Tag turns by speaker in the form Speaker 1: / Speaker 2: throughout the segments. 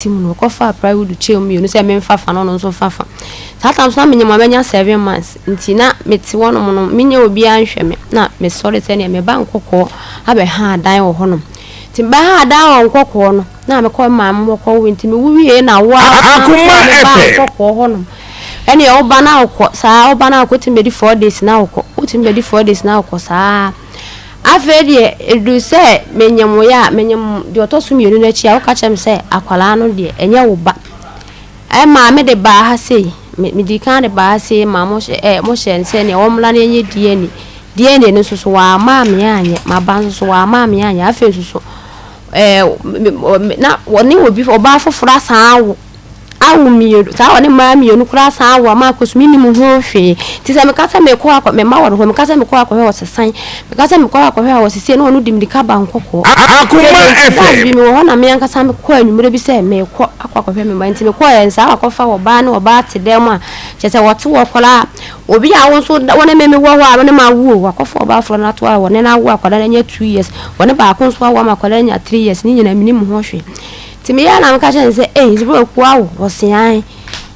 Speaker 1: team no ko fa private chair mi no say me fafa no no so fafa satan so na me nyama menya 7 months nti na meti wono mo no menya obi anhwe me na me sorry say na me ba nkoko abe ha dan wo hono nti ba ha dan wo nkoko no na me ko mam wo ko nti me wuwie na wa
Speaker 2: Akoma efe
Speaker 1: nkoko hono ene oba na okọ saa oba na okọ timbedi 4 days na okọ timbedi 4 days na okọ saa afede edu se menyam ya menyam de otosu mienu na chi a oka chem se akwala no de enye wo ba ma me de ba ha sei me di kan de ba ha sei ma mo mo hye se ne omla na enye DNA no so wa ma me anye ma ban so wa ma me anye afa so na woni obi oba fofora saa wo awu miyo sa woni ma miyo no kura san awu Maa Akos minimum ho hwe ti se me kasa me ko akọ me ma woro ho me kasa me ko akọ ho sesan me kasa me ko akọ ho sese no dimdika ba nkoko
Speaker 2: Akoma efe
Speaker 1: bi me ho na me ankasa me ko anwumre bi se me ko akọ me me nti me ko en sa akọ fa wo ba na wo ba te dem a che se wote wo kola obi a won so wona me wo ho a wona ma wu akọ fa ba fro na to a wona na wu akoda na nya 2 years wona ba akọ so awu ma akoda nya 3 years ni nyina minimum ho hwe timi ya na mka chen se zibro ku awu osian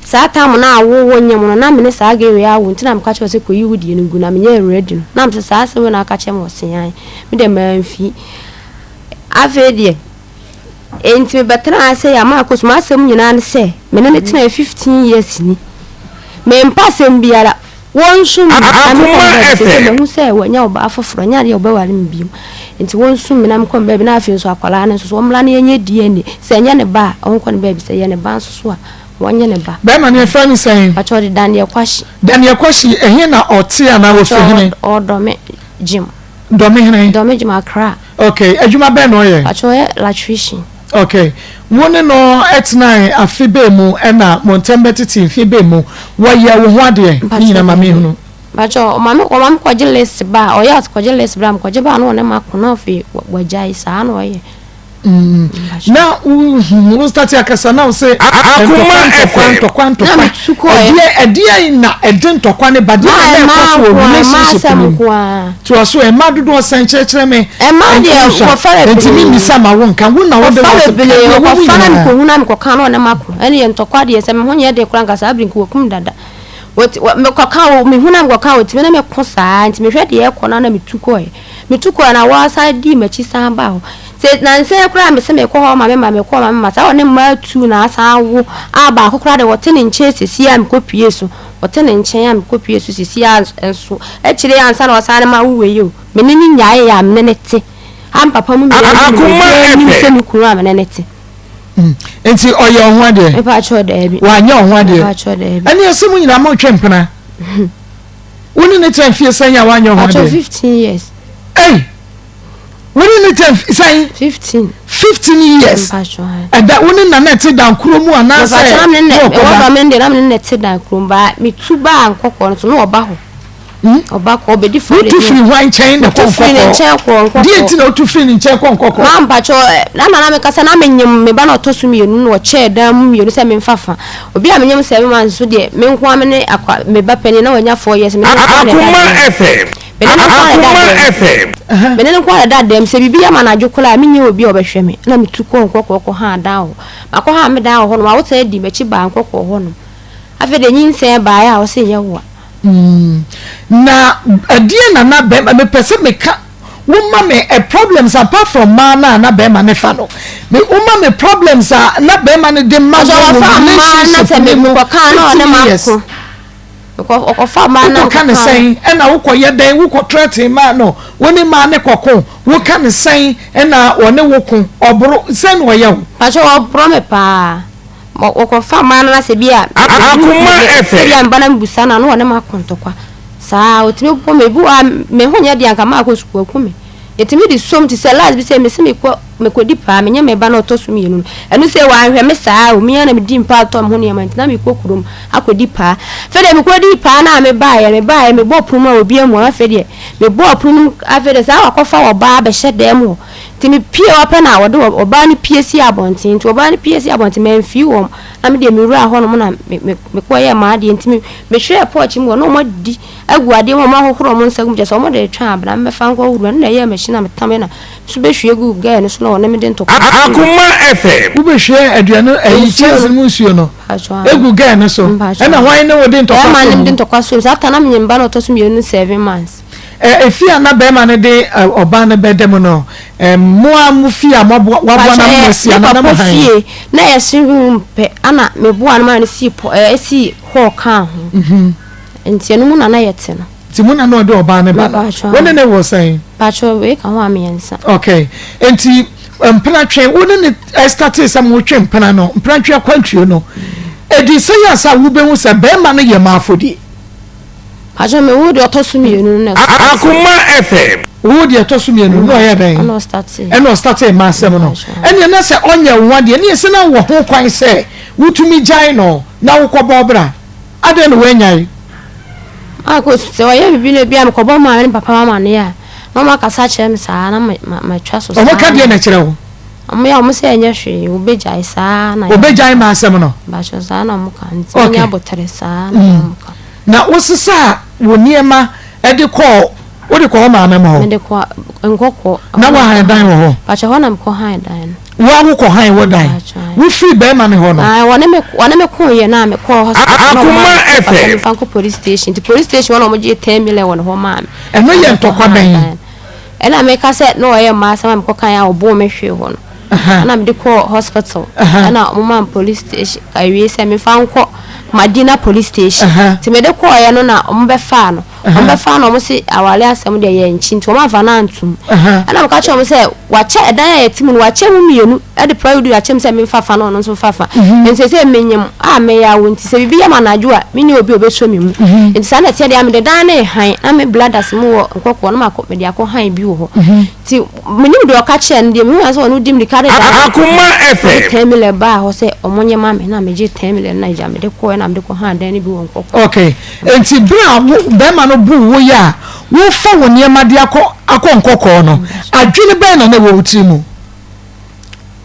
Speaker 1: sa tam na awu wonyam no na me sa ga we awu ntina mka chen se koyi wudi ne ngu na me nya ready no na mse sa se we na aka chen osian me de manfi afedie enti betra se ya Maa Akos ma asem nyina ne se me ne tina 15 years ni me mpasem biara wonsu me hu se wonya oba afoforo nya de oba wale mbiem nti wonsu me na mkom baabi na afi so akwala na so omla na yenye DNA se nya ne ba onko ne baabi se ye ne ba so a wonye ne ba
Speaker 2: be ma ne fa ni sen
Speaker 1: achori Daniel Kwashi
Speaker 2: ehe na ote ana wo fe hene
Speaker 1: odome Jim
Speaker 2: dome Jim Accra
Speaker 1: okay
Speaker 2: adwuma be no ye
Speaker 1: achori electrician
Speaker 2: okay woni no etnai afibe mu na montembe titi fibe mu wo ye wo ho ade ni na mame hunu
Speaker 1: bacho mama ko list ba o ya ko list bra ko ba no ne makuna fi wajai sa no ye
Speaker 2: na wo start akasa na wo say Akoma kwanto edie na edentokwa ne bade na ko so relationship to so e ma dodo san chekere me
Speaker 1: e ma de ko fara
Speaker 2: ntimi misa ma wo nka wo na wo de
Speaker 1: ko fara mi ko huna mi ko kan no ne mako ene ntokwa de se me ho ye de kura nka sa abrin ko kum dada me ko kan me huna mi ko kan otimi na me ko sa ntimi hwe de e ko na me tuko na wa sa di machi san ba ho se na nse kura me se me ko ho ma me sa woni ma tu na asa wo aba akokura de wote ne nche sisi am ko pie so wote ne nche am ko pie so sisi enso e kire ansa na wasa na ma wo yo me ne nyae ya me ne te am papa mu me se mi kura me ne te
Speaker 2: enti oye ho ade
Speaker 1: e pa cho de bi
Speaker 2: wa nya ho ade ani esimu nyina ma twempena woni ne twemfie sanya wa nya ho ade
Speaker 1: 15 years
Speaker 2: hey when you say
Speaker 1: 15
Speaker 2: years and that one na net down kromu ana say
Speaker 1: o me ndem na net down krom ba mi tuba ankoko so no oba ho oba ko be di for
Speaker 2: tu free wine chain the konkoko di enti na tu free ni chain konkoko
Speaker 1: ma mpacho na me kasa na menyem me ba na otosu mi enu no che dan mu mi enu se me mfafa obi a menyem 7 months so de me nko am ne akwa me ba pani na wanya 4 years me
Speaker 2: Akoma FM
Speaker 1: Benene kwa da dem se bibia ma na dwokola menye obi obehwe me na metuko nkoko ha da ho akọ ha me da ho no ma wo ta di mechi ba nkoko ho no afede nyinse ba ya wo se ye wo
Speaker 2: na adie na be me pese me ka wo ma me problems apart from man na be ma ne fa no me wo ma me problems na be ma ne de ma
Speaker 1: na se me ko kan no ne ma ko ko fa ma na
Speaker 2: kan sen na wo ko ye den wo ko threaten ma no woni ma ne kokko wo kan sen na one wo ko obro sen wo ye wo
Speaker 1: aso obro me pa mo ko fa ma na se bia
Speaker 2: Akoma efe
Speaker 1: bia mbana mbusa na no one ma kontokwa sa otimi po me bu a me ho nya dia nka Maa Akos ku akume etimi di som ti se last bi se me se me ko di pa me nya me ba na otosu mi enu enu se wa hwe me sa o mi na me di mpa to me ho ne ma ntina me ko kurom akodi pa fe de me ko di pa na me ba ye me bo prum a obi amu afa de me bo prum afa de sa akofa wo ba be hye dem ho timi pie opa na wo de oba ni pie si abontin to oba ni pie si abontin me mfi wo na me de me wura ho no na me ko ye ma de ntimi me hwe porch mu no mo di agu ade mo ma hohoro mo nsagum je so mo de twa abra me fa nko wura na ye me hina me tam na so be hwe gu ga ne so no ne me den to
Speaker 3: Akoma FM
Speaker 2: wo be hwe aduane ayi chance mu nsuo no egu ga ne so e na hwan ne wo den to
Speaker 1: kwaso ma ne den to kwaso sa ta na me mba no to so me 7 months
Speaker 2: efia na be ma ne de oba ne be dem no mo amu fia mo wabwa na mo sia na mo han
Speaker 1: na ye room pe ana me boa na ma ne si si ho kan ho enti enu na na yete no
Speaker 2: ti mo na no de oba ne ba won ne wo sai
Speaker 1: pacho we kan ho amiensa
Speaker 2: okay enti mpena twen won ne start some wo twen mpena no mpena twen kwantrio no edi say asa wo be hu se be ma no ye ma afodi
Speaker 1: pacho me wo de otosu mienu na
Speaker 3: Akoma FM
Speaker 2: wo de otosu mienu no ya ben eno start e ma asem no ene na se onya wo de ne se na wo ho kwan se wutumi jai no na wo kɔbɔ bra ade no wanyai
Speaker 1: Akos se wa ye bibi le bia me kɔbɔ ma ne papa mama ne ya no ma kasa kyerɛ me saa na ma twa so
Speaker 2: o mo ka de na kyerɛ wo
Speaker 1: o ya o mo se enya hwe o bejai saa na
Speaker 2: o bejai ma asem no
Speaker 1: ba so saa na mo kan ti nya botere saa na mo kan
Speaker 2: na wo sisa wo niema e de kɔ wo de kɔ ma me mo
Speaker 1: me de kɔ nkɔkɔ
Speaker 2: na wa han dan wo ho
Speaker 1: ba che ho na me kɔ han dan
Speaker 2: wa wo kɔ han wo dan wo free be ma ne ho no
Speaker 1: wane me kɔ ye na me kɔ hospital
Speaker 3: Akoma FM
Speaker 1: fanko police station the police station wana mo je 10 million won ho ma me
Speaker 2: eno ye ntɔkwa ben
Speaker 1: ena me ka se no ye ma sama me kɔ kan ya obo me hwe ho no ana me de kɔ hospital ana mo ma police station ka wie se me fanko Madina police station ti me de kɔ ye no na mo be fa no mo se awale asem de ye nchi nti mo afa na antum ana mo ka che mo se wa che edan ya timu no wa che mu mienu e de pride ya che mo se me fa no no so fa nti se menyem a me ya wo nti se bibi ya manaju a me ni obi obeso me mu nti sa na tie de am de dan na han na me bladders mu wo nkɔkɔ no ma ko me de akɔ han bi wo ho ti menyem de o ka che no de me hu so no dim de kare da
Speaker 3: Akoma FM
Speaker 1: 10 million ba ho se omonye ma me na me je 10 million na ja me de ko na me de ko han dan ni bi wo nkɔkɔ
Speaker 2: okay enti bra be ma no bu wo ya wo fa wo niema de akɔ nkɔkɔ no adwene be na na wo wuti mu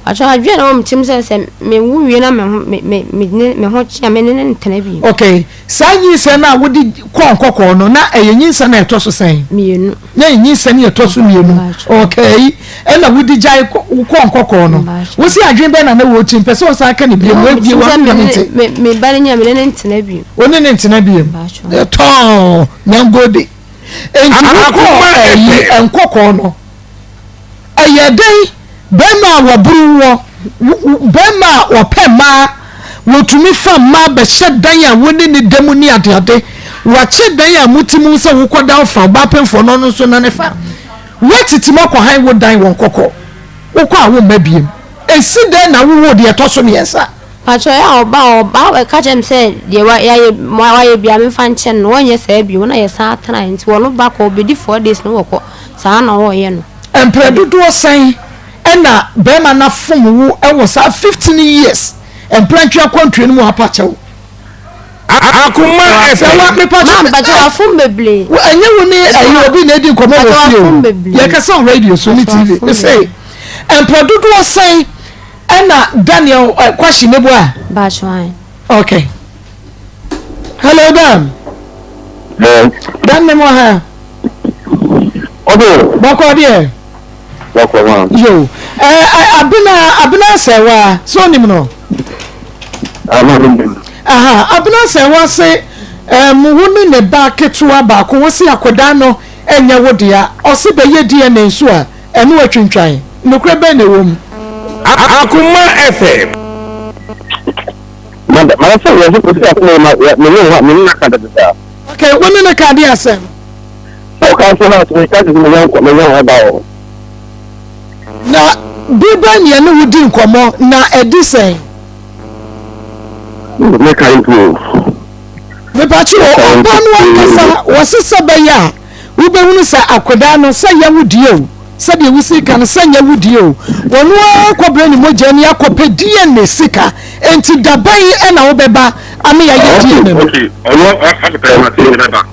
Speaker 1: acho adwene na wo mtim se me wu wie na me ho chia me ne ntena bi
Speaker 2: okay sa nyinsa na wo di kɔ nkɔkɔ no na ɛyɛ nyinsa na ɛtɔ so sɛn
Speaker 1: mienu
Speaker 2: na nyinsa na ɛtɔ so mienu okay ɛna wo di jai kɔ nkɔkɔ no wo si adwene be na na wo wuti pɛ se wo sa ka ne bi wo bi wo
Speaker 1: me ba nya me ne ntena bi
Speaker 2: oni ne ntena bi to nyangode nkɔkɔ no ɛyɛ den bema wa bruwo bema wa pema wotumi fa ma be hyedan a woni ne demu ni adeade wa hyedan a mutimu se wo koda fa ba pemfo no no so na ne fa wetiti makɔ han wo dan won kokɔ wo kɔ a wo mabiem esi den na wo de eto so ne yesa
Speaker 1: pacho ya oba ka jem se de wa ye bia me fa nche no wonye sa bi wona ye sa atana nti wono ba ko obedi 4 days no wokɔ saa na wo ye no
Speaker 2: empredudu osan ena bema na fom wo ewo sa 15 years emprantwa kwantwe no mu apachew
Speaker 3: Akoma FM
Speaker 2: wa me pacho
Speaker 1: ma ba jo afum beble
Speaker 2: wo enye wo ni ayi obi na edi nkomo wo fie ye ka sa radio so ni tv we say empredudu osan ena Daniel kwashi nebo a
Speaker 1: ba chwan
Speaker 2: okay hello Dan Dan nemo ha
Speaker 4: odo
Speaker 2: bako de yo abina sewa so nim no abina sewa se muhuni ne ba ketua ba ko wosi akoda no enya wodia ose be yedie na nsu a enu atwintwan nokre be na wom
Speaker 3: Akoma FM
Speaker 4: manda se yo se ko se akoma me na ka da da
Speaker 2: okay woni na ka dia asem
Speaker 4: o ka so na to ka di me yan ba o
Speaker 2: na biba ni enu wudi nkomo na edisen
Speaker 4: me ka improve
Speaker 2: me pa chi o ba no akasa wosesa be ya wo be hunu sa akoda no sa ya wudi o sa de wusi kan sa ya wudi o wonu akobra ni moja ni akope DNA sika enti dabai e na wo beba ame ya ye DNA no
Speaker 4: okay ono akata ma ti beba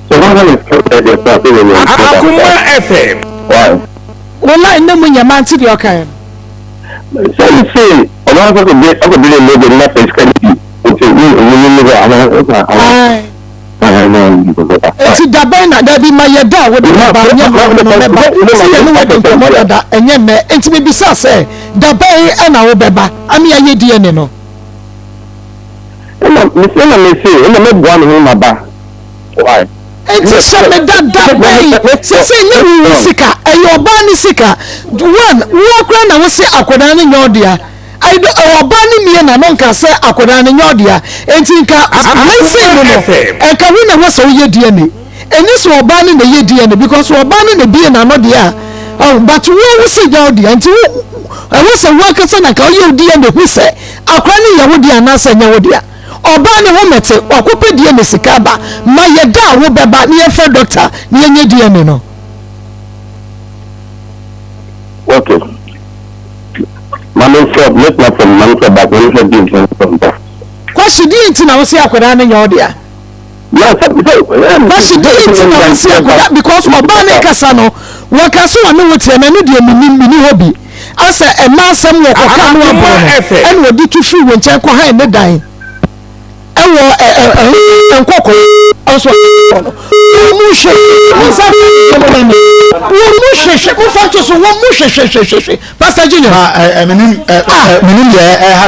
Speaker 4: so no no the start ni
Speaker 3: Akoma FM
Speaker 4: wow
Speaker 2: wala nne mu nyama nti de okan
Speaker 4: say ono ko be le go na face kan ti o ti ni ga ana no
Speaker 2: ti daban na da bi ma ye da wo de ba nya no meba si ye no we de mo da enye me enti me bisa se daban e na wo beba ami aye die ne no
Speaker 4: me me bua no ma ba why
Speaker 2: enti se me daban se ni wo sika e oba ni sika one wo kra na wo se akoda ne nyodia I do oba ni mie na no nka se akoda ne nyodia enti nka mense no no e ka wi na wo se wo ye die ne eni so oba ni na ye die ne because oba ni na bie na no dia oh but wo se nyodia enti wo se wo ka se na ka ye die ne hu se akwa ni ye wo dia na se nya wo dia oba ni wo mete wakope die ne sika ba ma ye da wo beba ni e fe doctor ni ye die ne no
Speaker 4: okay Mama said, let me from Manka back when you give from that.
Speaker 2: What she didn't know, see, I could run in your dear.
Speaker 4: Yes,
Speaker 2: but she didn't know, see, I could because Obama Casano, what Casso know what's a mini hobby. I said, a man somewhere, and what did you feel when Chaco had the dying? And Coco also. Pastor Junior,
Speaker 5: have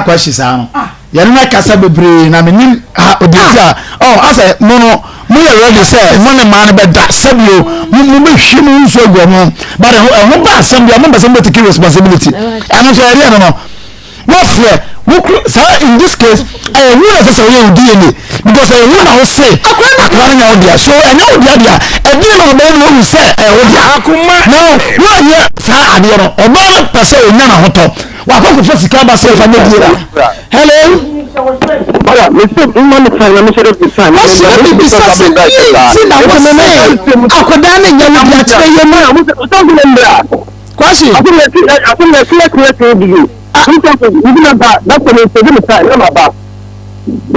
Speaker 5: questions. You know, Casa Bebre, and I mean, oh, I said, no, we already said, one man about that, some you she moves so go home, but I hope that somebody to take responsibility. And I said, I don't know. What's there? In this case, I will have a real DNA because I will now say, I'm running out there. So I know the idea. And then I'm going to say, Akoma. No, one year, I don't know. Or not per se, none of them. What I'm supposed to come and say, hello.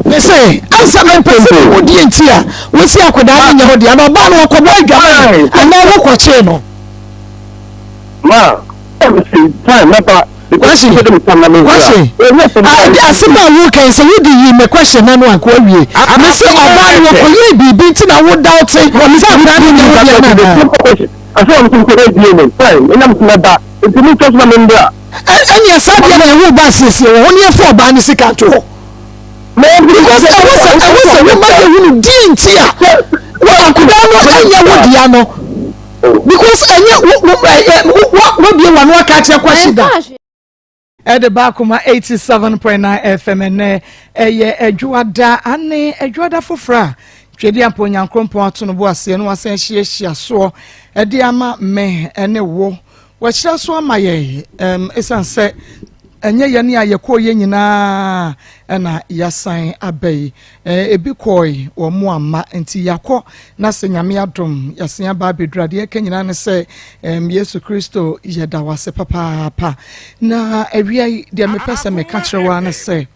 Speaker 5: They say, I'm some person who didn't hear. We see a Kodan in your dear, no man or Kodan, and now walk watch him.
Speaker 4: Ma, time, not
Speaker 2: question. I see my work and say, you did a question, and one call you. I say, oh, be beaten, I would doubt it.
Speaker 4: I saw him to read fine, and I'm not that. It's a new customer in there.
Speaker 2: And yes, I didn't know buses only for Banisi Cato. Because I was a woman who didn't hear. Well, I could not know because I knew what be one more catch a question. At the Bakuma 87.9 FM and a Juada and a Juada for Fra. Twedia Ponyan Crompo to no was and was saying she saw a diama me and a war. What shall so my is unsaid, and ye ni a yako yenina and a yasan abbey, a bikoi or moama, and tea yako, nothing yamiadum, yasia baby dradia, can you say, Yesu Christo, yada was a papa. Na a rea, dear me person may catch one say,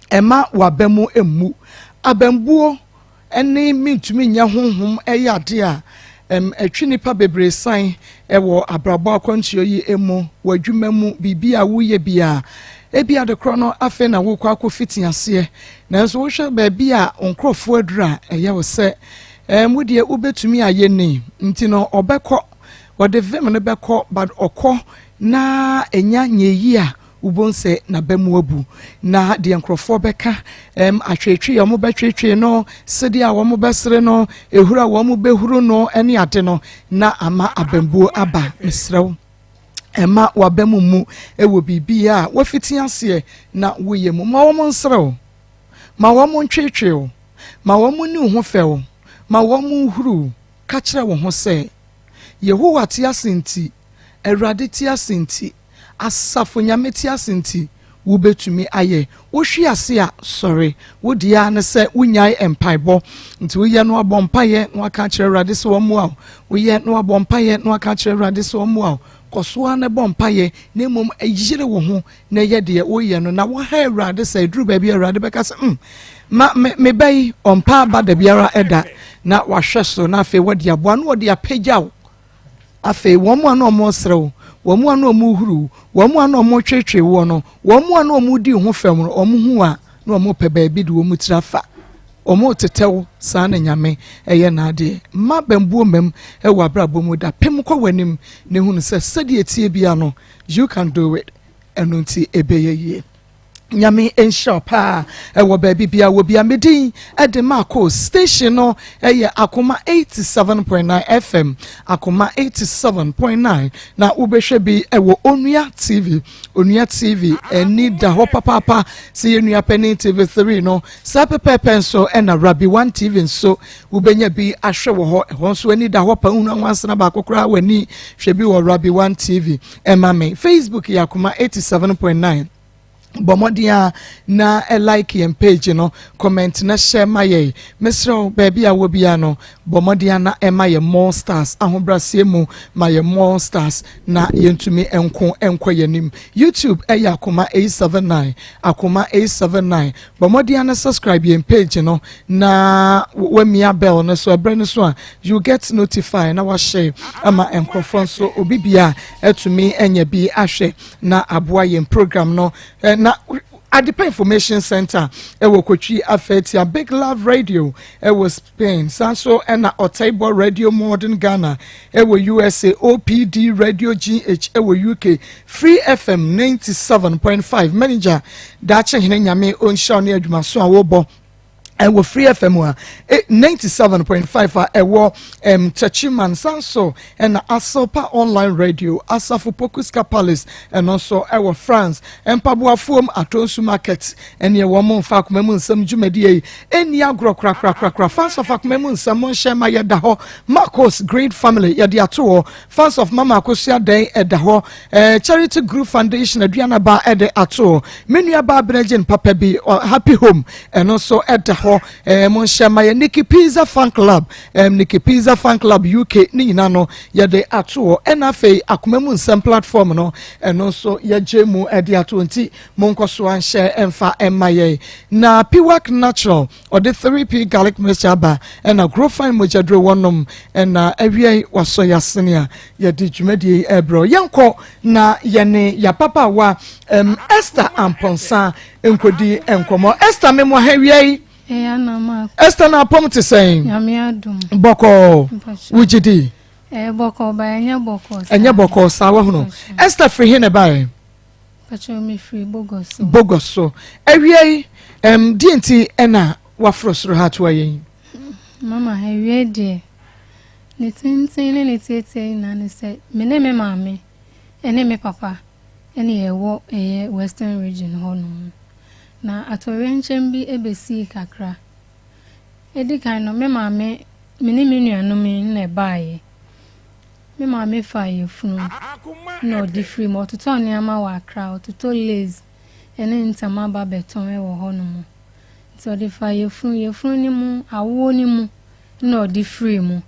Speaker 2: Emma wabemu emu, abembuo, and name me to me, yahum, a yadia. Nipa bebre sign ewo abrabo akwantuo yi emu wadwuma mu bibia woye bia ebia de krono afe na wo kwa akofiti ase nanso wo hwe ba bia onkrofo adura eye wo se mudie ubetumi aye ni nti no obekọ wode vem no bekọ bad okọ na enya nyeyi a ubonse na bemu abu na de nkrofo beka atwetwe yo mo betwetwe no sede a wo mo besere no ehura wo mo behuru no ene ade no na ama abambuo aba misrew ema wabemu mu ewo bibia wafiti ase na woye mu ma wo mo nsrew ma wo mo ntwetwe ma wo mo ni ho few ma wo mo huru ka kire wo ho se Yehowa ti asenti Awurade ti asenti asafo nyameti asenti wo betumi aye wo hwi ase a sorry wo dia ne se wunyai empaibo nti wo ye no abompaye no aka kire Awurade se wo mu a wo ye no abompaye no aka kire Awurade se wo mu a kosoa ne bompaye na mom ayire wo ho na ye de wo ye no na wo ha Awurade se duru ba bi Awurade beka se me bai ompa ba da biara eda na wa hweso na afi wo de aboa no wo de apagyaw afi wo mu ano mo srew wamu ano mu huru wamu ano mo twetwe wo no wamu ano mu di ho fam no omu hu a na omu pe ba bi de wo mu trafa omo tetew saa na nyame eye na ade ma bambuo mem e wa brabo mu da pem kwa wanim ne hunu se sede etie bia no you can do it enunti ebeye ye nyame enshop ewo baby bia wo bia medin de Maa Akos station no Akoma 87.9 FM Akoma 87.9 na ubehwe bi ewo Onua TV eni da ho papa se Onua Penny TV3 no sa pepepe so na Rabi 1 TV so ubenya bi ahwe wo ho so eni da ho pa unu anwansana ba kokora wani hwe bi wo Rabi 1 TV emame Facebook ya Akoma 87.9 Bomodia na like yen page no comment na share my Mr. baby a wobia no bomodia na ema more stars ahobrasie mu my more stars na yentumi enko yanim YouTube Akoma 879 Akoma 879 bomodia na subscribe yen page no na wemia bell na so abrane so you get notified na wa share ama enkrofon so obibia etumi enye bi ahwe na aboa yen program no na at the information center ewo Kochi Afetia Big Love Radio ewo Spain Sanso na Otaibo Radio Modern Ghana ewo USA OPD Radio GH ewo UK Free FM 97.5 manager dache hene nyame onsha ne adwuma so awobo ewo Free FM 97.5 ewo Chachiman Sanso and Asopa Online Radio Asafo Pokuska Palace and also ewo France Empabua Fuom Atonsu Market and ye woman fakumemu nsam dwumadi eni agro kra fans of fakumemu nsam shema yeda ho Maa Akos Great Family yede ato fans of Mama Akosia Den edaho Charity Group Foundation aduana ba ede ato menua ba Brejen Papa bi Happy Home and also edaho Monshama Nikki Pizza Fan Club Nikki Pizza Fan Club UK ni no yede ato NFA akumemu nsam platform no and also yejemu ede ato nti monkoso an share emfa emaye na Piwak Natural or the 3P garlic mixture ba and a grow fine mojadro wonom and awie waso yasenia yede dwumadi ebro yanko na yene ya papa wa Esther Amponsa enkodi enkomo Esther memo hawie Esther na pom te saying boko wujidi
Speaker 6: boko ba
Speaker 2: enya boko sawa hono Esther free hene bae
Speaker 6: pacho mi free
Speaker 2: bogoso awie dinti ena wafrosro hatwa yen
Speaker 6: mama hawie de ne tintin ne tietie na ne se me mama ene me papa ene yewo western region hono na atorenchem bi ebesi kakra edikan no me mame mini nuanom na baaye me mame faye funu no different mo to ne ama wa akra to lazy ene ntama ba beton wo hono so de faye funu ni mu awo ni mu no different mu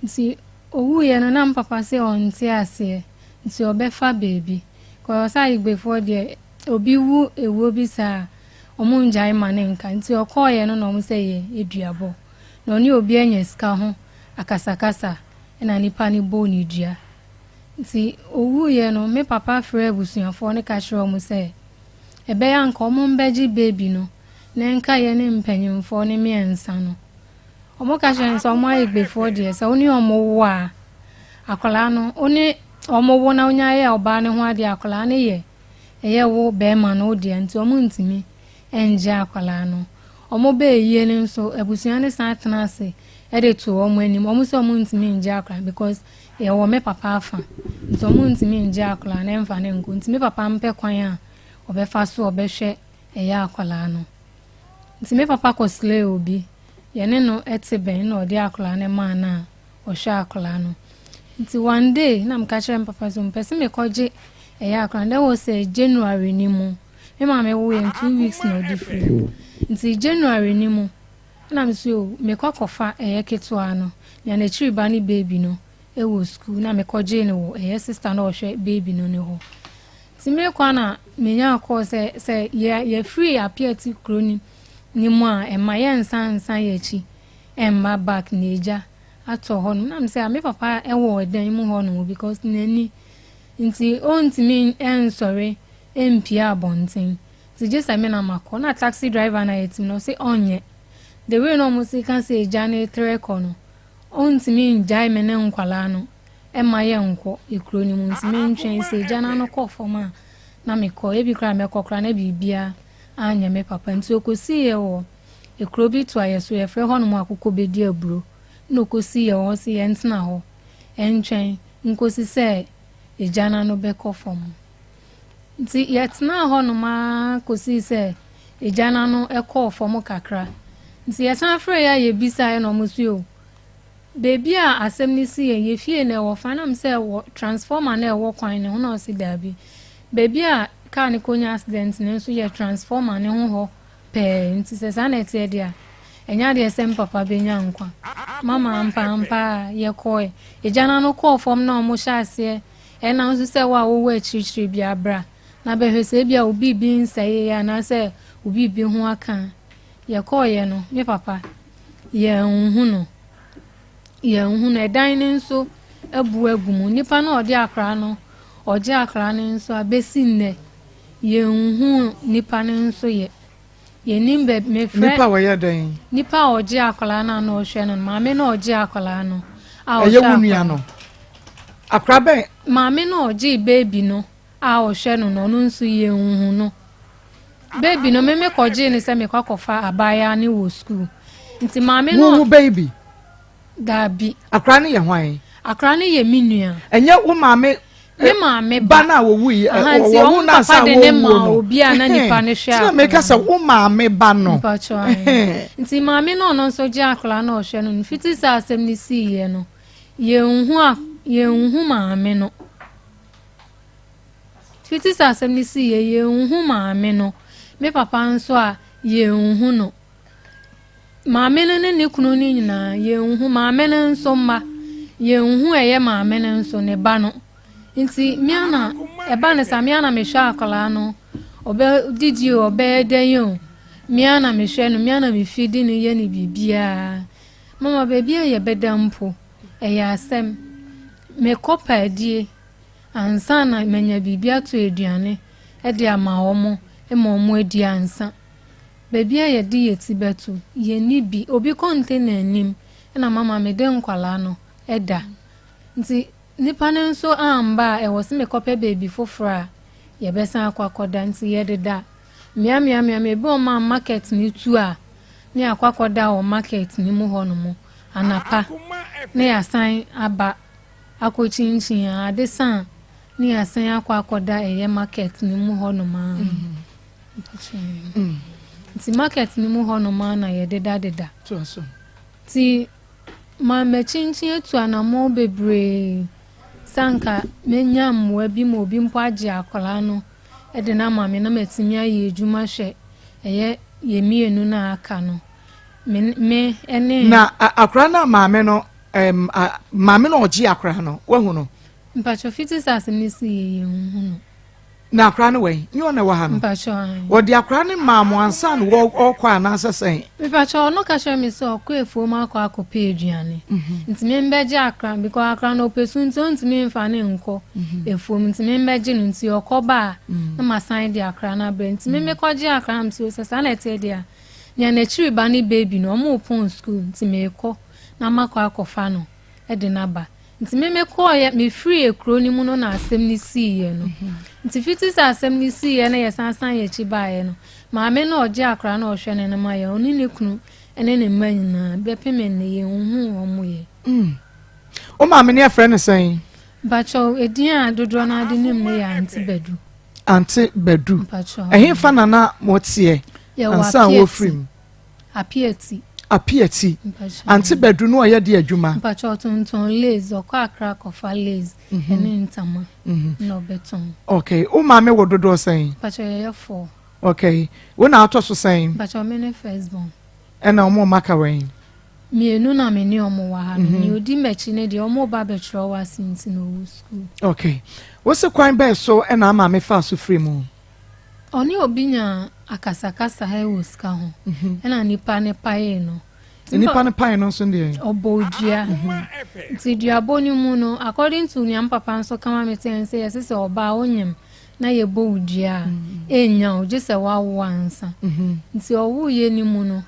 Speaker 6: nti owu ye no na papa se onti ase nti obefa baby ko sa igbe de obi wu ewo bi sa omunjai manenka nti okoye no no mseye eduabo no ni obi anya ska ho akasakasa na nipa ni bo ni dua nti owuye no me papa frɛ busuafo ne ka hwɛ mu sɛ ebe ya nka omo mbeji baby no na nka ye ne mpanyimfo ne miensa no omo ka hwɛ nso omo ayigbefo de sɛ oni omo wo a akola no oni omo wo na onya ye oba ne ho ade akola ne ye eye wo be ma no de nti omo ntimi enja akola no omo be ye ne nso abusuan ne san tena ase ede to omo anim omo so omo ntimi enja akola because ye wo me papa afa nti omo ntimi enja akola na emfa ne nko ntimi papa mpe kwan a obefa so obehwe eye akola no nti me papa kosle obi ye ne no eteben na ode akola ne ma na ohwe akola no nti one day na mkachere papa so mpese me koje eye akola that was January ni mu me ma me wo in 2 weeks no different nti January ni mu na me so me kokofa eye ketua no ya na chiri ba ni baby no e wo school na me koje ne wo eye sister na ohwe baby no ne ho nti me kwa na me nya akọ se ye free appear ti kroni ni mu a e ma ye nsan ye chi emma back neja ato ho no na me say me papa e wo edan mu ho no because nani nti ontimi ensori empia bontin ti just I mean amako na taxi driver na yetim no say onye the way no musi kan say jane 3 kono ontimi njai mene nkwala no e maye nko ekuro ni mu ntimi ntwen say jana no kɔ foma na mekɔ ebi kra mekɔkra na bibia anya me papa nti okosi ye wo ekuro bi to ayeso ye frɛ hɔ no mu akokɔ bedi aburo na okosi ye wo si ye ntena hɔ entwen nkosi sɛ ejana no bɛkɔ fom nti yetena hɔ no ma kosi sɛ ejana no ɛkɔ fom kakra nti yesan frɛ ya ye bisa ye no musuo baby a asɛm ni si ye fie na ɛwɔ fanam sɛ ɛwɔ transformer na ɛwɔ kwan ne ho na ɔsi dabi baby a car ne konya accident ne nso ye transformer ne ho hɔ pɛ nti sɛ sa na ɛte dia enya de ɛsɛm papa benya nkwa mama mpa ye kɔe ejana no kɔ fom na ɔmo hyɛ ase ɛna nso sɛ wa wo akyirikyiri bi abra na bɛhwɛ sɛ bia obi bi nsɛe ya na sɛ obi bi ho aka ye kɔe no me papa ye nhu no ɛdan ne nso abu agumu nipa na ɔde akra no ɔgye akra ne nso abesi nne ye nhu nipa ne nso ye nimbe me frɛ
Speaker 2: nipa wɔ yɛ dan
Speaker 6: nipa ɔgye akra na no ɔhwɛ no maame na ɔgye akra no a
Speaker 2: ɛyɛ wunua no akra bɛn
Speaker 6: maame na ɔgye baby no a ɔhwɛ no no nso ye nhu no baby no me kɔgye ne sɛ me kwakɔfa abaya ne wɔ school nti maame no
Speaker 2: wo baby
Speaker 6: dabi
Speaker 2: akra ne yɛ hwan
Speaker 6: akra ne yɛ minua
Speaker 2: ɛnyɛ wo maame
Speaker 6: ne maame
Speaker 2: ba na wo wi wo na sa wo
Speaker 6: no obi a na nipa ne hwɛ
Speaker 2: a me ka sɛ wo maame ba no
Speaker 6: nti maame no no nso gye akra na ɔhwɛ no fiti sa asɛm ne si ye no ye nhu maame no fiti sa asɛm ne si ye nhu maame no me papa nso a ye nhu no maame no ne kunu ni nyina ye nhu maame no nso mma ye nhu ɛyɛ maame no nso ne ba no nti miana eba ne sa miana me hwa akala no obe didi obe denyo miana me hwe no miana me fidi ne ye ne bibia mama baby ye bedampo ɛyɛ asɛm me kopa adie ansa na manya bibia to aduane ɛde ama omo omo adi ansa baby ye di yeti beto ye ni bi obi container nim na mama me de nkwala no ɛda nti nipa ne nso amba ɛwɔ se me kopa baby fofora ye besa akwakoda nti ye deda mia me bi o ma market ni tu a ne akwakoda o market ni mu hɔ no mu anapa ne asan aba akochinchin ade san ne asan akwakoda eye market ni mu hɔ no ma nti market ni mu hɔ no ma na ye deda ti ma mechinchin etu anamo bebre sanka menyam wa bi mo bi mpo agye akola no e de na mame na matimi aye edwuma hwe eye ye mienu na aka no me ene
Speaker 2: na akra na mame no mame no ogye akra no wahu no
Speaker 6: mpacho fiti sasem ni si ye hu no
Speaker 2: na akra no we nyo na wa ha no
Speaker 6: mpacho
Speaker 2: wodi akra ne maamo ansa no okwa na asesen
Speaker 6: mpacho no ka hwe me so okwa efuom akwa akopa eduane nti me mbeje akra because akra no pesu nti me mfa ne nko efuom nti me mbeje no nti okoba na masan de akra na bre nti me mekɔgye akra mti osesa na ete dia nya na chiri ba ne baby no mo pon school nti me ekɔ na makɔ akɔfa no e de na ba nti me mekɔ ya me free ekro ni mu no na asɛm ni si ye no nti fiti sa asɛm ni si ye na ye sansan ye chi ba ye no maame na ɔgye akra na ɔhwɛ ne ma ye oni ne kunu ene ne ma nyina bepeme ne ye hu omo ye
Speaker 2: o maame ne afrɛ ne sɛn
Speaker 6: bacho edin a dodo na ade nim ne ya
Speaker 2: anti bedu ehin fa na motie ansa wo frim apieti anti bedu no ye de adwuma
Speaker 6: bacho tonton lazy okɔ akra kɔfa lazy ene ntama no beton
Speaker 2: okay o maame wo dodo sɛn
Speaker 6: bacho ye 4
Speaker 2: okay wo na atɔ so sɛn
Speaker 6: bacho me ne first born
Speaker 2: ɛna omo maka wen
Speaker 6: mienu na me ne omo wa ha no ni odi mechi ne de omo ba betro wa sinti no school
Speaker 2: okay wo se kwan be so ɛna ama me fa so free mu
Speaker 6: oni obinya akasakasa ha wo ska ho ɛna nipa ne pae no
Speaker 2: nipa ne pae no so ndie
Speaker 6: obodua nti duabo ni mu no according to nyam papa nso kama me ten say yes se oba onyem na ye bodua enya o je se wa wansa nti owu ye ni mu no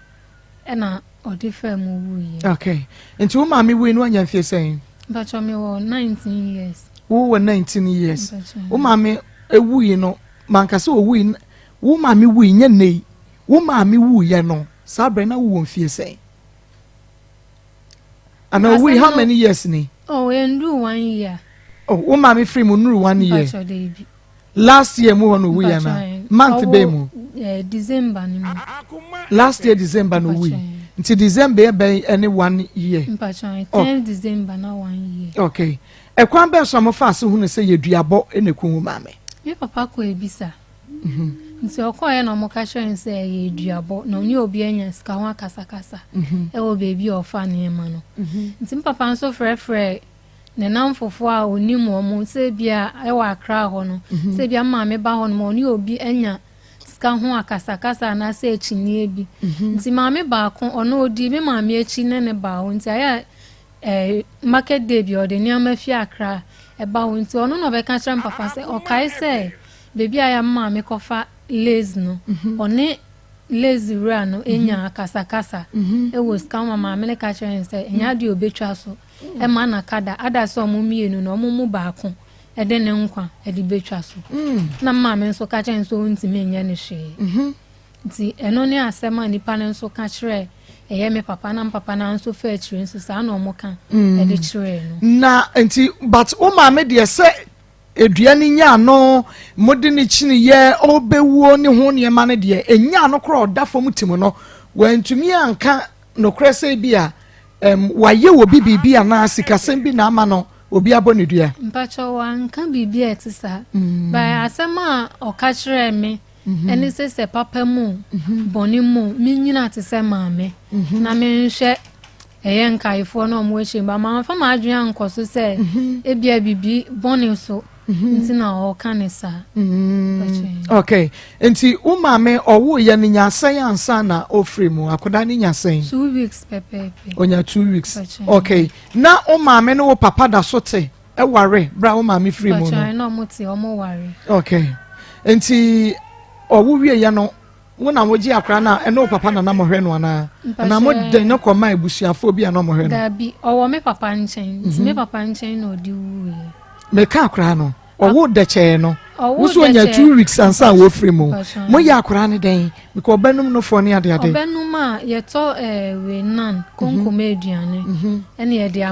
Speaker 6: ena odi fa mu wuye.
Speaker 2: Okay. Nti wo maame wi no anya mfie sɛn?
Speaker 6: Mpacho me wo 19 years.
Speaker 2: Wo were 19 years. Wo maame ewuyi no mankasa owuyi wo maame wuyi nya nei. Wo maame wuyi no sabre na wo mfie sɛn? And owuyi how many years ni?
Speaker 6: Oh, endu 1 year.
Speaker 2: Oh, wo maame free mu nuru 1 year.
Speaker 6: Mpacho dey bi.
Speaker 2: Last year mu hono wuyi na. Month be mu.
Speaker 6: December ni mu.
Speaker 2: Last year December no wuyi. Nti December be any 1 year.
Speaker 6: Mpacho 10 December na 1 year.
Speaker 2: Okay. Ekwan be so amofa ase hu ne se yeduabo eneku hu maame.
Speaker 6: Me papa ko ebisa. Nti okoye na mo ka hwe nse yeduabo na oni obi anya sika ho akasakasa. E wo bebi ofa ne ma no. Nti papa nso frefre ne namfofo a oni mo mo se bia e wa akra ho no. Se bia maame ba ho no oni obi anya sika ho akasakasa na se echinie bi. Nti maame ba ko ono odi me maame echi ne ba ho nti aya market day bi ode ni amafi akra e ba ho nti ono no be ka kire papa se okai se baby aya maame kofa lazy no one lazy ra no enya akasakasa e wo sika maame ne ka kire se enya de obetwa so e ma na kada ada so omo mienu no omo mu ba ko e de ne nkwa e de betwa so na maame nso ka kire nso ntime enya ne hwe nti eno ne asema nipa ne nso ka kire eye me papa na nso fa akire nso sa na omo ka e de kire no
Speaker 2: Na nti but o maame de se eduane nya no modini chini ye obewuo ne ho ne ma ne de enya no kro odafo mutimu no wantumi anka no krese bia waye wo bibia na sikasem bi na ama no obi abone dua
Speaker 6: mpacho wanka bibia etisa ba asema okachire me eni se papa mu boni mu minyina tese maame na me nhwe eye nkaifo na omo echi ba ma fa ma adwen ankoso se ebia bibi boni so ntina o kanisa
Speaker 2: okay enti umame owo ye ni nyasen ansa na ofri mu akoda ni nyasen
Speaker 6: 2 weeks pepe
Speaker 2: onya 2 weeks okay na umame no wo papa da sote e ware bra umame free mu no
Speaker 6: na omuti omo ware
Speaker 2: okay enti owo wie ye no wona woji akra na eno papa na mohwe no ana na mo de no koma ebusuafo bi ana mohwe no
Speaker 6: da bi owo me papa nchen ti me papa nchen na odi wuwe
Speaker 2: me ka akra no owo de che no wuso onya 2 weeks ansa wo free mu mo ya akra ne den because obenum no fo ne ade ade
Speaker 6: obenum a ye to we nan konkoma aduane ene ye de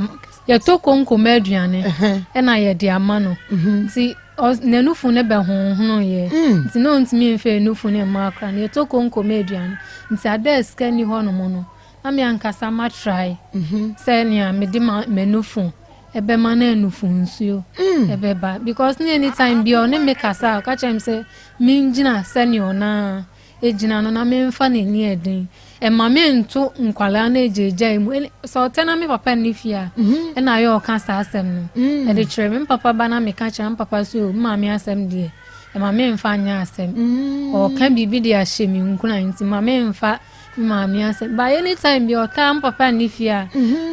Speaker 6: ye to konkoma aduane ena ye de ama no nti nenufu ne be honhono ye nti no ntimi mfe nenufu ne ma akra ne to konkoma aduane nti ada ska ni ho no mo no na me ankasa ma try say ne a me de menufu ebe mana enufu nsuo ebe ba because anytime bi on me kasa ka chem say minjina senior na ejina no na me mfa ne ni eden e ma me nto nkwala na ejeja mu so tena me papa ni fia e na yo ka sa asem no e de kire me papa ba na me ka kire papa so ma me asem de e ma me mfa nya asem o ka bibi de ahye mi nkuna nti ma me mfa Mami ase by anytime bi oka papa ni fia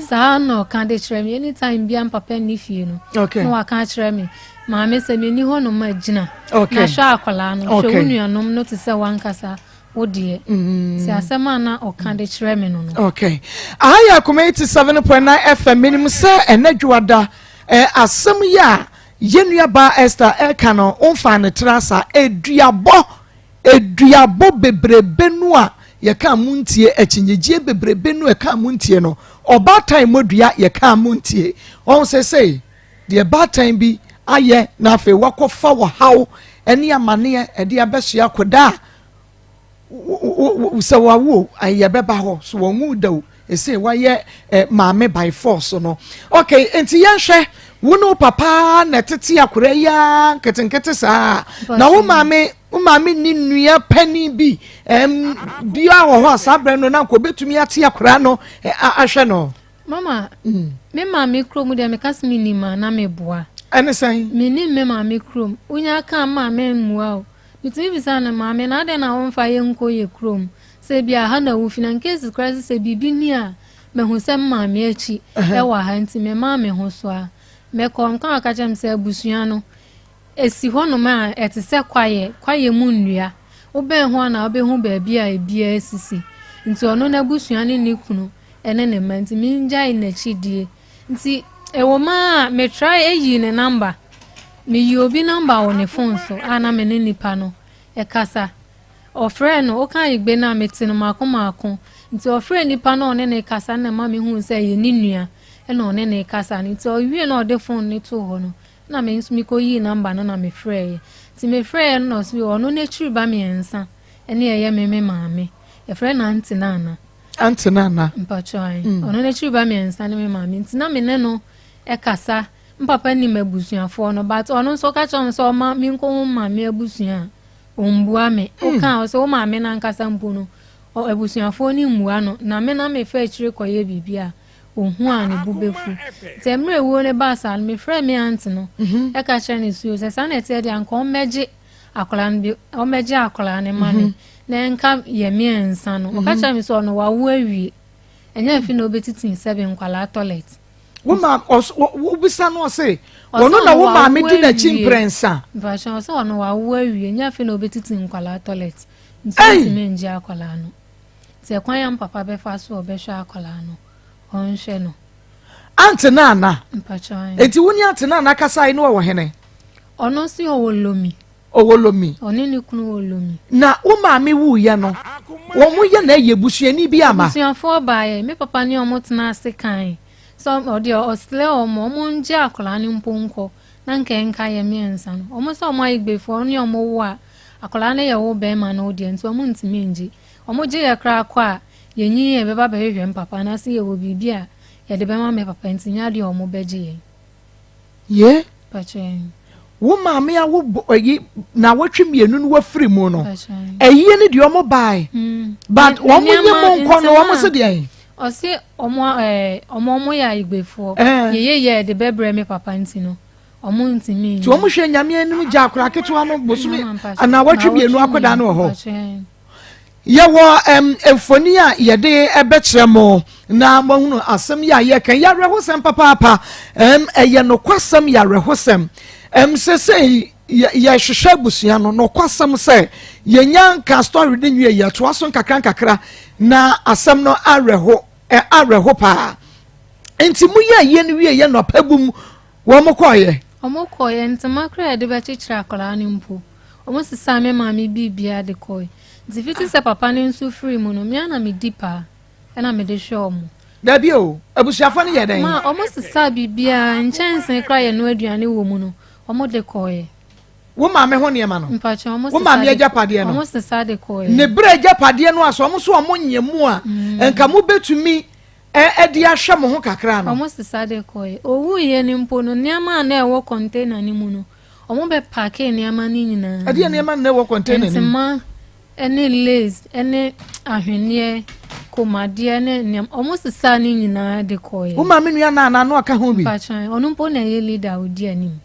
Speaker 6: sa no kan de kire me anytime bi papa ni fie no no aka kire me mami se me ni ho no ma gina na sha akwala no hwe unuanom no te se wankasa odie se asema na oka de kire me no
Speaker 2: okay aya Akoma 87.9 FM minimum se enadwada asem ya yenua ba Esther ekano onfa ne trasa eduabo bebrebe nu a ye ka muntie achinyejie bebrebe nu e ka muntie no oba time modua ye ka muntie on say the bad time bi aye na afi wakofa wo haw ene amane e de abeso akoda se wawo aye beba ho so wonwu daw e say waye maame by force no okay enti yenhwe wono papa na tete akora ya nketenkete saa na wo maame ni nua pani bi bia wo ho sabre no na ko betumi ate akora no ahwe no
Speaker 6: mama me maame krom de me kasmi ni ma na me boa
Speaker 2: ene san
Speaker 6: me ni me maame krom unya ka maame mua o bitimi bisa na maame na de na won fa ye nko ye krom se bia ha na wo finan case crisis se bibi ni a me hu se maame achi e wa ha nti me maame ho so a me kom kan aka chem se abusua no esi ho no ma etese kwaye mu nnua wo ben ho na wo be hu ba bia ebia esisi nti ono na busua ne kunu ene ne ma nti mi njai na chidie nti ewo ma me try eyi ne number me yi obi number on ne phone so ana me ne nipa no e kasa ofre no o kan igbe na meti no mako nti ofre nipa no one ne kasa na ma me hu se ye ni nua e na one ne kasa nti o wie na o de phone ne to ho no na me nso mi ko yi number no na me frɛ ti me frɛ no so ono na chiri ba me ensa ene ye me maame e frɛ na antinana mpachai ono na chiri ba me ensa ne me maame nti na me ne no e kasa mpapa ni mabusuafo no but ono nso ka chon so ma mi nko ma me abusua ombua me o kan so ma me na nkasa mpo no o abusuafo ni mmua no na me na me fa chiri koye bibia ohu a ne bubefu temre wo ne basa me frɛ me aunt no e ka chire ne suo se sana ete de anko meje akola ne o meje akola ne mane na nka ye me ensa no o ka chire me so no wa wo awie enya fi na obetitin 7 nkwala toilet
Speaker 2: Woman obisa no say wono na wo ma me di na chimprensa
Speaker 6: version so ono wa wo awie nya fe na obetiti nkwala toilet nti me nje akwala no te kwan ya papa be fa so obehwe akwala no onhwe no
Speaker 2: antinana
Speaker 6: mpacha
Speaker 2: enti woni antinana kasai no wo hene
Speaker 6: ono si owolomi oni ni kunu owolomi
Speaker 2: na wo ma me wu ye no wo mu ye na yebusuani bi ama
Speaker 6: busuafo baaye me papa ni omo tena ase kan so odio osle omo nje akola ni mponko na nka ye miensa no omo so omo igbefo ni omo wo a akola na ye wo be ma na odi enti omo ntimi nje omo je ye kra kwa ye nyi ye be ba behwe mpapa na se ye wo bibia ye de be ma me papa enti nya de omo beje
Speaker 2: ye
Speaker 6: pache
Speaker 2: wo ma me a wo na wotwe mienu no wafiri mu no eyi ne de omo bai but wo mo nye mo nko no omo se de
Speaker 6: o si omo ya igbefo ye de bebre me papa ntino omo ntimi
Speaker 2: ti omo hwe nyame anim gya akora ketewa no bosumi ana watwe mienu akoda no ho ye wo efoni a ye de ebekire mo na mahunu asem ya ye kan ya rehosem papa eye no kwasem ya rehosem se ya hwehwe busua no kwasem se ye nyanka story de nwie ya to aso kakra na asem no areho pa enti mu ye no wie ye no pabum wo mo koye
Speaker 6: ntama kra de be chichira akola ni mpo omo sisa me ma me bibia de koye Zifiti se papa ni nsu free mu no me ana me dipa na me de show mu
Speaker 2: da bi o abusuafo ne ye den
Speaker 6: ma almost sa bibia nchanse kra ye no aduane wo mu no omo de koye
Speaker 2: wo ma me ho ne ma no
Speaker 6: mpacha almost
Speaker 2: wo ma me agapade no
Speaker 6: almost sa de koye
Speaker 2: ne bre agapade no aso omo so omo nyemu a enka mo betumi di ahwe mo ho kakra no
Speaker 6: almost sa de koye owu ye ni mpo no niama na e wo container ni mu no omo be pack niama ni nyina
Speaker 2: ade niama na e wo container ni
Speaker 6: ene lace ene ahwenie komade ne almost sa ni nyina de koye
Speaker 2: wo ma me nua na no aka ho bi
Speaker 6: mpacha onu mpo na ye leader odi anim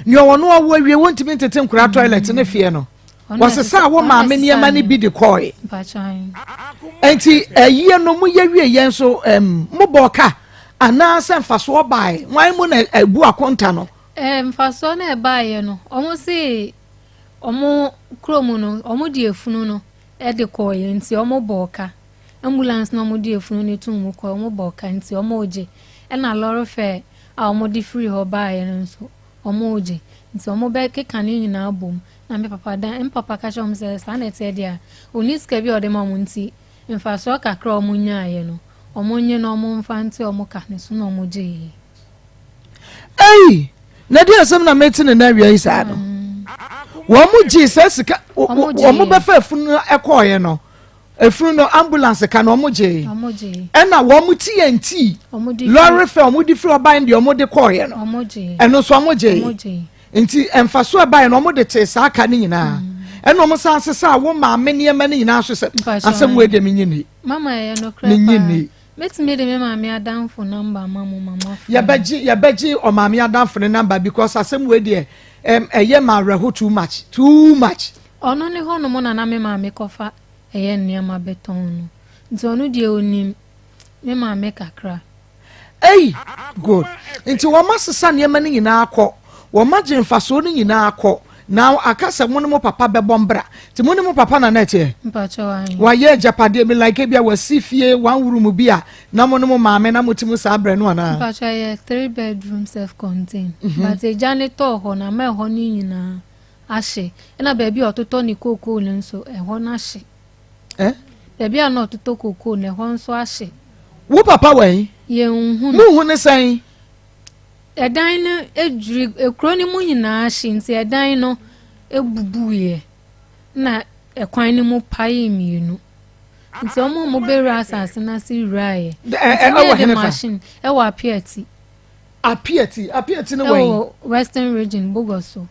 Speaker 2: ni wono awo awie wontimi tete nkura toilet ne fie no wasesa wo ma me niama ni bi de koye
Speaker 6: mpacha
Speaker 2: enti ayie no mu ye wie yen so mo boka ana se mfaso bai wan mu na abu akonta no
Speaker 6: mfaso na baaye no omo si omo kromu no omo di efunu no de koye nti omo boka ambulance no omo di efunu ne tumu ko omo boka nti omo oje na lorry fare a omo di free ho baaye no so omo oje nti omo be keka ni nyina abom na me papa dan papa ka chom se sanete dia oni ska bi ode mamu nti mfaso kakra omo nyaaye no omo nye no omo mfa nti omo ka ne so no omo je
Speaker 2: na dia sem na metine na wi isa no wo mu Jesus ka wo mu be fa efunu ekoye no efunu no ambulance ka no omo je na wo mu TNT lorry fe omo di free oban de omo de koye no
Speaker 6: omo je
Speaker 2: eno so omo je nti emfaso aban no omo de te sa aka ni nyina eno omo san sesa wo ma me niema ni nyina so se asem we de menyini
Speaker 6: mama ye no kra
Speaker 2: menyini
Speaker 6: me de me mama adamfo number mama
Speaker 2: ya beji o mama adamfo number because asem we de eye ma reho too much
Speaker 6: ono ne ho no mo na me mama kofa eye niema beton no nti onu de onim me mama kakra
Speaker 2: good nti wo masesa niema ni nyina akọ wo magye mfaso ni nyina akọ now akasa mo ne mo papa be bombra ti mo ne mo papa na nete
Speaker 6: mpacho an
Speaker 2: wa ye japade be like bia wasi fie one room bia na mo ne mo maame na mo ti mo sa abre no ana
Speaker 6: mpacho ye 3 bedroom self contained but e janitor ho na me ho ni nyina ahye na baby ototo ni koko ne nso e ho na ahye baby ana ototo koko ne ho nso ahye
Speaker 2: wo papa wen
Speaker 6: ye hu
Speaker 2: mu hu ne san
Speaker 6: edan no ejuri ekro ni mu nyina ahye nti edan no ebubuye na ekwan ni mu paye mienu nti omo mo beru asase na si rae e machine e wa apieti no way western region bogoso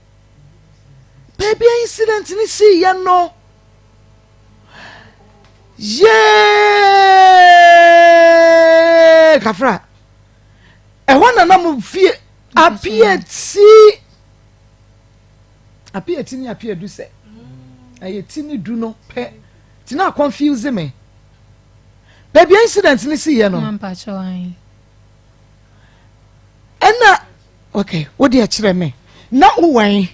Speaker 2: baby incident ni see ya no kafra e wana na mo fie apieti ni apiedu se ayeti ni du no pe ti na confuse me baby incident ni see ya no
Speaker 6: mampacho an
Speaker 2: ena okay wo de akire me na uwan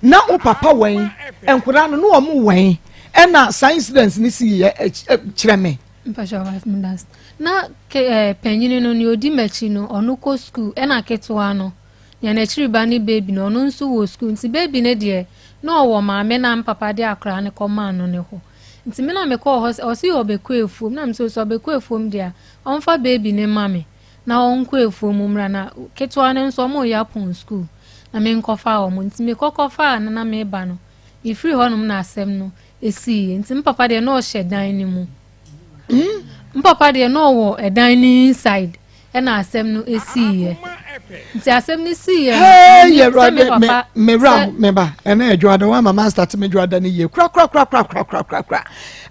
Speaker 2: na o papa wan enkura no no mo wan ena incident ni see ya kire me
Speaker 6: mpacho wife mundas na penyini no ni odi machi no onu ko school ena ketwa no ya na chiri ba ni baby no onu nso wo school nti baby ne de no wo maame na papa de akra ne koma no ne ho nti me na me ko osi obeku efuom na mso so obeku efuom dia onfa baby ne mame na onku efuom mra na ketwa ne nso mo ya pon school na me nkofa o mo nti me kokofa na me ba no ifri honum na asem no esi nti papa de no hyedan ni mu papa de no wo edan ni inside e na asem no esi ye nti asem ni si ye
Speaker 2: me ba ena edwada wa mama start me edwada ni ye kra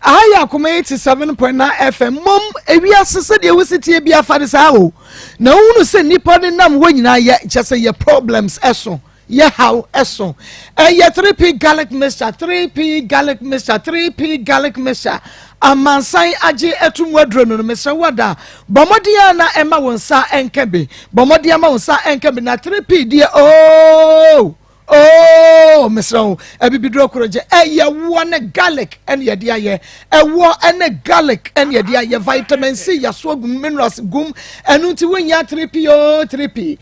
Speaker 2: aya Akoma 87.9 FM mom ewia sese de wositie bia fa de sa o na wonu se nipa de nam wanyina ye chese ye problems eso ye how eso ye 3p garlic mixture 3p garlic mixture amansan age etum wadro no mese wada bomodia na ema wonsa enkebe bomodia ma wonsa enkebe na 3p die mesro ebibidro koroje ye one garlic en ye dia ye wo ene garlic en ye dia ye vitamin C ya so gum minerals gum enu nti wenya 3p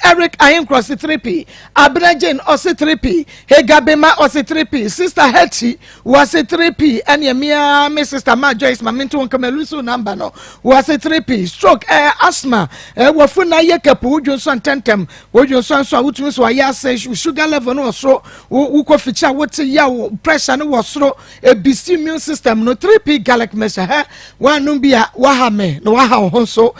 Speaker 2: Eric Iron Cross 3p Abrajen ose 3p Hegabema ose 3p Sister Hetty was 3p and ye mia me sister Ma Joyce ma mintu nkamelusu number no was 3p stroke asthma wafuna ye kapu ujonso antentem ujonso so utumi so ya say sugar level no so uko ficha wote ya pressure no wasro ebisi immune system no 3p garlic measure wanu bia wahame no waha honso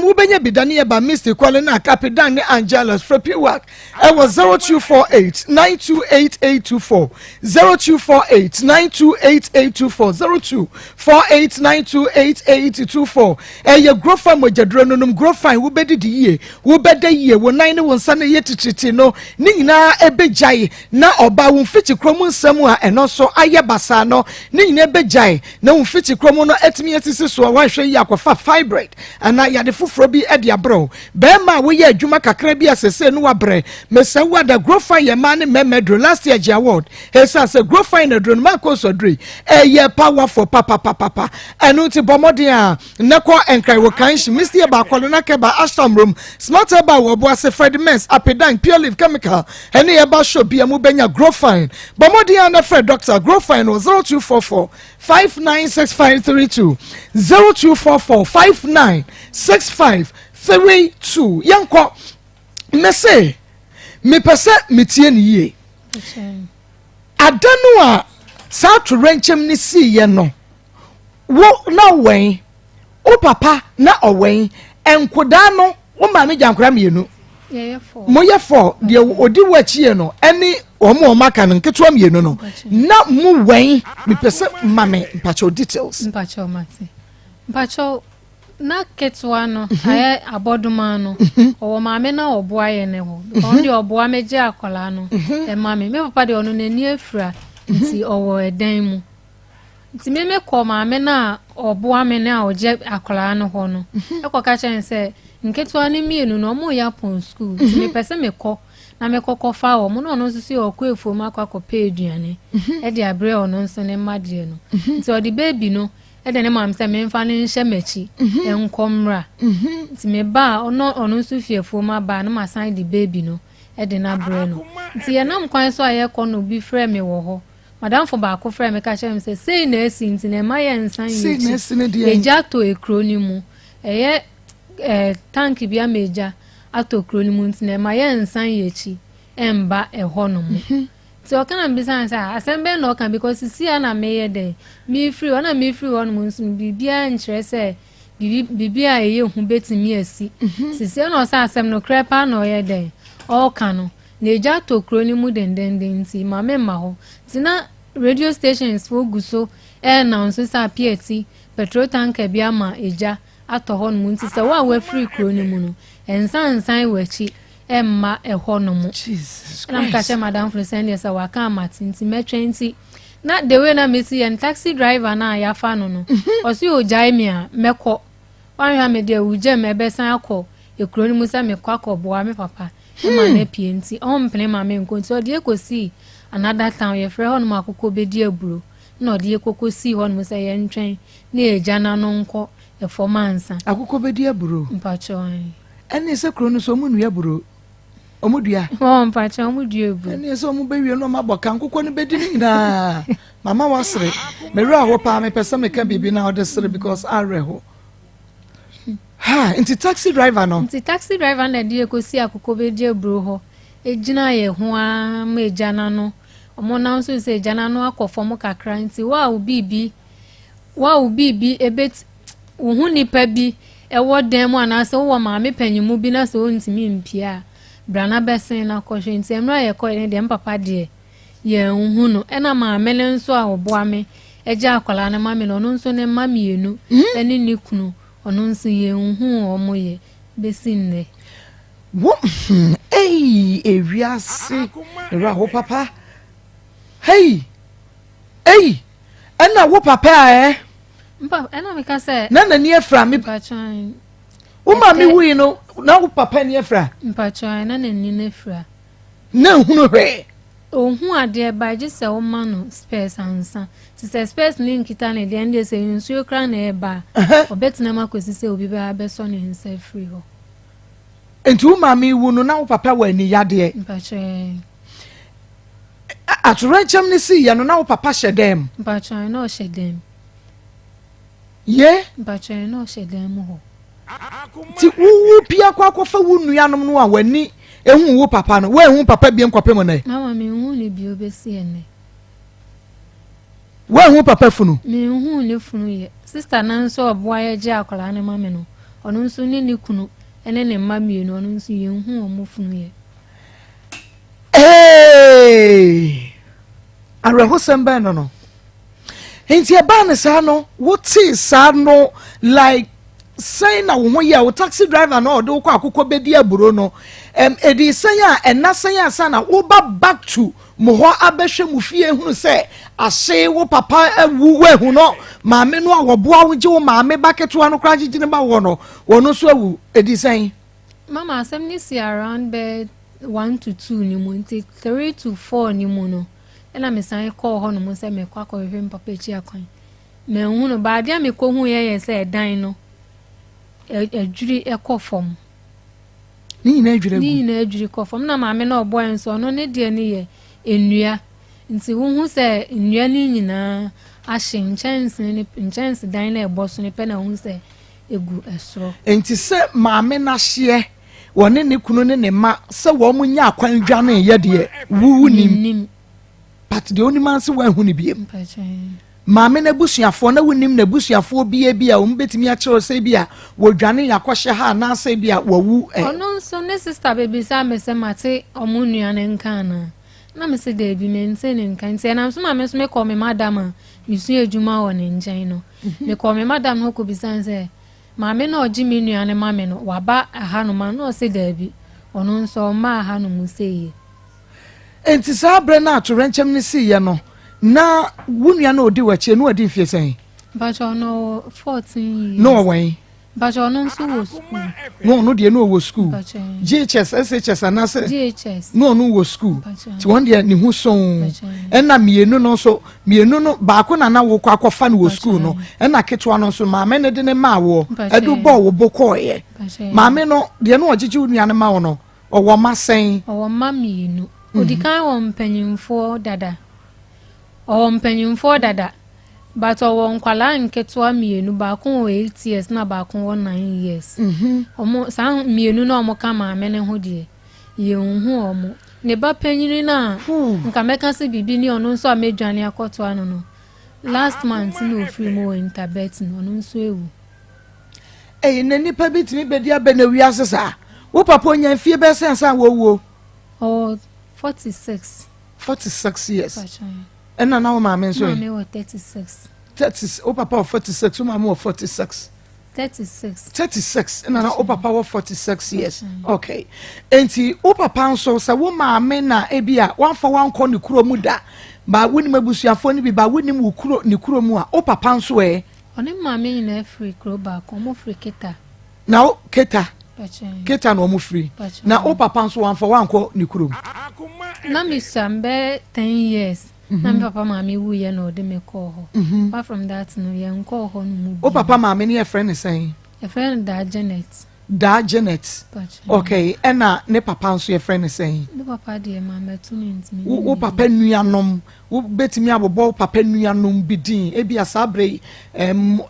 Speaker 2: ubenya bidani e ba Mr. Kwalena Kapidan ni Angelos Frepi work it was 0248 928824 0248 928824 0248 928824 ye grow fine mo jadro no grow fine wo bedi di ye wo beda ye wo nan ne won sa na ye tititi no ni nyina ebejai na oba wo fiti kromu nsam a eno so aye basa no ni nyina ebejai na wo fiti kromu no etimi asisi so wa hwe ye akofa fibroid ana ya de fufuro bi e de abro bema we ye adwuma kakra bi asese no wabre mesa wada grow fine ye man memedro last year award hesa se grow fine adro Maa Akos odri ye powerful papa enu ti bomodin a neko enkrai wo kan shi Mr. ba kwalona ke ba asham room smart ba wo bo ase Fred Mens apedan pure leaf chemical ene ye ba show bi amu benya grow fine bomodin na Fred doctor grow fine 0244 596532 0244 596532 yanko mese me pese metie ni ye adanu a South Renchem ni si ye no wo na wen o papa na owen enkoda no wo ma me jankora mienu mo ye for de odi wachi no eni omo maka no nketo mienu no na mu wen me pese mame mpacho details
Speaker 6: mpacho mate mpacho na ketwa no aye aboduma no owo maame na oboa ye ne ho on de oboa meje akola no e maame me papa de ono nani afura nti owo edan mu Ti me call maame na oboa me na oje akola no ho no. E ko ka chen say nketo ani mienu no mo ya pon school. Ti me pese me ko na me kokofa wo mo no no sisi okwefuo makwa pe aduane. E de abre ono nso ne madie no. Nti o di baby no e de ne mam se me mfa ne nhye machi enkomra. Nti me ba ono nso fiefuo ma ba no ma sign the baby no e de na bre no. Nti ye nam kwan so aye ko no bi frɛ me wo ho. Madam for ba ko frɛ me ka kyerɛ me say na esi nti na ma ye nsan yi.
Speaker 2: Say na esi ne de.
Speaker 6: Eja to ekro ni mu. Eye tank bi ameja atokro ni mu nti na ma ye nsan yi echi emba eho no mu. Ti o kana mbisa say asembe no kan because si ana me ye dey me free ona me free one mu nso bibia nkyerɛ say bibia eye hu betimi asi. Sisi ona say asem no krepa na ye dey all kanu na eja tokro ni mu dendenden nti ma me ma ho. Ti na radio stations for guso na nso sa pieti petrol tanker bia ma eja atoho no nti se wa free kro ni mu no ensan wachi emma eho no mu.
Speaker 2: Jesus
Speaker 6: Na mkache madam for send yes wa ka matinti me 20 na the way na mesi en taxi driver na ya fa no osi o jai me a meko wan ha me de uje me be san akọ ekro ni mu sa me kwa akọ boa me papa e ma na pienti o mpene ma me nko nti o de ekosi another town ye frɛ hɔ no makoko bedi aburo na ɔde ekoko si hɔ no sɛ ye ntwɛn na eja na no nkɔ efomansa
Speaker 2: akoko bedi aburo
Speaker 6: mpacho
Speaker 2: ɛne sɛ kro no so mu nua aburo omudua
Speaker 6: mpacho omudua aburo
Speaker 2: ɛne sɛ omu bewie no mabɔ kan kokɔ no bedi ni na mama wasre mewura ho pa me pɛsɛ me ka bibi na ɔde sre because are ho ha nti taxi driver no
Speaker 6: na de ekosi akoko bedi aburo hɔ ejina ye ho a ma ejana no omo na nso se ejana no akɔfɔm kakra nti wa ubibi ebet wo nipa bi ewo dan mu ana se wo ma me panyimu bi na se o ntimi mpia brana besen na kɔhwe nti emra ye kɔ ne de mpapa de ye hu no ena ma me ne nso a oboa me eja akwala na ma me no nso ne ma mienu eni ni kunu ono nso ye hu omo ye besinne
Speaker 2: wo ewiase era ho papa hey ena wo papa
Speaker 6: mpa ena me ka say
Speaker 2: na ni efra me
Speaker 6: pachan
Speaker 2: wo ma me wi no na wo papa ni efra
Speaker 6: pachan na ni efra
Speaker 2: na hunu hwe
Speaker 6: ohun ade ba je se o ma no space ansa ti se space link kita na de ende se nsuo kra na e ba obetina makosi se obi ba be so ne nsa free ho
Speaker 2: enti wo ma me wu no na wo papa wa ni yade
Speaker 6: pachan
Speaker 2: aturachem ni si ya no na wo papa hyedem
Speaker 6: pachan na o hyedem
Speaker 2: ye
Speaker 6: pachan na o hyedem ho
Speaker 2: ti wu pia kwa kofa wu nuanom no a wani ehu wo papa no wa ehu papa bi nkopem na
Speaker 6: na wa me hu ni bi obesi ene
Speaker 2: wa ehu papa funu
Speaker 6: me hu ni funu ye sister na nso oboa ye je akola ne mame no ono nso ni kunu ene ne mame no ono nso ye hu omo funu ye
Speaker 2: arreho sembe no enti e ba ne sa no wo ti sa no like say na wo ya wo taxi driver no do kwa akoko bedi aburo no edi say a ena say asa na wo ba back to mo ho abehwe mu fie hunu se ase wo papa awu wehu no maame no a wo boa wo je wo maame baketo ano kra gigine ba wo no wono so awu edi say
Speaker 6: mama asem ni si around bed 1 to 2 ni mu nti 3 to 4 ni mu no ena me san call ho no mu se me kwa hwe papa echi akwan me hu no ba dia me ko hu ye se dan no ejuri ekofom
Speaker 2: ni na
Speaker 6: ejuri kofom na maame na obo enso no ne de ne ye enua nti hu se enua ni nyina ahye nchanse dan na eboso ne pe na hu se egu esoro
Speaker 2: enti se maame na hye wone ne kunu ne ma se wo mu nya akwan dwa na ye de wu nim but de oni man se wa hu ne biem maame na busuafo na wonim na busuafo bia a umbetimi a kire se bia wodwane yakɔhye ha na se bia wawu
Speaker 6: ono nso ne sister baby sa me se mate omunua ne nka na me se de bi maintain nka nti na so maame so me call me madam mi su ejuma wɔ ne nkyɛn no me call me madam ho ko bisan se maame na oji me nua ne maame no waba aha no ma no se de bi ono nso ma aha no mu se ye
Speaker 2: enti sa bre na atorenchem ne si ye no na wunua na odi wachi no odi fie sen
Speaker 6: Bacho no 14 years
Speaker 2: no wen
Speaker 6: Bacho no so wo school
Speaker 2: no de no wo school
Speaker 6: Bacho
Speaker 2: GHS SHS anase
Speaker 6: GHS
Speaker 2: no wo school ti won de ni hu son na mienu no so mienu no ba ko na wo kwa fa no wo school no na ketwa no so maame ne de ne ma wo edu bo wo boko ye maame no de no ogigi wunua ne ma wo no owo masen
Speaker 6: owo ma mienu odikan wo mpanyimfo dada owo mpanyimfo dada but owo nkwala nketwa mienu ba ko 8 years na ba ko 9 years omo san mienu na omo ka maame ne ho de ye hu omo ne ba panyini na nka meka se bibi ni ono nso amedwane akoto ano no last month no free mo interbet no ono nso ewu
Speaker 2: na nipa bitimi bedi abena wi asesa wo papa onya fie be sense an wo 46 years na wo maame nso
Speaker 6: maame wo 36
Speaker 2: wo papa wo 46 wo maame wo 46 36 na wo papa wo 46 years okay enti wo papa nso sa wo maame na ebia wanfa wanko ne kuro mu da ba woni mabusuafo ni bi ba woni mu kuro ne kuro mu a wo papa nso
Speaker 6: one maame nyina free kuro ba ko mo free keta
Speaker 2: na wo keta no mo free na wo papa nso wanfa wanko ne kuro mu
Speaker 6: na mi sambe 10 years na mi papa maame wu ye no de me call ho apart from that no ye nko ho no mu
Speaker 2: wo papa maame ne friend ne say
Speaker 6: e friend da Janet
Speaker 2: okay na ne papa nso ye friend ne say
Speaker 6: ne papa de maame tu ne ntimi
Speaker 2: wo papa nuanom wo betimi abobo papa nuanom bidin ebi asabre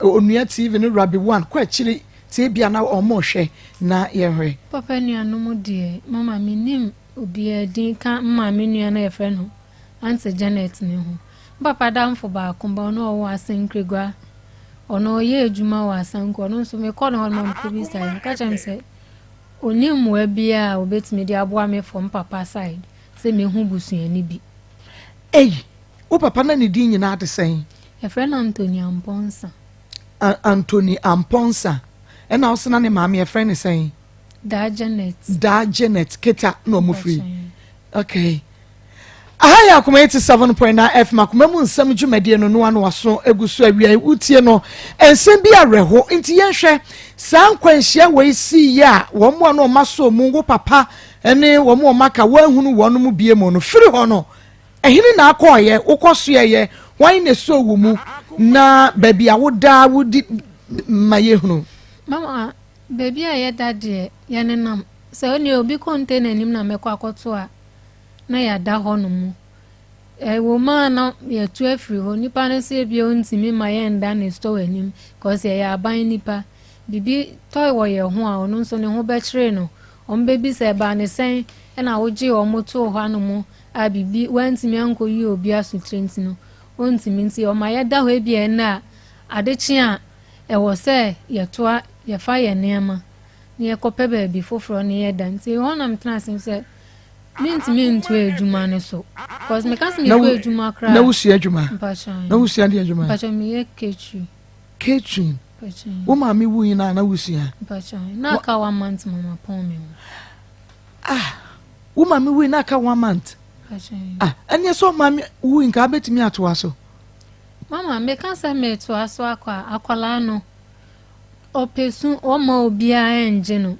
Speaker 2: onua TV ne Rabi 1 kwa chiri ti bia na omo hwe na ye hwe
Speaker 6: papa nuanom de mama mi nim obi edin ka maame nua na ye friend no Auntie Janet ne ho papa damfo ba akomba no wo asenkregwa ono ye ejuma wa asanko no so me call no mam kubi sai ka chem se onim wa bia obetimi di aboa me from papa side se me hu busuani bi
Speaker 2: wo papa na ne din nyina ade sen
Speaker 6: e friend
Speaker 2: Anthony Amponsa na wo sena ne maame e friend sen
Speaker 6: da Janet
Speaker 2: keta no mo free okay Ahaya Akoma 87.9 FM Akoma mu nsam dwumade no no ano waso eguso awia utie no ensem bi areho nti yenhwe san kwanhia we si ya wo mo no maso mu wo papa ene wo mo maka wanhunu wo no mu bie mu no firi ho no ehini na akoye ukoso ye wan ne so wu mu na baby awoda wudi mayehunu
Speaker 6: mama baby aye dade ye nenam se oni obi container nim na mekọ akoto a na ya da ho no mu wo ma na ya tu afri ho nipa na se bia ontimi ma ye nda na store anim cause ya aban nipa bibi toy wo ye ho a ono nso ne ho be kire no on bebi se ba ne sen na wo gi o moto ho anu mu a bibi wantimi anko yi obi asu trenti no ontimi nti o ma ya da ho e bia na adechi a wo se ye toa ye fa ye neema ne ye kope ba bi foforo ne ye da nti ho na mtena sim se mintu ejuma ne so cause me kanse me ko ejuma kra
Speaker 2: na wusi ejuma na wusi ande ejuma
Speaker 6: pacha me ye
Speaker 2: kechu wo ma me wu ina na wusi ha
Speaker 6: pacha na ka 1 month mama pon me
Speaker 2: wo ma me wu ina ka 1 month
Speaker 6: pacha
Speaker 2: anya so ma me wu nka betimi ato aso
Speaker 6: mama me kanse me to aso akwala no opesu o ma obi a enje no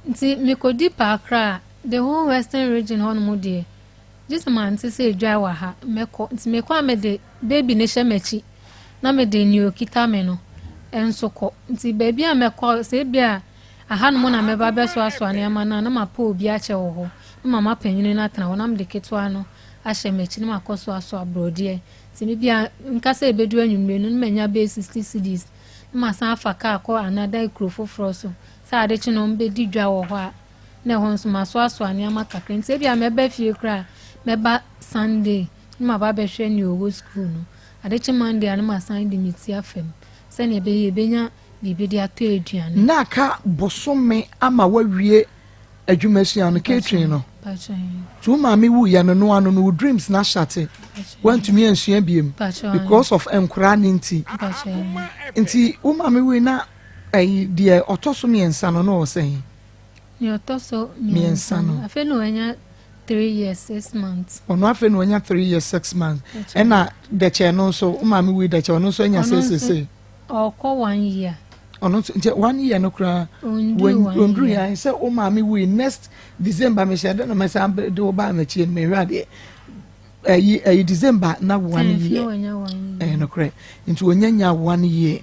Speaker 6: nti me ko di pa kra the whole western region on mudie this man say driver ha meko nti meko amede baby ne shemechi na mede ni okita me no ensoko nti baby a meko se bia aha no na meba beso aso ane ama na mapa obi a che wo ho mama panyini na tana wona mde keto ano a shemechi na makoso aso abrodie nti me bia nka se ebedu anwumre no manya be 60 cedis ma san afa ka ko another ikrofo froso sa ade chi no mbedi dwa wo ho a na honso maso ane ama kakra nti bia meba fie kra meba Sunday ma ba be hwe ni owo school no adechi Monday ane ma Sunday miti afem se ne be benya bibi dia to eduane
Speaker 2: na ka bosome ama wawie adwumasi ano catering no tu ma me wu ya no ano no dreams na shate want to me ansua biem because of enkura ninti nti u ma me wu na die otoso miensa no no say
Speaker 6: ni otoso miensa no afe no anya 3 years 6 months.
Speaker 2: Ono afi no nya 3 years 6 months. Ena de che no so umami we de che ono so nya say.
Speaker 6: Oko 1 year.
Speaker 2: Ono so 1 year no kra. Ondru ya say umami we next December me shade no me say de oba ma chi me hwade. December na 1 year. No kra. Into onyanya 1 year.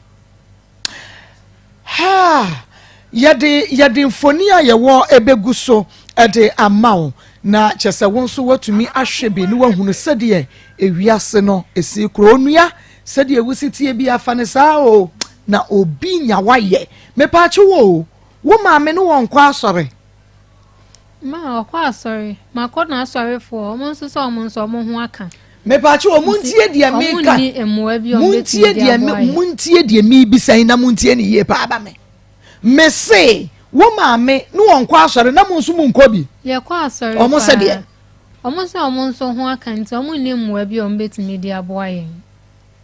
Speaker 2: Ha! Yade mfoni a yewo ebegu so ede amawo na chese wonso watumi ahwe bi ne wahunu sede ewiase no esi kro onua sede ewusitie bi afa ne saa o na obi nya waye mepa chi wo maame no won kwa asore
Speaker 6: ma kwa asore ma ko na asore fo omonso so omonso omo ho aka
Speaker 2: mepa chi o muntie dia meka muntie dia mi bisan na muntie ne ye pa aba me mese wo maame no won kwa asore na munso munko bi
Speaker 6: ye kwa asore
Speaker 2: omo se de
Speaker 6: omonso ho aka nti omo ni mmoa bi o mbetimi di aboa yen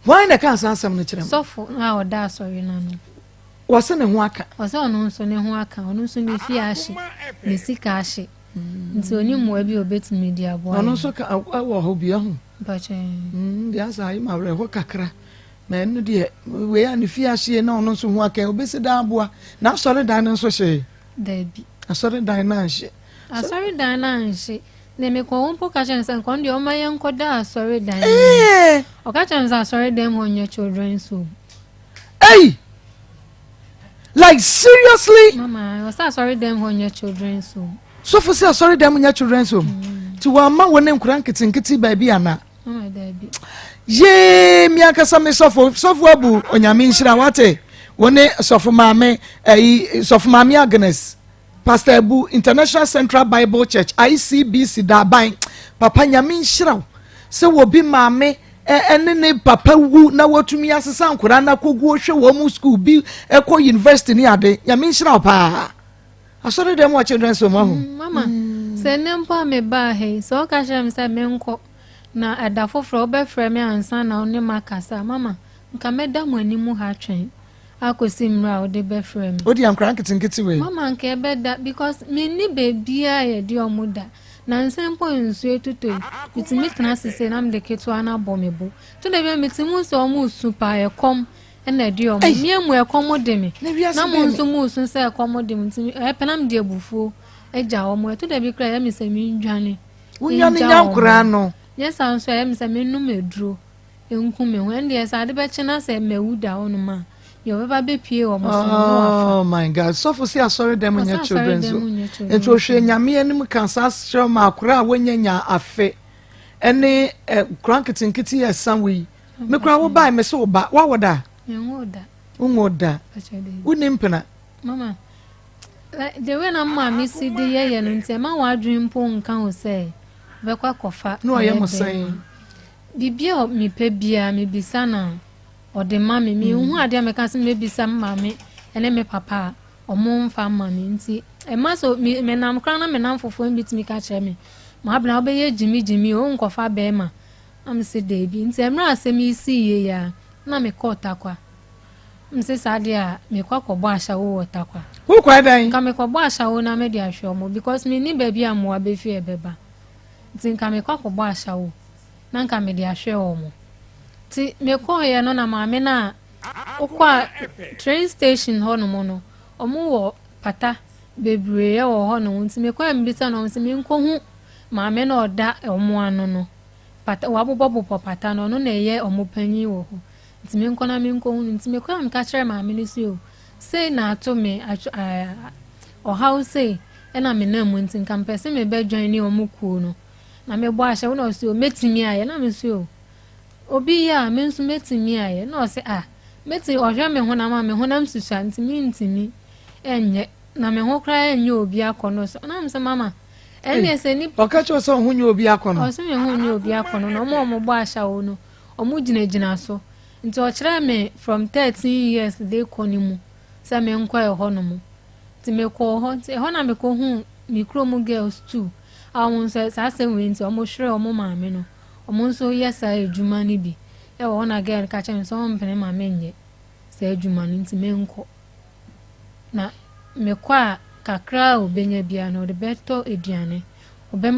Speaker 2: why na kan sansam no kirem
Speaker 6: sofo na oda asore na no
Speaker 2: wose ne ho aka
Speaker 6: wose ono nso ne ho aka ono nso ne fi ahye ne sika ahye nti oni mmoa bi o betimi di aboa
Speaker 2: ono nso ka wo ho bi ho
Speaker 6: bache
Speaker 2: di asa ai ma re ho kakra na enu de we ya ne fi ahye na ono nso ho aka obesi da aboa na asore dan nso hye
Speaker 6: dabi
Speaker 2: asore dan na hye
Speaker 6: asore dan na hye ne me ko won po ka chen san kon de o ma yen ko da asore dan o ka chen san asore dan mo nya children so
Speaker 2: hey like seriously
Speaker 6: mama o sa asore dan mo nya children
Speaker 2: so for say asore dan mo nya children so ti wa ma wona nkura nkitinkiti ba bi ana
Speaker 6: mama dabi
Speaker 2: ye mi akasa me sofo abu onyame nhira wate wone sofo maame sofo maame Agnes Pastor Abu International Central Bible Church ICBC Daban papa nyame nhira se wo bi maame ne papa wu na watumi asesa nkura na kogu ohwe wo mu school bi eko university ni ade nyame nhira pa asore dem wa children so
Speaker 6: mama se nempa me ba he so ka shem se me nko na adafofro obefre me ansa na oni makasa mama nka meda mo animu ha twen akosi mra ode befre me
Speaker 2: odi ankra nkitinkiti we
Speaker 6: mama nka ebeda because me ni bebia ye di omuda na nsempo nsu etuto mitimi tena sese na mde ketu ana bomebo to de be mitimu so omu super ekom ena di omu miemu ekom de me na mo nso mu so se ekom de mitimi penam de ebufu eja omu to de be kra ya mi se mi ndwane
Speaker 2: unya ni nyankura no
Speaker 6: yes am so ya mi se me nu meduro enku me ho ende esa de be chena se mewuda onu ma yo beba be pie o mo so
Speaker 2: oh my god so for see asori dem nya children so ento hwe nyame anim kansa sure ma akura wonya nya afe ene kranketinkiti ya sanwe me kura wo bai me so ba wa woda unwoda unim pena
Speaker 6: mama the way na ma mi si de ye no ntia ma wa adwen po nka ho se be kwa kofa
Speaker 2: no ye mo sai
Speaker 6: bibia mi pe bia mi bisa na ode mami mi hu ade me kan se me bisa mami ene me papa omo mfa mami nti e ma so me nam kran na me nam fofo mbitimi ka kire me ma abna obeye jimi o nkofa be ma am se de bi nti emra asem isi ye ya na me kota kwa mse sade a me kwa kobo ashawo wota kwa
Speaker 2: who kwa dan
Speaker 6: ka me kobo ashawo na me de ahwe omo because me ni baby amwa be fi ebeba nti nka me kwa kobo ashawo na nka me de ahwe omo ti me ko ye no na maame na okwa train station ho no mo no omo wo pata bebre wo ho no nti me kwa mbisa no nti me nko hu maame na oda omo ano no pata wabobo pata no no na ye omo panyi wo ho nti me nko na me nko hu nti me kwa me ka kire maame ni si o say na ato me o how say na me na mu nti nka mpese me be join ni omo ku no na me bo ahye wo na si o metimi aye na me si o obi ya me nso metimi aye na o se meti ohwe me ho na ma me ho na msusa ntimi enye na me ho kra enye obi akono so na mse mama ene se ni
Speaker 2: okacho so ho nye obi akono
Speaker 6: o se me ho nye obi akono no mo bo ahya wo no omo ginagina so nti o kire me from 13 years de koni mu se me nkwa e ho no mu ti me ko ho ti ho na me ko hu mi kromu girls too awon se sa se we nti omo hwere omo maame no omo nso yesa ejuma ni bi e wo na girl ka chen so mpene maame nye se ejuma ni nti me nko na me kwa kakra obenya bia no de beto eduane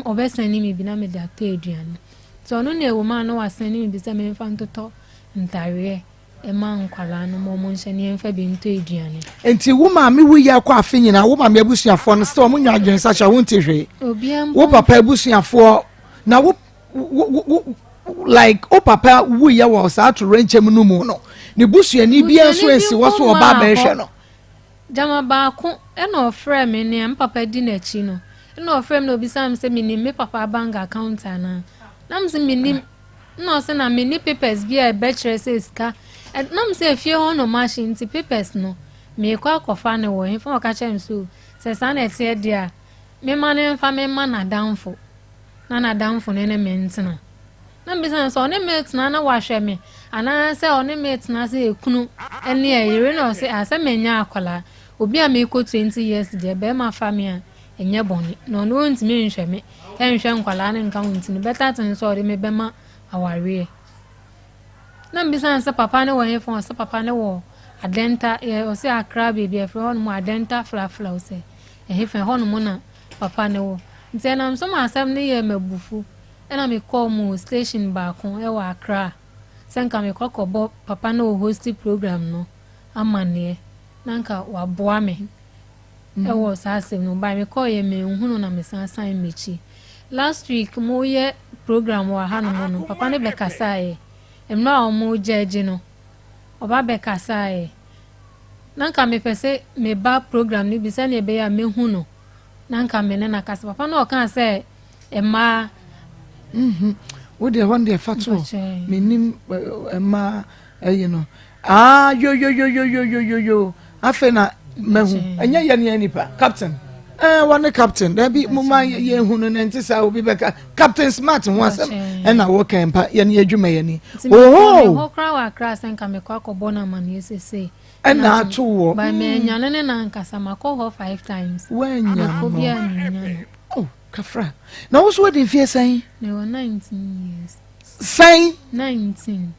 Speaker 6: obesani me bi na me da to aduane so no na wo ma no wasani me bi se me mfa ntoto ntare e ma nkwala no mo nhyɛ ne mfa bi nto aduane
Speaker 2: enti wo ma me wo ya kwa afi nyina wo ma me abusuafo no se wo nwa adwen sa cha wo ntihwe wo papa abusuafo na wo like o papa wo ya wo sa to renchem no mu no ne busuani bia so ensi wo so oba ba ehwe no
Speaker 6: jama ba ko e no frɛ me ne am papa di na chi no e no frɛ me no bi sam se me ni me papa bank account ana nam se me ni no se na me ni papers bia e be kire se ska nam se fie ho no machine ti papers no me kwa kofa ne wo hin fa ka chem so se sa na tie dia me ma ne mfa me ma na danfo na danfo ne ne mentina na bisa so ne metna na wahwe me ana se one metna se ekunu ene ayire na se asa menya akola obi a me ko 20 years de be ma famia enye boni no no ntimi nhwe me enhwe nkwala ne nka ntini better tin so de me be ma aware na bisa se papa ne wo he fon se papa ne wo adenta o se akra baby e fro mo adenta fla o se e he fe hono mo na papa ne wo ntena mso ma asem ne ye mabufu ena me call mo station back on e wa Accra senka me kokobo papa no host program no amane nanka wa boa me e wo sa asem no ba me call ye me hunu na me san mechi last week mo ye program wa hanu mo no papa ne be kasae emna o mo jeje no oba be kasae nanka me pese me ba program ni bi se ne be ya me hunu nanka me ne na kasa papa no kan se ema
Speaker 2: wo de hon de fato menim ema you know yo afena mehu enya ye ne nipa captain one captain there be mama ye hunu ne ntisa obi beka captain smart ho asem na wo kan pa ye ne adwuma ye ni
Speaker 6: ho kra wa kra senka me kwa akobona man yesese
Speaker 2: na to wo
Speaker 6: ba me nyane ne na nkasa makọ 5 times
Speaker 2: wenya
Speaker 6: ko bia nyane
Speaker 2: kafra na wo so we dey fear say
Speaker 6: they were 19 years
Speaker 2: say
Speaker 6: 19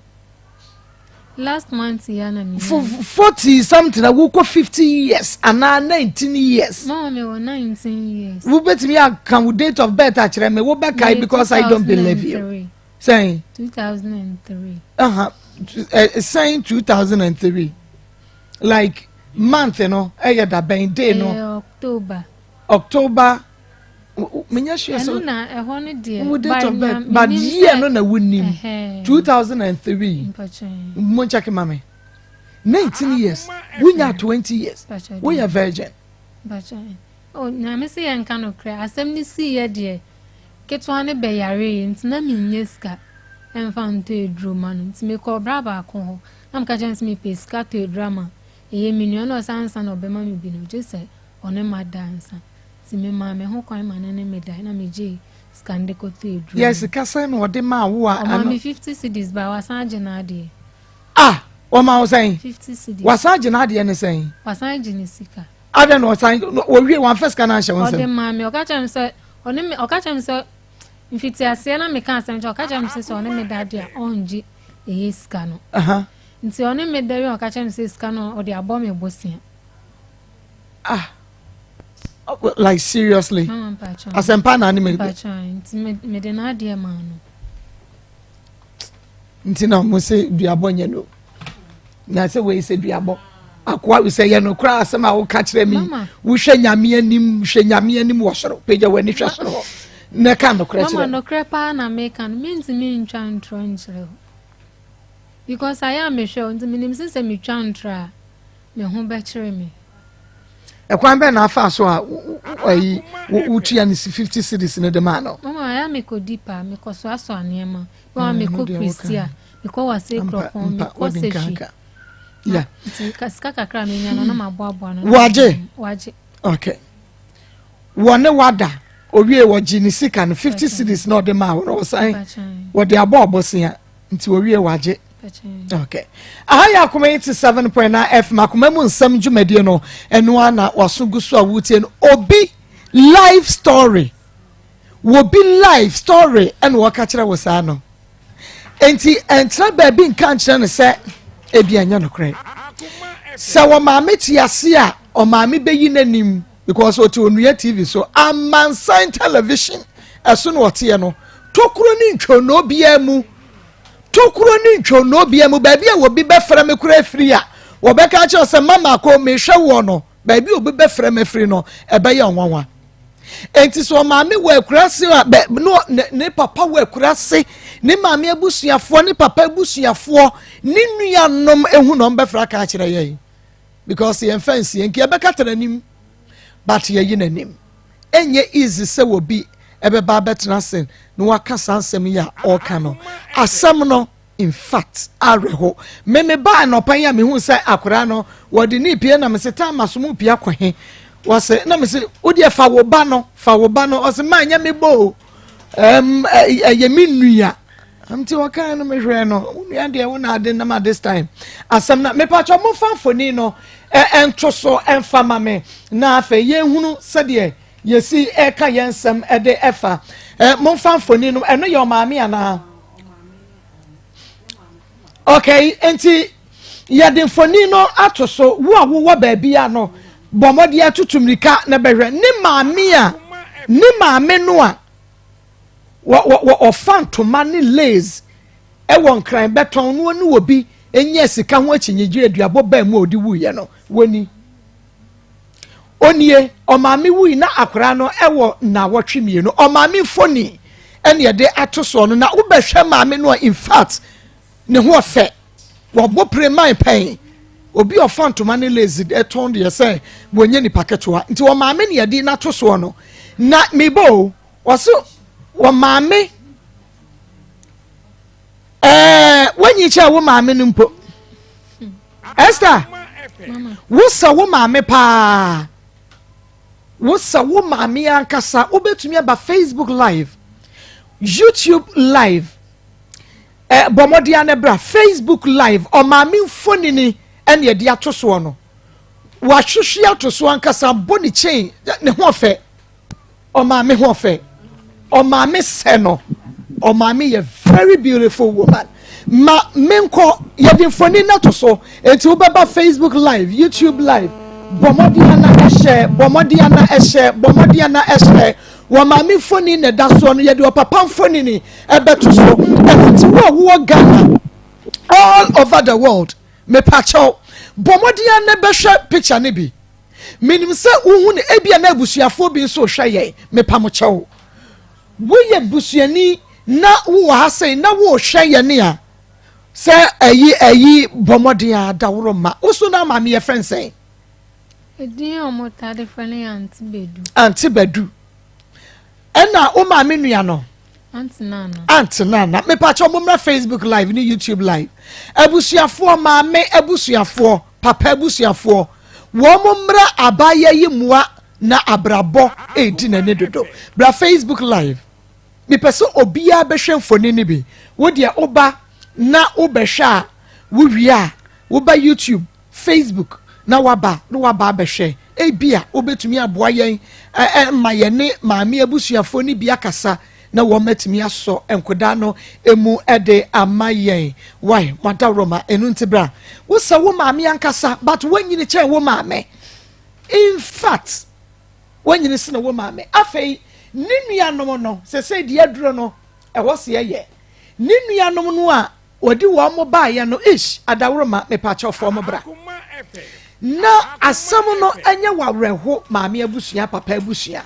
Speaker 6: last month ya na me
Speaker 2: 40 something na wo ko 50 years and 19 years
Speaker 6: no me were 19 years
Speaker 2: wo betimi account with date of birth akere me wo be kai because I don't believe you say
Speaker 6: 2003
Speaker 2: saying 2003 like month da ben day no October menya sure so
Speaker 6: na e ho ne de
Speaker 2: but year no na wonim 2003 mo check mama 19 years wunya 20 years we are virgin
Speaker 6: oh na me say en kan okra asem ni si ye de ketwa ne be yare ntina menye ska enfa nto edru manu ntime ko braba ko ho am ka chance me peska to drama eye million no sansa no be ma me bi no je say one ma dansa me ma me ho kwan ma ne me dai na me je skande ko to edru
Speaker 2: yes kasa no de ma wo a
Speaker 6: ma me 50 cedis ba wasan je na ade
Speaker 2: o ma wo say
Speaker 6: 50 cedis
Speaker 2: wasan je na ade ne say
Speaker 6: wasan je ne sika
Speaker 2: ade no wasan wo wie wan first kana hye won say
Speaker 6: o de ma me o ka cham say one me o ka cham say mfiti ase na me kan asem o ka cham say one me dade a onji eye sika no nti one me dare o ka cham say sika no o de abo me bosia
Speaker 2: like seriously asempa na ni me
Speaker 6: me de na de ma no
Speaker 2: nti na mo se duabo nye no na se we se duabo akwa we se ye no kra asem a wo ka kire mi wo hwe nyame anim wo soro peja wani hwe soro na ka no kra kire
Speaker 6: mama no kra pa na me kan means me ntwa ntro nchire because I am sure nti me nim se me twa ntra me ho be kire me
Speaker 2: ekwan be na afa so a ayi wo tua ni 50 cedis ne de ma no
Speaker 6: mama ya me ko dipa me ko so aso anema wa me ko Christia me ko wase kropon me ko sechi
Speaker 2: yeah
Speaker 6: kaska kakra me nya no na maboabo no
Speaker 2: waje okay wone wada owie woji ni sika no 50 cedis no de ma wo san wo de abobosia nti owie waje okay ahaya Akoma 87.9 FM Akoma mu nsam dwumadie no eno ana wasogu so awutie no obi life story eno waka kire wo sa no enti entra ba bi nka kire no se ebi anya no kre se wo maame ti ase a o maame beyi nanim because o ti onua TV so Amansan television ɛso no ɔteɛ no tokuro ni ntwo no bia mu tokuro ni ntwo no bia mu baabi a obi bɛfrɛ me kura afiri a wɔbɛka kyerɛ sɛ mama ko mehwɛ wɔ no baabi obi bɛfrɛ me afiri no ɛbɛyɛ nwanwa enti so maame wɔ akurase a no ne papa wɔ akurase ne maame abusuafoɔ ne papa abusuafoɔ ne nuanom ehu no mbɛfra ka kyerɛ yɛn because yɛn fancy yɛn ki ɛbɛka tananim but yɛyi nanim enye easy sɛ wɔ bi ɛbɛba bɛtena sen no waka sansɛm ya ɔka no asɛm no in fact areho me ba no pan ya me hu sɛ akora no wɔde ne pie na me se ta masomu pie akɔhe wɔse na me se wodi fa wo ba no ɔse ma nya me bo ɛyɛ me nua amti wɔka no me hwɛ no nua de wo na ade na ma this time asɛm na me pa cho mo fanfoni no ɛnto so ɛmfa ma me na afa ye hunu sɛdeɛ yesi ɛka yɛnsɛm ɛde ɛfa mo fanfoni no ɛno yɛ ɔmaame ana okay enti yɛde mfoni no ato so wo a wo baabi a no bɔmɔde atutumrika na bɛhwɛ ne maame no a wɔ ɔfantoma ne lace ɛwɔ nkran bɛtɔn no ne wɔ bi ɛnyɛ sika ho akyinyegye aduabɔ baa mu a ɔde wuyɛ no wɔni onie ɔmaame wuyi na akora no ɛwɔ na wɔtwe mienu ɔmaame mfoni ɛne yɛde ato so no na wobɛhwɛ maame no a in fact ne ho ɔfɛ wɔbɔ preman pɛn obi ɔfantoma ne lazy ɛtɔn deɛ sɛ wɔnyɛ nipa ketewa nti wɔmaame ne yɛde n'ato soɔ no na mebo wɔso wɔmaame wɔnyi kyɛ wo maame no mpo Esther wosa wo maame paa wosa wo maame ankasa wobɛtumi aba Facebook live YouTube live bɔmɔdia ne bra Facebook live ɔmaame mfoni ni ɛne yɛde ato soɔ no wahwehwe ato so ankasa bɔ ne kyɛn ne ho ɔfɛ ɔmaame ho ɔfɛ ɔmaame sɛ no ɔmaame yɛ very beautiful woman ma menko yɛde mfoni na to so enti wobɛba Facebook live YouTube live bɔmɔdia na ɛhyɛ wɔmaame mfoni na da so no yɛde ɔpapa mfoni ni ɛbɛto so ɛnti wo Ghana all over the world me pacho bomodia na behwe picture ne bi minim se uhu ne ebia na abusuafo bi so hwe ye me pamocho wo ye busuani na wo ha sei na wo hwe ye ne a se ayi bomodia dawro ma usu na ma me ye friend sei
Speaker 6: edin omotade fane
Speaker 2: anti bedu ena o ma me nua no Aunt Nana me pacho mumra Facebook live ni YouTube live abusuafo maame abusuafo papa abusuafo wo mumra abaya yi mua na abrabo edi na ne dodo bra Facebook live me peso obia behwe mfoni ni bi wo de oba na obehwe a wo wia wo ba YouTube Facebook na waba behwe ebia obetumi aboa yen ma ye ne maame abusuafo ni bia kasa na wo matimi aso enkoda no emu ede amayen why madawroma enu ntibra wo sa wo maame ankasa but wanyini che wo maame in fact wanyini se na wo maame afei ne nuanom no se de aduro no e wo se ye ne nuanom no a odi wo mo ba ye no ish adawroma me pa cha fo mo bra na asam no anya wareho maame abusua papa abusua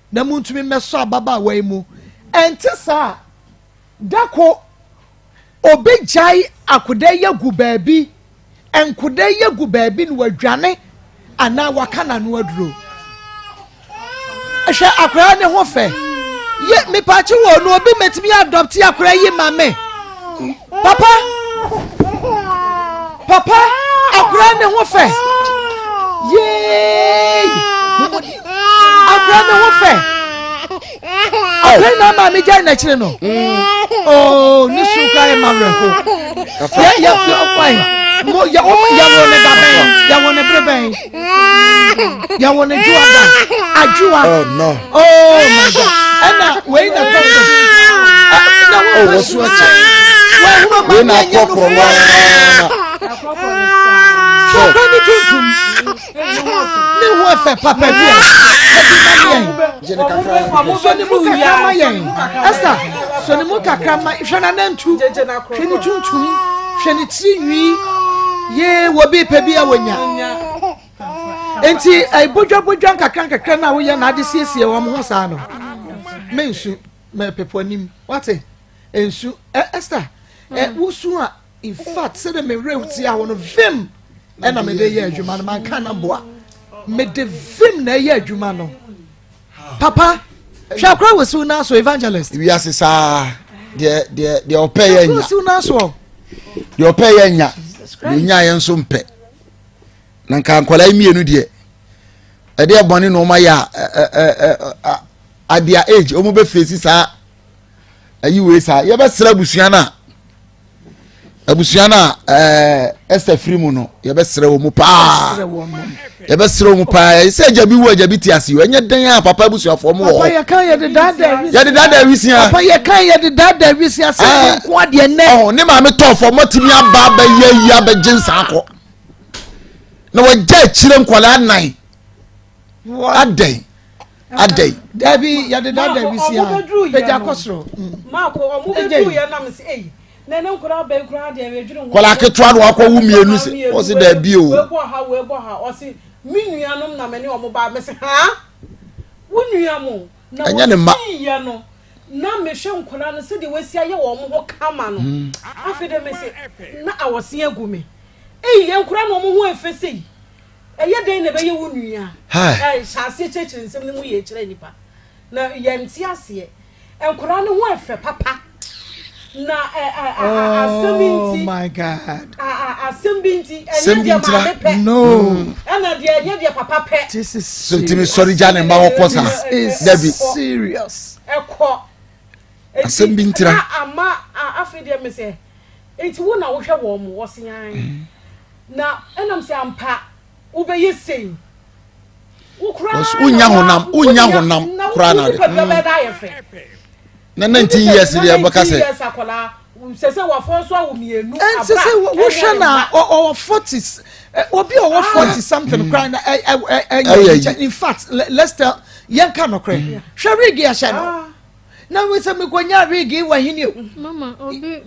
Speaker 2: na muntumi meso ababa wa mu ente sa dako obejai akoda yagu baabi enkoda yagu baabi no wadwane ana wakana no aduro ehwe akora ne ho fe ye me pachi wo no obi metimi adopt akora yi mame papa akora ne ho fe ye akora ne ho fe akora na mame jai na chire no oh ni suka e mawre ho ya mo ya wona da ben ya wona breben ya wona juada ajua
Speaker 5: Oh no.
Speaker 2: Oh my God. Ena we na toto. Na wo
Speaker 5: was what?
Speaker 2: we
Speaker 5: na kopro wa.
Speaker 2: So kwani tuntum. Ni wo fe papa bia. Esther, so the muka krama, shana nantu, shani tuntum, shani tiri, ye wobi pebia wenya. Enti ai bojo kakra na wo ye na ade siesie wo mo sa no. Mensu me peponim. What ensu Esther, wusu a in fact say me rewti a wo no vim na me de ye adwuma no man kan na boa. Me de vim na ye adwuma no. Papa Shakra was soon now so evangelist.
Speaker 5: We are sa the opay nya.
Speaker 2: Soon now so.
Speaker 5: The opay nya. Nya yen so mpe. Na nka nkwala mienu de. E de bone no ma ya at their age omo be face sa ayi we sa ye be sra abusuana na Esther Frimu no ye be sra wo mu pa. Ye be sra wo mu pa. Se ajabi wo ajabi ti ase wo nya dan a papa abusuafo mo wo.
Speaker 2: Papa ye kan ye de dada
Speaker 5: wisia.
Speaker 2: Papa ye kan ye de dada wisia se nko ade ne.
Speaker 5: Oh ne ma me to fo motimi aba ba ye ya ba jinsa akọ. Na wo ja chire nkwala nan. Adai.
Speaker 2: Dabi ya de dada wisia. Beja kosro.
Speaker 7: Ma ko omu bedu ye na me se eh. Nene nkura ba nkura de wedwuru.
Speaker 5: Kola ketwa no akọ wu mienu se. O se da bi o.
Speaker 7: We bo ha. O se minuanom na mene omo ba me se ha. Wunuamo na
Speaker 5: anya ne ma.
Speaker 7: Ye no. Na me hwe nkura no se de wasi aye wo mo ho kama no. Afi de me se na awose agumi. Eh ye nkura no mo ho efese. Eye den na be ye wunua. Shase chechiri nsem ne mu ye kire nipa. Na ye nti ase. Nkura no ho efe papa. Na
Speaker 2: oh my God.
Speaker 7: Asembinti enye ma pe.
Speaker 2: No.
Speaker 7: Ana de enye papa pe.
Speaker 2: This is
Speaker 5: so timi sorry jane ma wokosa.
Speaker 2: Debbie serious.
Speaker 7: Eko.
Speaker 5: Asembinti ra.
Speaker 7: Ama afide me se. Enti wo na wo hwe wo mo wo sean. Na enam se ampa wo be yesei. Wo kura.
Speaker 5: Unya honam kura na de. Na 19 years dia baka say
Speaker 7: sese wa fonso a wo mienu
Speaker 2: aba sese wo hwe na o 40s obi o 40 something cry na in fact let's tell yanka no cry hwe rigi a no na we say me konya rigi wa hini
Speaker 6: mama obi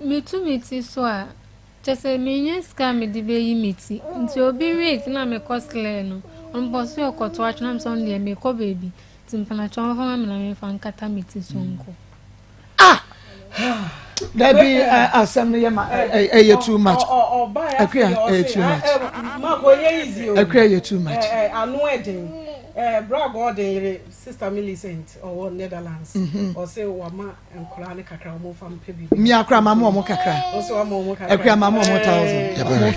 Speaker 6: me tu meti so a chese me nya ska me de be yi meti nti obi rigi na me costly no on boso okoto a tna so ndie me ko baby timpana choma fama me na me fan kata meti sonko
Speaker 2: there be asem no yema too much akria too much
Speaker 7: ma ko ye easy o
Speaker 2: akria too much
Speaker 7: anu eden brag order sister Millicent or Netherlands or say wa ma enkura ne kakra mo fam pe bi
Speaker 2: mi akra ma mo kakra
Speaker 7: o say wa mo kakra
Speaker 2: akria ma mo 1000 mo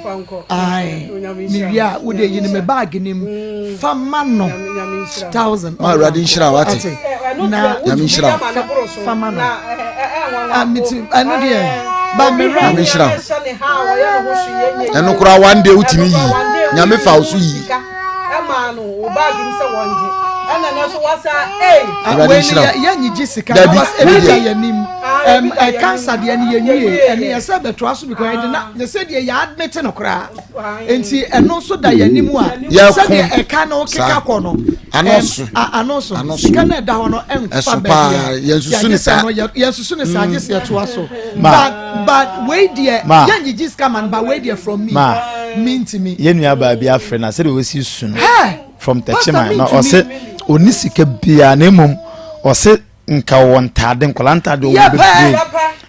Speaker 2: fa nko ai mi wia wo de yin me bag nim fa ma no 1000
Speaker 5: ma radi nshira wate
Speaker 7: na
Speaker 5: ya mi nshira
Speaker 2: fa ma no amiti anu de ba me
Speaker 5: ya mi nshira enu kura one day utimi yi nyame fa osu yi
Speaker 7: no o bag him say one day ana na so wasa
Speaker 2: when ya nyi sika was every yanim cancer de ani yenwie ene ya say beto aso because na say de ya admit no kra enti eno so da yanim a say de eka na o keka ko no anoso sika na da ho no enfa be
Speaker 5: ya
Speaker 2: yensusu ne sa gese to aso but we there ya nyi sika man but we there from me mean to me
Speaker 8: yenua ba bia frɛ na sɛ de wasi su no from Techman na ɔse onisika bia na emom ɔse nka wontade nkolanta de wo be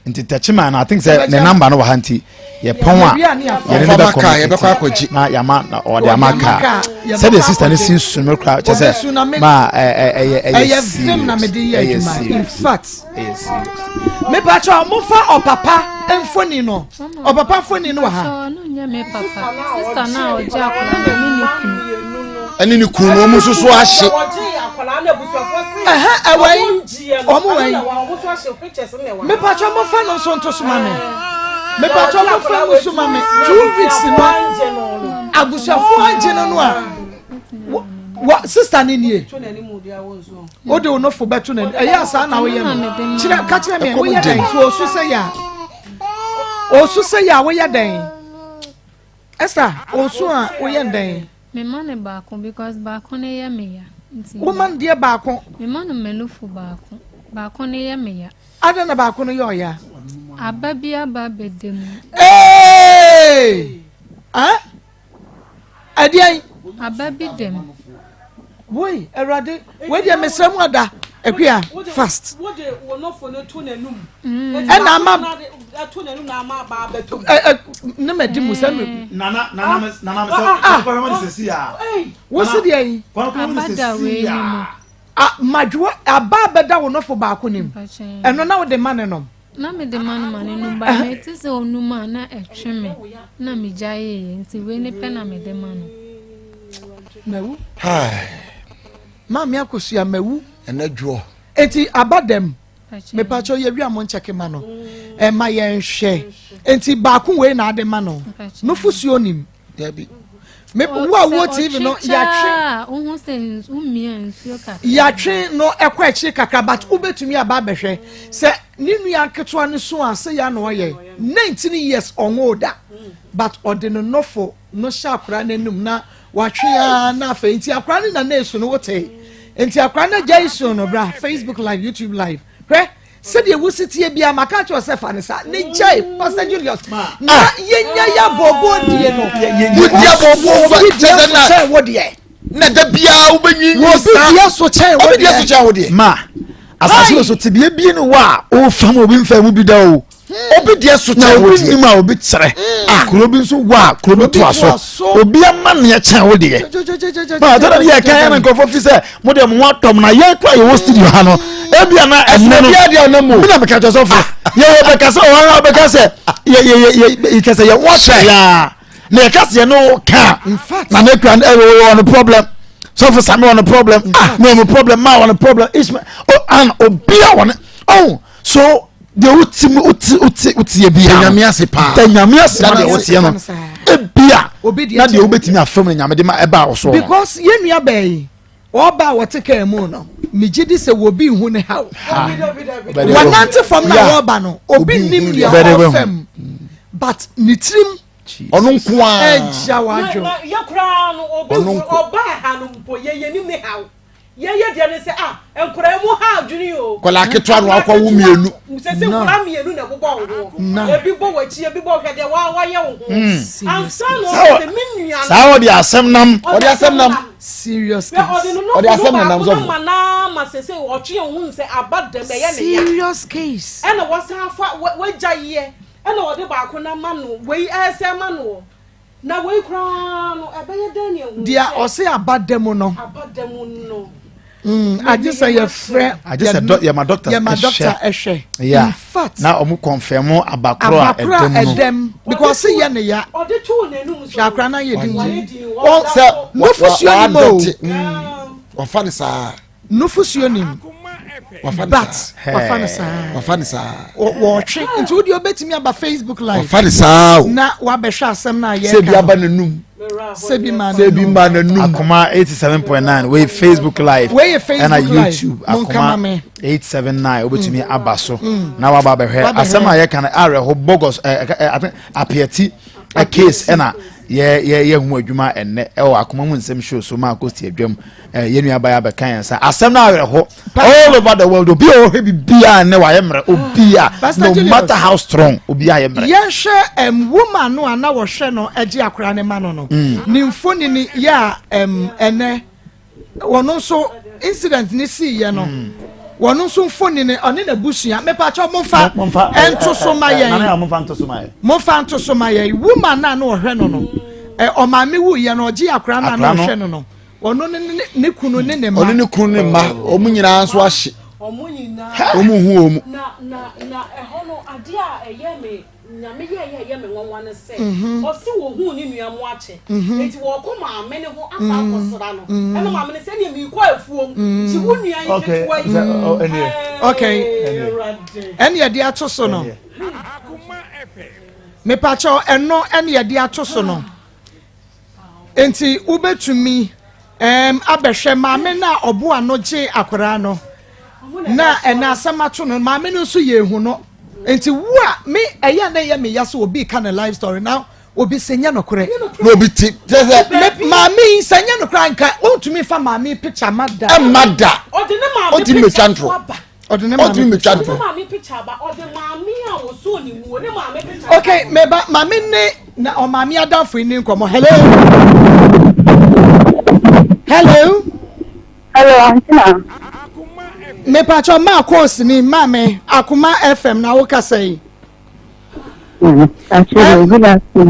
Speaker 8: nti Techman na I think say ne number no wa hanti ye pon a ye ne be ko
Speaker 5: ye be kwa kwaji
Speaker 8: na yama na ɔde amaka sɛ de sister ne si su no kra kyɛ sɛ ma
Speaker 2: film na me de ye adwuma in fact me pa cha mo fa opapa emfoni no opapa foni no ha
Speaker 6: no nya me papa sister na oje akola na mi ni ku
Speaker 5: ani ni ku no mo soso ahye
Speaker 2: awai omo wai me pa cha mo fa no so nto suma me pa cha mo fa no suma me 2 weeks no abusafo anje no a what sister ni nie o de no fo beto na eya sa na wo ye no kire ka kire me wo ye den so osu se ya wo ye den Esther osu a wo ye den
Speaker 6: me man baako because baako ne ye me ya.
Speaker 2: Woman dear baako.
Speaker 6: Me man menufu baako. Baako ne ye me ya.
Speaker 2: Ada na baako no yo ya.
Speaker 6: Ababia babedem.
Speaker 2: Hey! Ah? Adiai.
Speaker 6: Ababidem.
Speaker 2: Boy, Erade, where dey mesem ada? Ekwia fast.
Speaker 7: What dey wono for no to nanum.
Speaker 2: And ama
Speaker 7: to nanum na ama ba beto.
Speaker 2: Na medi musam.
Speaker 8: Nana me se ya.
Speaker 2: What's the dey?
Speaker 6: Abada we ni mo.
Speaker 2: Ah, madwo aba beda wono for baako nim. Eno na wo de man no.
Speaker 6: Na me de man no ba me ti se onuma na etweme. Na me jaye nti we ni pe na me de man.
Speaker 2: Mawu.
Speaker 5: Hi.
Speaker 2: Mama Akos mawu.
Speaker 5: Enadwo.
Speaker 2: Enti abadem. Me pacho ye wi amon cheke ma no. E ma ye nhwe. Enti baako we na ade ma no. No fusuo nim.
Speaker 5: Ya bi.
Speaker 2: Me wo TV no ya twe.
Speaker 6: Ohun se umia nsuo ka.
Speaker 2: Ya twe no ekwa echi kakra but ubetumi aba behwe. Se ninu ya keto ne so ase ya no ye. 19 years onwoda. But ordinary no for no shakra nanum na watwea na fa enti akra ne na eso no wote. Enti akra na jaiso no bra Facebook live, YouTube live. Hwe se de wusitie bia maka cho se fa ne sa ne jai Pastor Julius na yenya ya bobo die no
Speaker 5: Wudia bobo fa teze na
Speaker 2: wo de
Speaker 5: na da bia wo benyi
Speaker 2: wo bia so chen wo
Speaker 5: bia so chen wo de ma asase so tebie bie no wa o fam obi mfa mu bi da o obi de so chen wo de ma obi tsere akuro bi so wa akuro bi to aso obi ama ne chen wo de ba da ya kan na nkofo fi se mo de mo atom na ye kwa ye wo studio ha no ebia na enne no bia de na mo bi na me ka to so fo ye be ka se o ha be ka se ye ka se ye wo ya na ye ka se no ka
Speaker 2: in fact
Speaker 5: na me kran on a problem so for some on a problem no problem ma on a problem Ishmael and obia one oh so the uti ye bia
Speaker 8: nyame ase pa
Speaker 5: the nyame ase na de wotie no ebia na de obetimi afam nyame de ma eba wo so
Speaker 2: because ye nua bai oba wote ka mu no mejidi se wo bi hu ne ha wanante from na oba no obi nim dia ofam but nitrim
Speaker 5: onu nko a
Speaker 2: eja wadwo
Speaker 7: ya kra no oba ha no mpo ye nim ne ha ye dia ne se enkura mu ha adwuni o
Speaker 5: kola ketwa no akwa wo mienu
Speaker 7: se nkura mienu na bobo wo ebi bo wachi ebi bo hwede wa ye wo ansa no se minua
Speaker 5: sa wo di asem nam
Speaker 2: serious
Speaker 7: case odi asem nam so na ma se otwe hu se abadem ye ne
Speaker 2: serious case
Speaker 7: ena wasa fa wajaye ena odi baako na ma no we ese ma no na we kra no ebeye daniel
Speaker 2: dia o se abadem no I just say your friend.
Speaker 5: I just said my doctor.
Speaker 2: Yeah, my doctor ehwe.
Speaker 5: Yeah.
Speaker 2: In fact,
Speaker 5: now omu confirm abakro
Speaker 2: edem because say ya ne ya.
Speaker 7: Ode tu na enum so.
Speaker 2: Shakra na ye din.
Speaker 5: Oh, say
Speaker 2: no fusuo ni mo.
Speaker 5: Wafani sa.
Speaker 2: No fusuo ni. Wafani sa. Wo twe into odi obetimi aba Facebook live.
Speaker 5: Wafani sa.
Speaker 2: Na wa behwe asem na ye.
Speaker 5: Say bi aba nanum.
Speaker 2: Sebi man
Speaker 5: nanum. Akoma 87.9 we Facebook live. And a YouTube Akoma 879 obetumi abaso. Na wa ba behwe asem a ye kan are ho bogos apieti a case ena ye hu adwuma enne e wa Akoma mu nsem show so Maa Akos adwam ye nua ba ya be kan sa asem na are ho all over the world obi o he bia ne wa ye mre obi a no matter how strong obi a ye mre
Speaker 2: ye hwe woman no ana wo hwe no agi akora ne ma no ni mfoni ni ya ene wono so incident ni si ye no wono so mfoni ni one na busua me pa cho momfa ento so mayen
Speaker 5: na momfa ento so mayen
Speaker 2: momfa ento so mayen woman na no hwe no no o ma me wu ye no agi akora na no hwe no no wono ne kunu ne ma
Speaker 5: ono ne kunu ne ma o mu nyina nso ahye
Speaker 7: omu nyina
Speaker 5: omu hu omu
Speaker 7: na ehono ade a eyeme nyame ye me nwanwa ne se o si wo hu ni nua mu ache enti wo ko maame ne ho aka akosra no e no maame ne se ne mi ko afuom ti wo nua yi ketua yi
Speaker 2: okay eni ye dia to so no me pa cho eno eni ye dia to so no enti ubetumi abehwe maame na obo anoje akora no na ena asamato no maame no so ye hu no enti wo a me eya na ye me ya so obi ka na live story now obi senya no kore
Speaker 8: no obi ti
Speaker 2: mami senya no kra nka ontumi fa mami picture mada
Speaker 8: mada
Speaker 7: odine
Speaker 8: me chantro
Speaker 2: odine
Speaker 8: me chantro
Speaker 7: mami picture ba odine mami a wo so ni mu ne mami picture
Speaker 2: okay meba mami ne na o mami adafo ni nkomo hello
Speaker 9: Antina
Speaker 2: me pacho Maa Akos ni mame Akoma FM na wo kasai
Speaker 9: good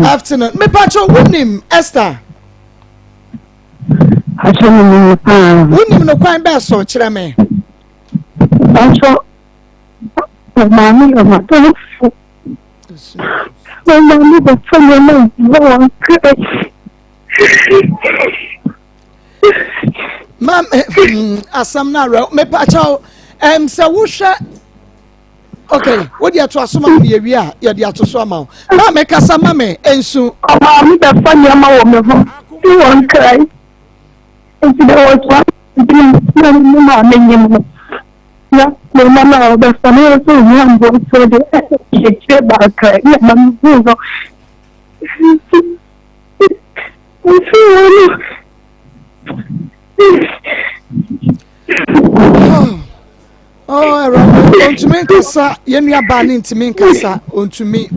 Speaker 2: afternoon me pacho wonim Esther wonim no kwan be so kire me
Speaker 9: Pacho mami o ma to mami be fanya na no
Speaker 2: mam asam na me pacho se wo hwe okay what you to asoma me wi a ye dia to so ama ma me kasa ma me ensu
Speaker 9: mami be fanya ma wo me ho you won't cry and there was one dream no ma me nyem ya me mama be fanya so nyam bo so de che ba cry ya mam go ontumi nkasa yenua ba ne ntimi nkasa ontumi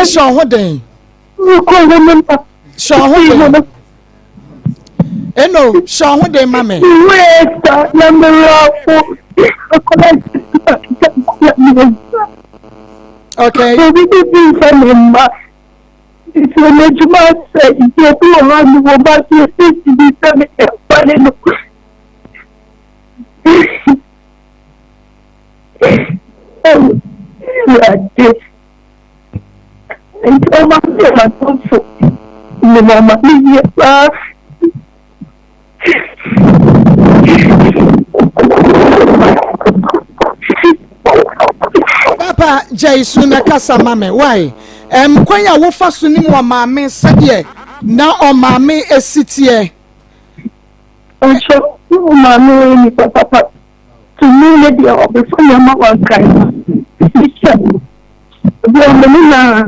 Speaker 9: shon hoden eno shon hoden mame okay it's a major say you do around the about your safety be coming and
Speaker 2: Papa Jaisu na kasa mame why kwanya wo fa so ni mo maame sede na o maame esitie
Speaker 9: oncho o maame ni papa to me le dia o be fanya ma wa kai bo me na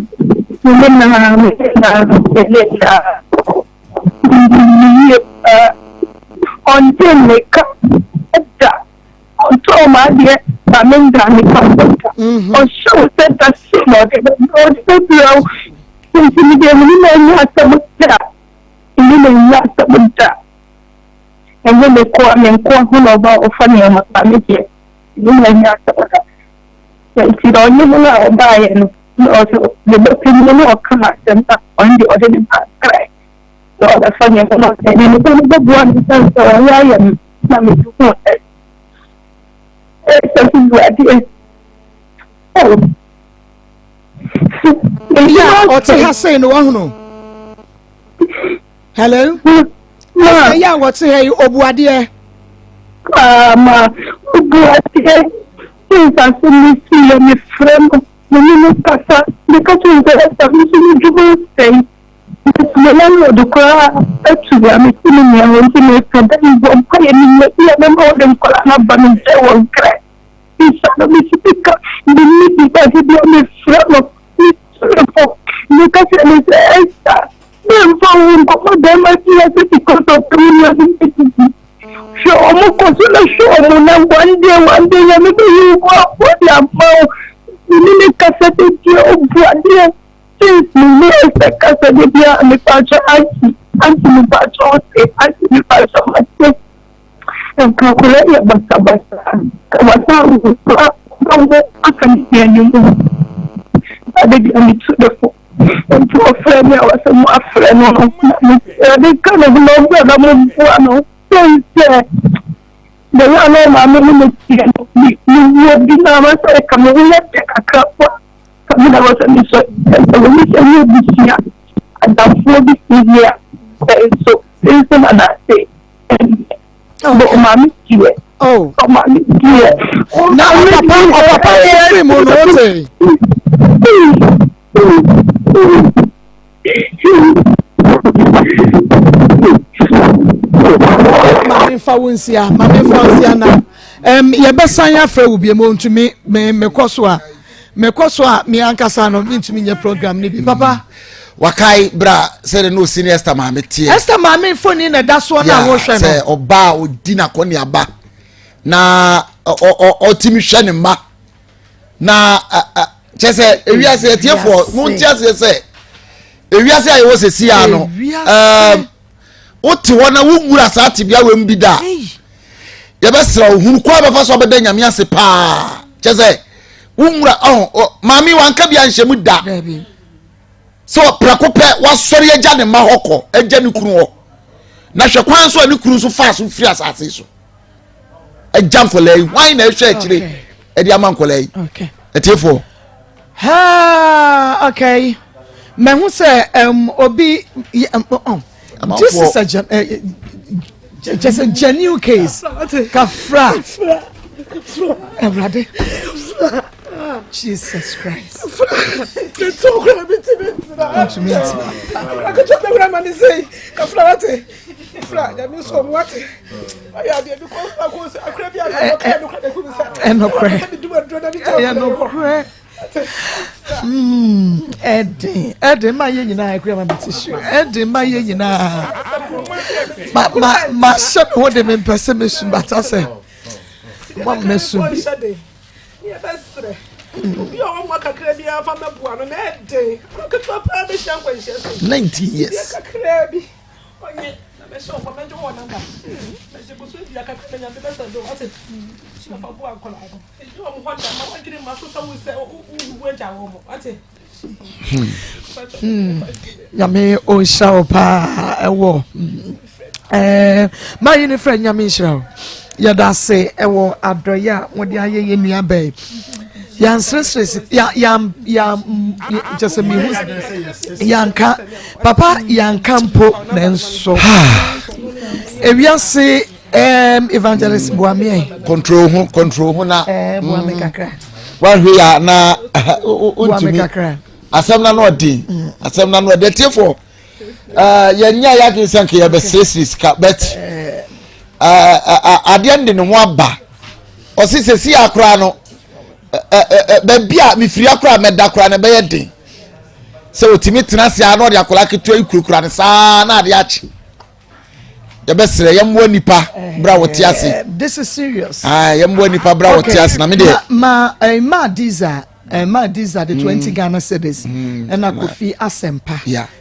Speaker 9: on temeka da on to ma dia Mamenda ni pastor. On show said that similar. God said no. Since we not sabuta. Not sabuta. And when they call me and call him about funny on my family. Not sabuta. And she don't even know buy and also the opinion of come out and on the other cry. So that's funny. And then the one says, so I am not to something like this. Oh,
Speaker 2: yeah, what's he saying? No, hello, yeah, what's he? Obuadie,
Speaker 9: Obuadie. Since I see my friend, the passa because we the say. The landlord do cry. Actually, I'm feeling me. I want to make a day. I'm crying. I'm more than calling but I'm one cry. The meeting that he be on the front of because it is extra. Then for them, I feel because of the show almost show one day, I make you walk what you have found. You need a cassette of blood. Since you know the cassette and the patch, anti patch, anti patch. And calculate your basta. I can hear you. I did only to the phone. And to a friend, I was a more friend. They kind of love that I'm the one I'm in you would be nervous. I come over take a cup. Come in, I was a mission. And that's what this year. So, this is what I say. Oh, mommy, dear.
Speaker 2: Oh,
Speaker 9: mommy, dear.
Speaker 2: Now, Papa, free monote. Mami fa wunsia na ye besan ya fra obi mo ntumi me koso a me ankasa no ntumi nye program ni bi papa
Speaker 10: wakai bra say no senior Esther Mame tie
Speaker 2: Esther Mame phone na da so na wo hwe no
Speaker 10: say oba odi na koni aba na otimi hwe ne ma na chese ewiase tiefo mu ntiase say ewiase ayo wo sesi ya no oti wona wo nwura sa tibia wem bi da ye besra ohun kwa befa so beda nyame ase pa chese wo nwura mami wanka bia nhemu da so prakope wasori eja ne ma hoko eja ne kunu ho na hwe kwan so ne kunu so fa so free asase so eja mfolai why na ehwe akire e dia mankolai
Speaker 2: okay
Speaker 10: etiefo
Speaker 2: ha okay me hu say obi this is just a genuine case kafra everybody Jesus Christ.
Speaker 7: It's so great to meet you. I could tell you what I say. Kafrate. Fra, ya mi so what? Aya dey because I go say akrabia
Speaker 2: and no cry. Yeah, no cry. Eddie, my yina agree my tissue. Eddie, my yina. My son what them in person but I say. What mess be?
Speaker 7: Yeah, that's right. You are one crabby from the one on that day. Look at your permission.
Speaker 2: 90 years.
Speaker 7: Crabby. Oh, yeah. I'm sure for me to one number. As you go sweet like a crabby and the best of those. She have a boy collide. You are one time. I want to get my sister will say, oh, went home. What's it?
Speaker 2: Yami o shao pa ewo. My uniform yami shao. Yada say ewo adoya wodi ayeye nua babe yan stress yam just me yanka papa yanka mpo nenso ewiase evangelist Boamie
Speaker 10: control ho na
Speaker 2: Boamie kakra
Speaker 10: wa hwe ya na
Speaker 2: Boamie kakra
Speaker 10: asem na no odi asem na no de tiefo yenya ya kin sanke ya be sesis ka bet adiende ne ho aba osisesi akra no ba bia me firi akra meda akra ne be yedin se otimi tenase a no de akola keto ikurukura ne sa na ade achi ya besere yemwo nipa bra woti ase
Speaker 2: this is serious
Speaker 10: yemwo nipa bra woti ase na me de
Speaker 2: ma diza the 20 Ghana cedis and Kofi Asempa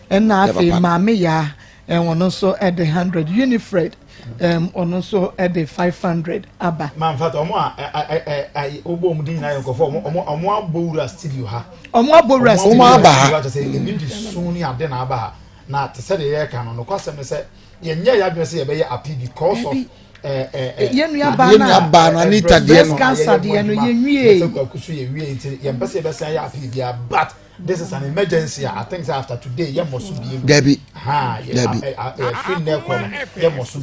Speaker 2: and afi mame ya and one also at the 100 Unifred on also at the 500 aba
Speaker 8: man fat I obo mudi na yo kofo omo abowura studio ha
Speaker 2: omo abowura studio
Speaker 10: aba ha
Speaker 8: say ebi di suni ade na aba ha na te say de ka no kwasem say ye nya ya dwe say ye be ye happy because of
Speaker 2: yenu aba na
Speaker 10: Anita de no
Speaker 2: cancer de no ye nwie
Speaker 8: akusu ye wie nti ye be say ya happy bia but this is an emergency. I think after today, you must be
Speaker 10: Debbie.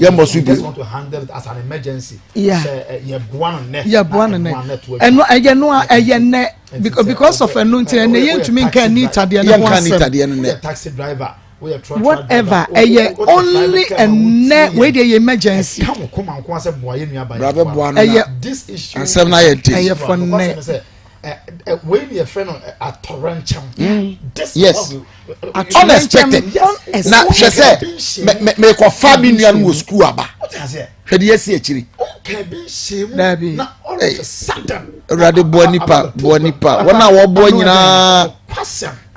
Speaker 8: You must want to handle it as an emergency.
Speaker 2: Yeah.
Speaker 8: You born on net.
Speaker 2: And no, I know because of anointing, and they to me can need
Speaker 10: the
Speaker 8: taxi driver.
Speaker 2: Whatever, only a net with the emergency.
Speaker 8: Come on, say boy,
Speaker 10: this issue. And
Speaker 8: when your friend at Torrential,
Speaker 10: yes, unexpected. Now she said, "Make a family and was school about." Had you see actually?
Speaker 8: Can be shame.
Speaker 10: Now all of a sudden, rather bonipa. When I was born,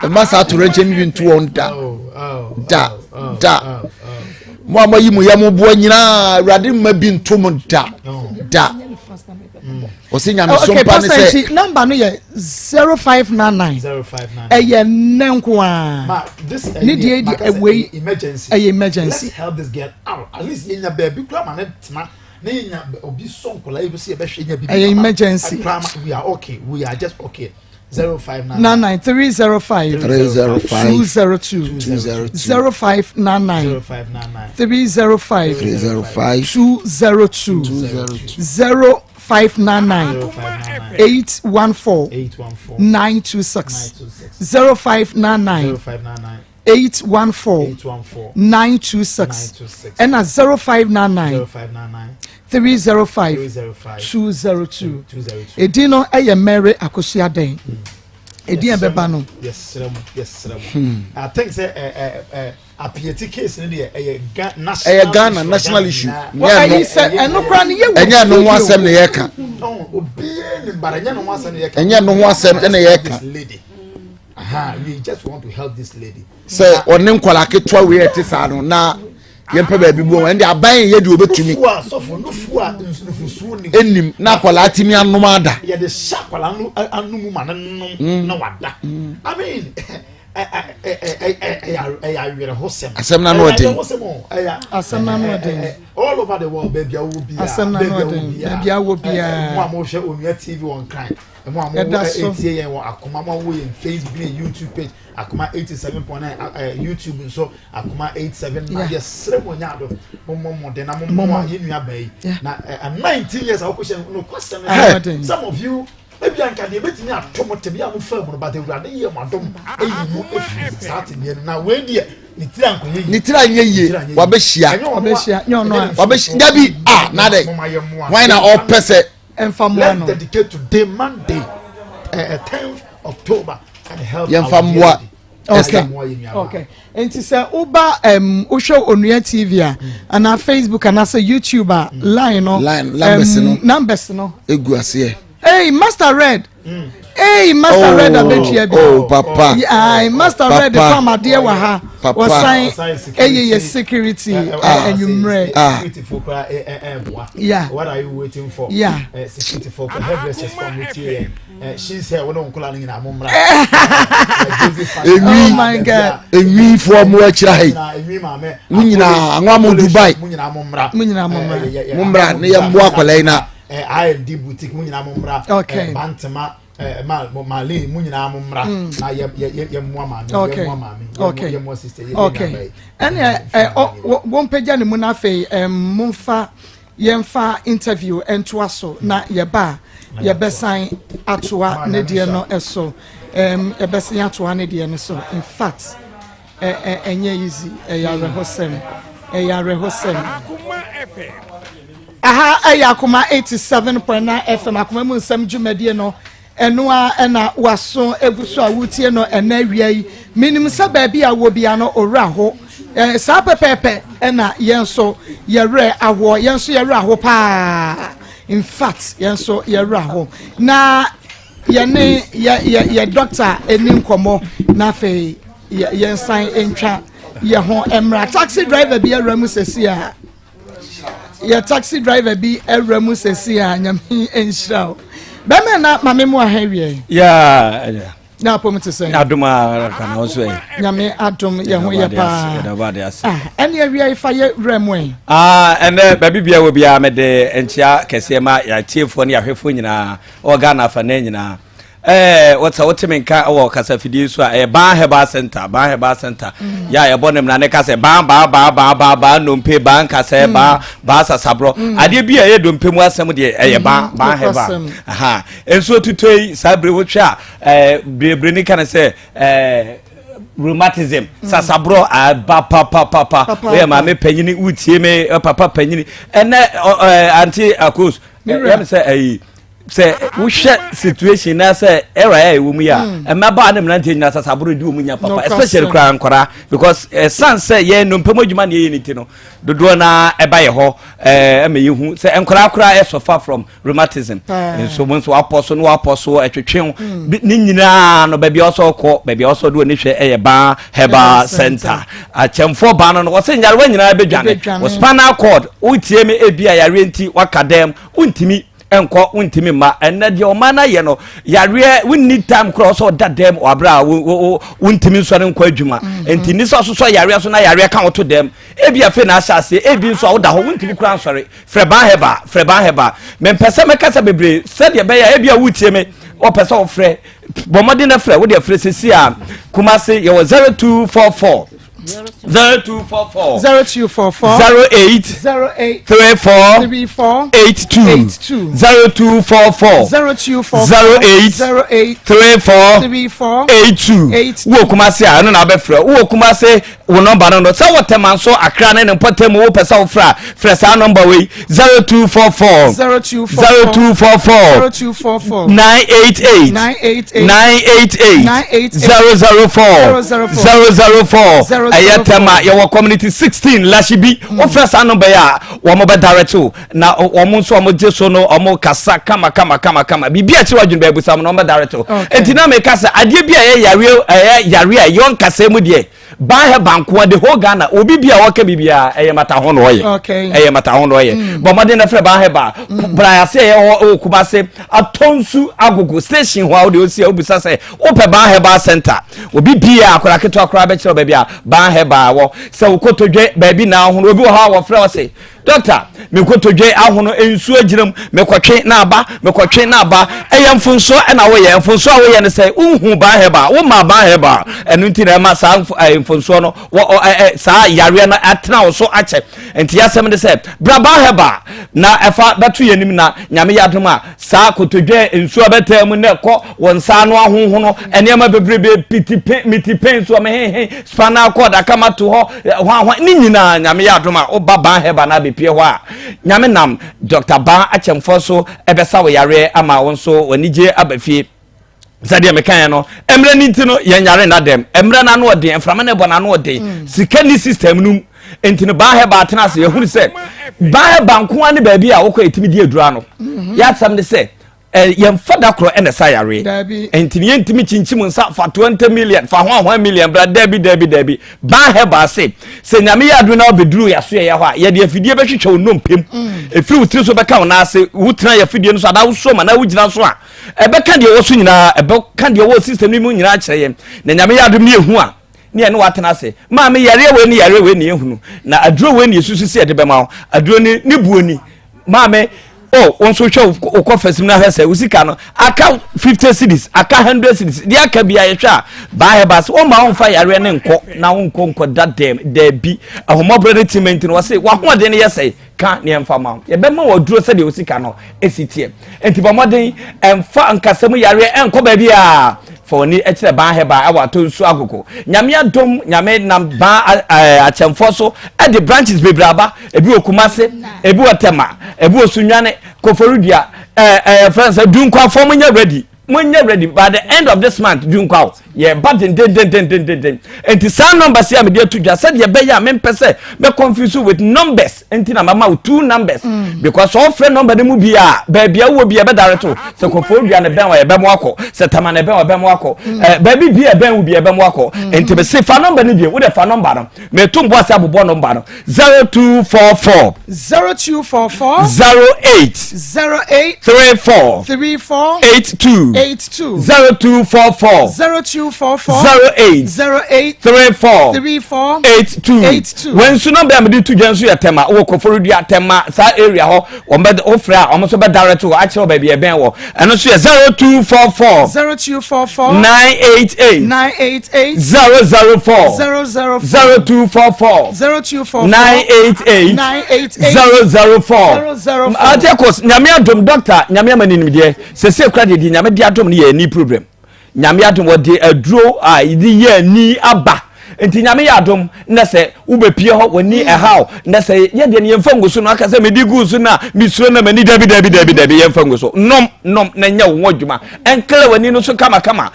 Speaker 10: the master to rent him into on da. Mama, you mo born, rather maybe in da.
Speaker 2: Okay, Pastor, number no 0599. Nenkwa.
Speaker 8: This
Speaker 2: need a way emergency.
Speaker 8: Let's help this girl out. At least in your baby, grandma, obi son kola you see
Speaker 2: emergency.
Speaker 8: We are okay. We are just okay. 0599
Speaker 2: 305 202 0599 305 202 0599 814 926 0599 814 926 and at 0599 305 202 edino eye Mary Akos den edin beba no
Speaker 8: yes I think say apieti case ni dey
Speaker 10: Ghana national issue
Speaker 2: why you say enokra ne ye
Speaker 10: enya no ho asem ne ye ka
Speaker 8: obie ni baranya no ho asem ne ye ka
Speaker 10: enya no ho asem ne ye ka
Speaker 8: we just want to help this lady
Speaker 10: say onen kwala ketwa we ete sa no na yempe ba bi bo ende aban ye de obetumi enim na kwala atimi anom ada
Speaker 8: ye de sha kwala no anumu ma na wada I mean
Speaker 10: asem na no dey
Speaker 2: asem na no dey
Speaker 8: all over the world baby I will be
Speaker 2: asem na no dey baby I will be
Speaker 8: mo amoshe Onua TV on kind mo etie yen won Akoma mo wo yen Facebook and YouTube page Akoma 87.9 YouTube so Akoma 87 na yes seremonia do mo de na mo ye nua bai na 19 years akoshe no question some of you maybe anka de betini atomo te bia mo fa mu no but ewurade ye mo adom eyi mu efi saati ne na we die
Speaker 10: ni tira nye ye wabehia dabi na dey why na all person
Speaker 8: let's dedicate today Monday 10th October and help
Speaker 10: our
Speaker 2: okay enti say uba o show Onua TV and na Facebook and na say YouTube line numbers no
Speaker 10: egu ase
Speaker 2: hey Master Red hey Master Red abetia bi
Speaker 10: oh papa
Speaker 2: yeah Master Red come ade wa ha was sign hey security and you
Speaker 8: security for
Speaker 2: yeah
Speaker 8: what are you waiting for
Speaker 2: yeah
Speaker 8: security for hairdressers from with you she's here we don't call her na momra
Speaker 2: oh my god
Speaker 10: emi for mo akira hai munyina anwa mo Dubai
Speaker 8: munyina momra
Speaker 10: momra ne ya mbo akwalai na
Speaker 8: I&D boutique munyina momra bantama mali munyina momra na ye mo mami ye mo sister ye
Speaker 2: and won page ne mu na fe momfa yemfa interview ento aso na ye ba ye besan atoa ne de no eso ye besan atoa ne de no so in fact enye easy ya rehosem
Speaker 3: Akoma FM
Speaker 2: aha Akoma 87.9 FM Akoma mu nsam dwumade no enoa na waso eguso awutie no enawia yi minim sa ba bia wo bia no owra ho sa pepepe na yenso yere aho yenso yere aho pa in fact yenso yere aho na yene ye doctor enim komo na fe yensan entwa ye ho emra taxi driver bi eramu sesia ye taxi driver bi eramu sesia nyame enhira bema na mame mu ahawie
Speaker 11: ya
Speaker 2: na pomete say
Speaker 11: aduma kana oso e
Speaker 2: nyame adum ye ho ye pa ene awia ifa ye remu
Speaker 11: ene baby bia wo bia me de entia kese ma ya tiefo ne ahwefo nyina organa fa na nyina what's menka o kasa fidie so ban heba center ya ye bonem na ne kasa ba no mpe ban kasa ba sasabro ade bia ye do mpe mu asem de ban heba aha enso tutoi sabre wo twa brebre ni kana se rheumatism sasabro ba papa we ma me panyini utie me papa panyini ene anti Akos ya say say we share situation na say era e wo mu ya emaba na mnante nyina sasabro di wo mu nya papa especially kra nkora because san say ye no mpem adwuma na ye niti no dodo na eba ye ho emeyehu say nkora kra e suffer from rheumatism so mo so aposo etwetwe ni nyina no ba bia oso do ni hwe e ba heba center achemfo ba no wo se nyare wa nyina be dwane wo spinal cord utie me ebia yare nti wakadem untimi enko untimi ma enne de o mana ye no yare we need time cross or that dem or bra untimi so ne nkwa adwuma enti ni so yare so na yare ka woto dem ebia fe na asase ebi so woda ho untimi kura nsore freba heba me pese me kasa bebre said ye be ya ebia wutie me o pese o frɛ bomode na frɛ wo de frɛ sesi a Kumase ye 0244 0244 08 34 82 0244 08 34 82 wo Kumase a no na be frɛ wo Kumase wo number no say what man so akra na potem wo pesa wo fra sa number we 0244 988 004 ayatema your community 16 lashibi wo fra sa number ya wo mo be direct na wo mo so mo je so no omo kasa kama bibi a chi wadwun ba ebusa mo no be direct entina me kasa ade bia yare a yon kasa mu de ban he banko de ho Ghana obi bia waka bibia mata ho no ye mata ho no ye bo mo de na fre ban he ba bra ase ye kuma se atonsu agogo station ho de osi obusa se ope ban he ba center obi bia akora keto akora be kire ba bia ban he ba wo se ukotodwe ba bi na ho obi ho ha wo fre o se doctor me kotodwe ahono ensu agiram me kwotwe na aba eyamfunso na wo ye mfunso a wo ye ne se unhu ban he ba wo ma ban he ba enu nti na ma sa mfunso no wo sa yare na atena wo so ache enti yasem de se bra ban he ba na efa beto yanim na nyame yadom a sa kotodwe ensu abetam ne ko wonsa no ahonho no enema bebrebe mitipen so me spinal cord akama to ho ni nyina nyame yadom a oba ban he ba na pie ho a nyame nam Dr. Ban achemfo so ebesa wo yare ama won so wanije abafie zade me kan no emre ni ntino ye nyare na dem emre na no ode enframa na bo na no ode sika ni system num entino ban he ba tena se yehunu se ban he banko ane ba bi a wo ko etimi di adura no ya sam de se yem fada kro ene sayare entini yentimi chinchim nsa fa 20 million fa ho 1 million bra dabi ban he ba se nyame ya adu na obeduru ya so ye ho a ye de afidie be hwehwe onom pem efiri wutiri so be ka wona ase wutira ya afidie no so ada wo so ma na wugina so a ebe ka de wo so nyina ebe ka de wo system ni mu nyina kire ye na nyame ya adu mi ehu a ne ene watena ase ma me yare we ni ehunu na aduro we ni esusu se de be ma aduro ni buoni ma me oh on so show o confess na hese usika no aka 50 cedis aka 100 cedis dia aka bia ye hwa ba he bas o ma on fa yare ne nko na nko that dem there bi ahomobred teament no say wa ho de ne yese ka ne emfa ma ye be ma woduro se de usika no esitie enti ba moden emfa ankasam yare enko ba bia for ni ekire ban he ba awa to nsu agoko nyame adom nyame nam ba achemfo so e the branches bebraba ebi okumase ebi otema ebi osunwane koforudua friends dunkwa for munya ready by the end of this month dunkwa ye bad den enti some numbers ya me dey to just said ye be ya me pese me confuse with numbers enti na mama two numbers because all friend number dem bia ba bia wo bia be direct se koforudua ne ben wa ye be mo akọ se tama ne ben wa be mo akọ ba bi bia ben wo bia be mo akọ enti be se fa number ne bia wo de fa number no me to mbo ase abobo number no 0244 08 34 82 0244 08 34 82 when so number me di to janso ya tema wo koforudua tema sa area ho wo be ofra o mo so be direct wo a kire ba bia ben wo eno so ya 0244 988 004 0244 988 004 Akos nyame adom doctor nyame amanim de se kra de nyame de adom ne ye ni problem nyame adom wo de aduro a idi ye ni aba enti nyame adom na se ubepie ho woni ehaw na se ye de ne yemfanguso no aka se medi guso na misuro na mani dabi yemfanguso nom na nya wo adwuma enkele wani no so kama Akoma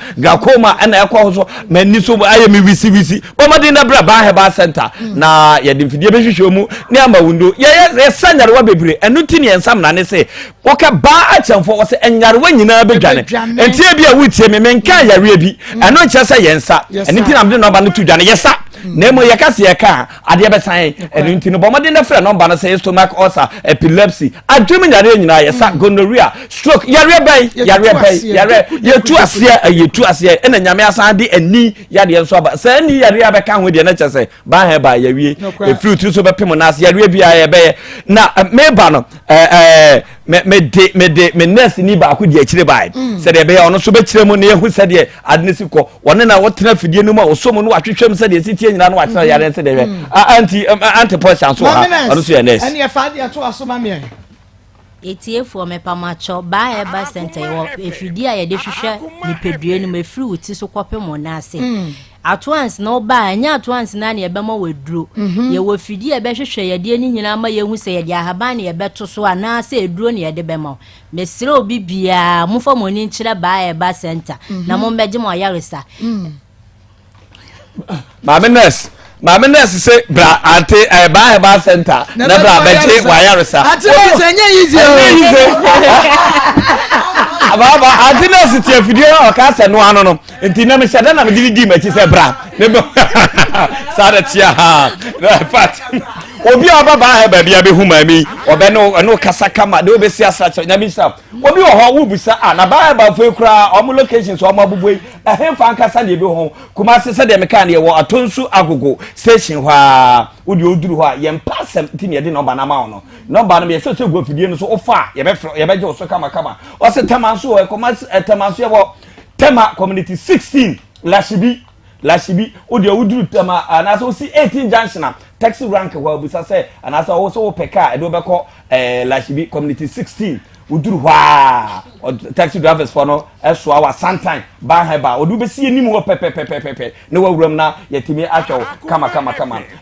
Speaker 11: na yakọ so mani so aye me wisi bo made na bra ba he ba center na ye de mfidie be hwehwe mu ne ama wundo ye sanyare wa bebre enu ti ne ensam na ne se woka ba achemfo wo se enyare wa nyina be dwane enti e bia wutie me menka yare bi enu nche se yensa enu ti na mde number no tu dwane yesa nemo yakase yaka ade be san enu nti no bomade na fra number no say stomach ulcer epilepsy adwemi nyare nyina yesa gonorrhea stroke yare bay yetu ase ena nyame asan de ani yade enso aba sa ani yare abeka ho de na chese ba he ba yawie e fruit so be pem na ase yare bia ye be na meba no me nurse ni ba ko di akire bai se de be ya ono so be kire mu ne ehu se de adnesi ko wona na wotena fidie no ma osomo no watwetwem se de sitie nyina no watena yare se de be anti portion so ha ono so ya nurse
Speaker 2: ani e fa de to asoma me
Speaker 12: etiefo me pamacho ba eba center wo efidie ya de hwehwe ni pedue no mefiri wuti so kopem na ase at once no ba nya at once na na ebe ma weduro ye wo fidi ebe hwehwe ye de ni nyina ma ye hu se ye de ahaban ye beto so ana se eduro ne ye de be ma mesire obi bia mo fa mo ni nkire ba e ba center na mo mbeje mo yaresa Mama nurse say bra ante ba center na bra beje wa yaresa
Speaker 2: ati o se nye easy
Speaker 11: Baba ante nurse tie fidie o ka se no ano no enti na me shada na me di ma chi se bra ne sada tia ha fat obi aba ba ba bia be hu mami obe no kasa kama de obe si asacha nyami sap obi wo ho wo busa na ba fo kura o mo location so o ma buboi ehemfa nkasa de be ho kuma se de meka ne wo atonsu agogo station hwa odi oduru hwa ye mpasem ti ne de number na ma no number no be so go fidie no so ofa ye be je so kama o se tema so e kuma tema so ye wo tema community 16 Lashibi odi oduru tema na so si 18 junction taxi rank hwa busa se na so wo peka e do be ko Lashibi community 16 uduru hwa taxi drivers for no eso our sometime ba heba odu be sie nim wo pepe ne wawuram na yetimi atwo kama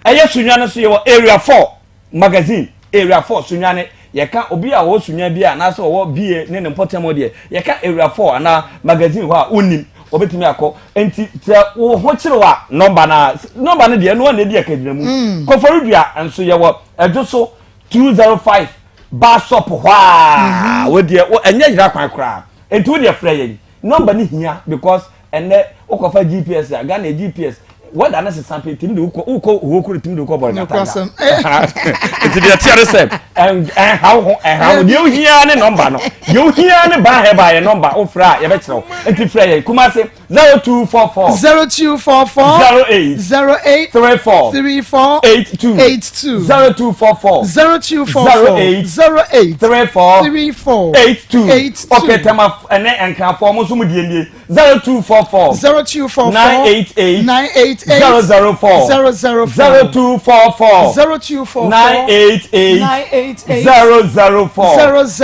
Speaker 11: eye sunwa no so ye area 4 magazine area 4 sunwa ne ye ka obi a wo sunwa bia na so wo bie ne important de ye ka area 4 ana magazine hwa onim obetimi akọ enti wo ho kirewa number ne de no na de akadinamu koforudua enso ye wo edoso 205 Basop hwa we de enye jira kwan kra enti we de frɛ ye number ni hia because ene okofa GPS aga na GPS what na se sample tim de uko tim de uko bor kata enti de tiare se how de hia ne number no de hia ne ba he ba ye number o fra ye be kyerɛ enti frɛ ye kuma se 0244 08 34 82 0244 okay tema ene enka for mo so mu die nie 0244 988 004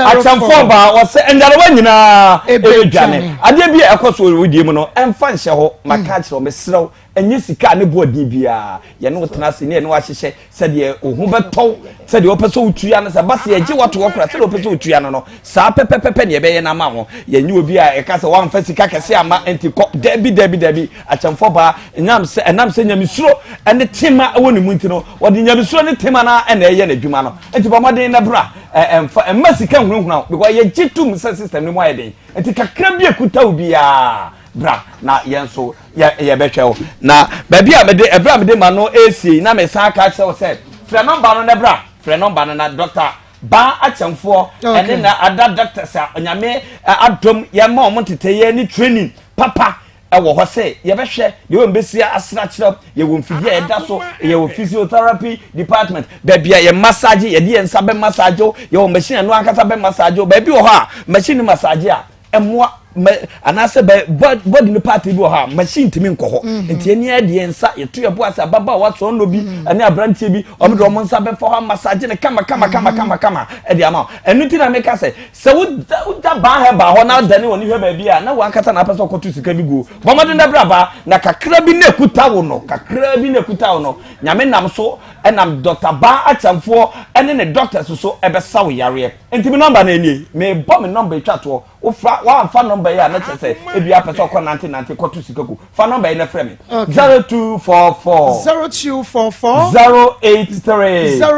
Speaker 11: Achamfo ba wo se endare wa nyina ebedwane ade bi ekoso wodie mu no emfa nhye ho maka kire o mesrew enye sika ne boadi bia ye no tena se ne wa hyehye se de ohu beto se de opeso utua ne se base ye wato wokra se de opeso utua no saa pepepepe ne be ye na ma ho ye nyi obi a e ka se wa mfa sika kese ama enti debi achamfo ba enam se nyamisuro ene tema woni mu ntino wodi nyamisuro ne tema na ene ye na dwuma no enti ba modern na bra emma sika hunhuna because ye gitum system ne mo ayeden enti kakra bi ekuta obi a bra na yenso ye betwe na ba bia me de ma no AC na me san ka che o se frɛ number no ne bra frɛ number no na doctor ba achamfo ene na ada doctor sa onyame adom ye ma o monteteye ni training papa ewo ho se ye behwe de wo mbesia asra kire ye wo mfidie e da so ye wo physiotherapy department ba bia ye massage ye de nsa be massage ye wo machine no akasa be massage ba bi wo ha machine massage a emwa anase body no party bi wo ha machine timi nko ho enti eni e de nsa ye to ye bo asa baba wa so no bi ene abrantie bi o me do mo nsa be fo ha massage ne kama e de ama enu ti na me ka se wo da ba he ba ho na da ne woni hwe ba bi a na wa kata na pese okotu sika bi go bo mo de na bra ba na kakra bi na ekuta wo no nyame nam so enam doctor ba achamfo ene ne doctor so e be sawo yare enti mi number na eni me bo me number etwato o fra wa fa number ya na chese e bia pese okọ 90 kotu sika go fa number na frɛ me 0244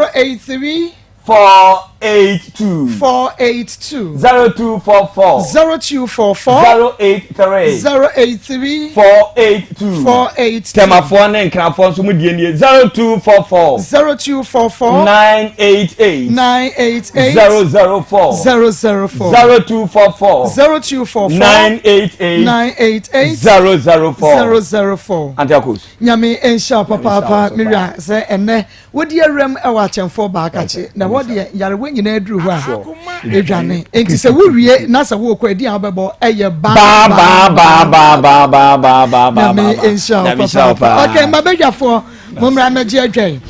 Speaker 11: 083 482 0244 083 482 Temafo ne nkrafo so mu die nie 0244 988 004 0244 988 004 Auntie Akos
Speaker 2: nyame ensha papa mira se ene wodi awram e wa chamfo ba akache na wodi yare nyina aduru ho a edwane enti se wo wie na se wo kwadi a bebo eye ba nyame ensha papa okay mabedwafo momra meje adwan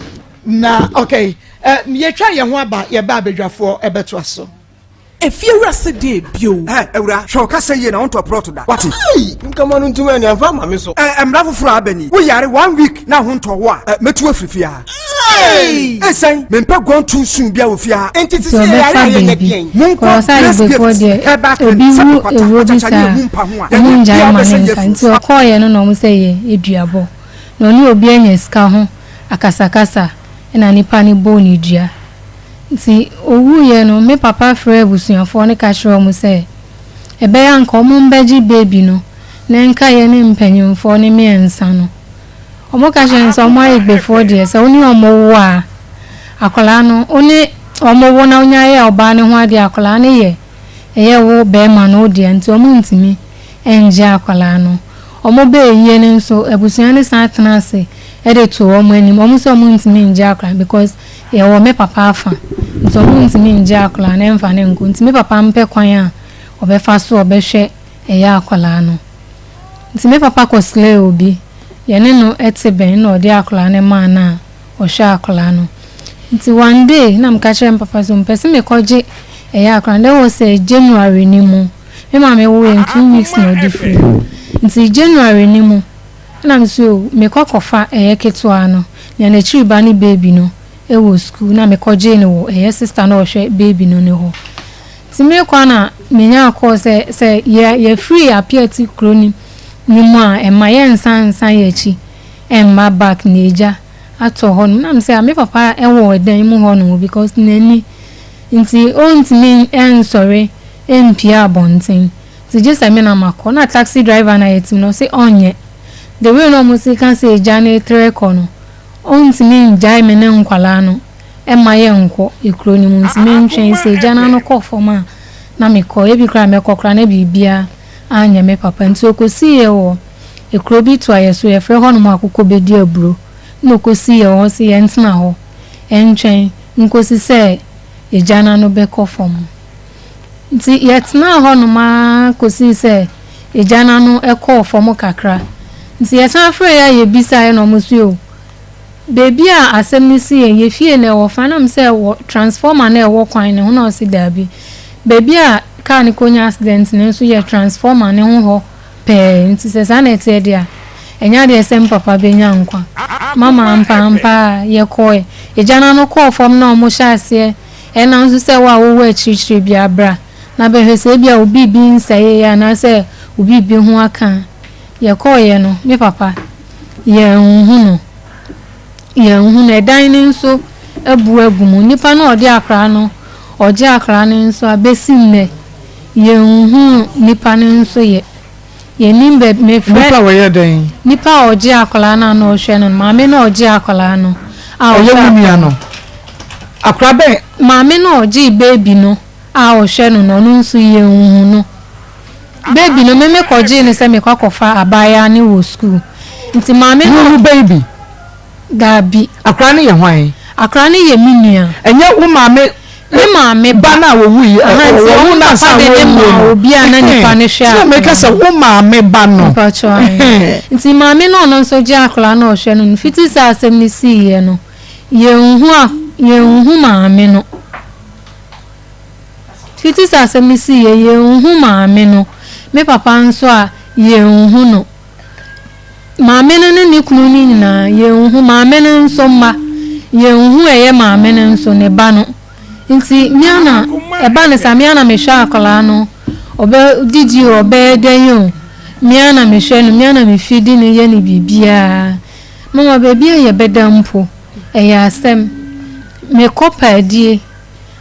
Speaker 2: na okay ye twa ye ho aba ye ba bedwafo ebeto aso
Speaker 13: if you were said bio.
Speaker 14: Ewra, show ka say na want to plot da. What?
Speaker 15: Come on ntuma ni amfa ma me so.
Speaker 14: Emra foforo abani. Wo yare 1 week na ho nto wo a metu afrifia. Esen, me mpa gon too soon bia ofia.
Speaker 15: Enti se yare ye ne bien.
Speaker 6: Mun ko say before there. Obi wu ewo bi sa. Mun jai ma nka nti okoye no no mo say ye eduabo. No ni obi anya sika ho akasakasa na nipa ni bo ni dua. Nti owu ye no me papa frɛ busuafo ne ka kyerɛ mo say ebe ya nka omo mbeji baby no na nka ye ne mpanyimfo ne me ensa no omo ka kyerɛ nso omo ayi before there say oni omo wo a akola no oni omo wo na onya ye oba ne ho ade akola ne ye eye wo be ma no de nti omo ntimi enje akola no omo be ye ne nso ebusuan ne san tena ase e de to omo anim omo so omo ntimi enje akola because ye wo me papa afa nti omo ntimi enje akola na emfa ne nko ntimi papa mpe kwan a obefa so obehwe eye akola no nti me papa kosle obi ye ne no eteben na odi akola ne ma na o hwe akola no nti one day na mka kire papa so mpese me koje eye akola there was a January ni mu me ma me wo in 2 weeks na odi free nti January ni mu na mso me kokofa eye ketua no ya na chiri ba ni baby no e wo school na me koje ne wo eye sister na o hwe baby no ne ho ti me kwa na me nya akọ se ye free appear ti kroni ni mu a e ma ye nsan ye chi e ma back neja ato ho na me say me papa e wo dan mu ho no because nani nti onti me en sorry empia bontin ti just me na makọ na taxi driver na yetim no say onye the way no mo say kan say jane treko no onti me njai me ne nkwala no e ma ye nko e kroni mu nti me ntwen say jana no kọ foma na me ko ebi kra me kokra na bibia anya me papa nti okosi ye wo ekrobi to ayeso ye fre hono makoko bedi aburo no kosi ye wo se ye ntena ho entwen nkosi se ejana no be kofom nti ye tena hono ma kosi se ejana no ekofom kakra nti ye san fre ya ye bisa ye no musuo baby a asem ni si ye fie na wo fa na mse wo transformer na wo kwan ne ho na o si dabi baby a car ni konya accident ne so ye transformer ne ho pe nti se sa na tie dia enya de sem papa benya nkwa mama ampa ye koy ejana no call from na mo hyase e na nso se wa wo achirichiri bia bra na be hwese bia obi bi nsaye ya na se obi bi ho aka ye koy no me papa ye hu no edan ni nso ebu agumu nipa na odi akra no oje akra ni nso abesi nne ye hu nipa ni nso ye nimbe me friend
Speaker 2: nipa we den
Speaker 6: nipa oje akra na no hwe no maame na oje akra no a
Speaker 2: oye mumia no akra be
Speaker 6: maame na oje baby no a o hwe no no nso ye hu no baby no me koje ni se me kwakofa abaya ni wo school nti maame no
Speaker 2: baby
Speaker 6: dabi
Speaker 2: akra ni ye hwan
Speaker 6: akra ni ye minua
Speaker 2: enye wo maame
Speaker 6: ni maame
Speaker 2: ba na wo wi wo na sa wo
Speaker 6: obi ana nipa ne hwe
Speaker 2: a me ka se wo maame ba no
Speaker 6: nti maame no no so je akra na o hwe no fiti sa asem ni si ye no ye hu maame no fiti sa asem ni si ye hu maame no me papa nso a ye hu no maame no ni kunu ni nyina ye hu maame no nso ma ye hu eye maame no nso ne ba no nti miana eba ne samiana me hwa akola no obe didi obe denyo miana me hwe no miana me fidi ne ye ne bibia mama baby ye bedampo eya asem me kopa adie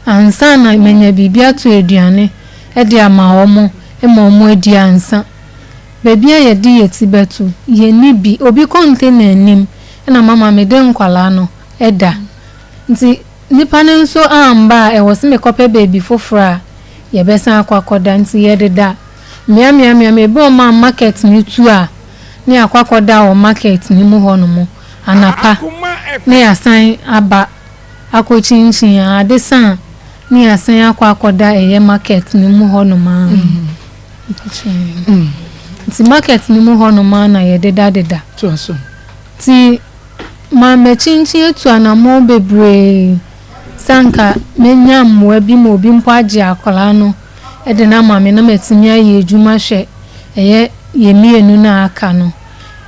Speaker 6: ansa na menya bibia to aduane e de ama omo e ma omo adi ansa baby ye di yeti betu ye ni bi obi container nim na mama me de nkwala no eda nti nipa ne nso amba e wose me kope baby fofora ye besa akwakoda nti ye deda mia me bo ma market ni tu a ni akwakoda o market ni mu ho no mu anapa ni asan aba akochinchin adesan ni asan akwakoda eye market ni mu ho no ma nti market ni mu ho no ma na ye deda ti ma me chinchin etu anamo bebre sanka menya mmoa bi mo bi mpo agye akola no e de na mame na matimi aye adwuma hwe eye ye mienu na aka no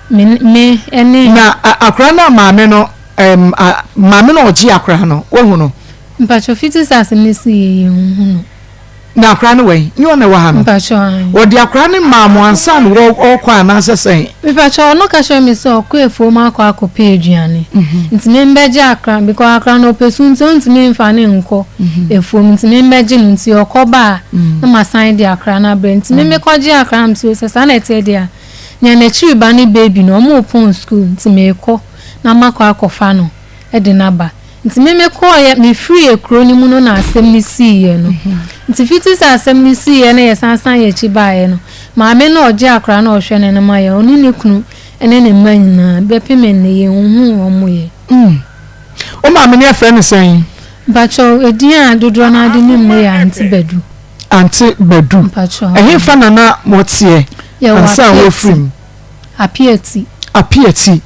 Speaker 6: me ene
Speaker 2: na akora na mame no mame no ogye akora no wo no
Speaker 6: mpacho fiti sase nisi ye hu no
Speaker 2: na akora no we ni ona wa ha no
Speaker 6: mpacho
Speaker 2: wo de akora ne maamo ansa no wo kwa na sesen
Speaker 6: mpacho no ka show me so ko efo ma akọ akọpa aduane ntime mbeje akra because akra no pesu ntime mfa ne nko efo ntime mbeje nti okoba na masan de akra na bre ntime mekoje akra mti sesa na ete dia nya na chiri ba ne baby no mo pon school ntime ekọ na makọ akọfa no e de na ba ntime mekọ ya me free ekro ni mu no na asem ni si ye no nti fiti sa asem ni si ye na ye sansan ye chi ba ye no maame no ogye akra na ohwe ne ma ye oni ne kunu ene ne manyina bepemen ne ye hu omo ye
Speaker 2: o maame ne afre ne sen
Speaker 6: bacho edian dodro na ade ne mu ya anti bedu bacho
Speaker 2: ehe fa na motie ansa wo frim apieti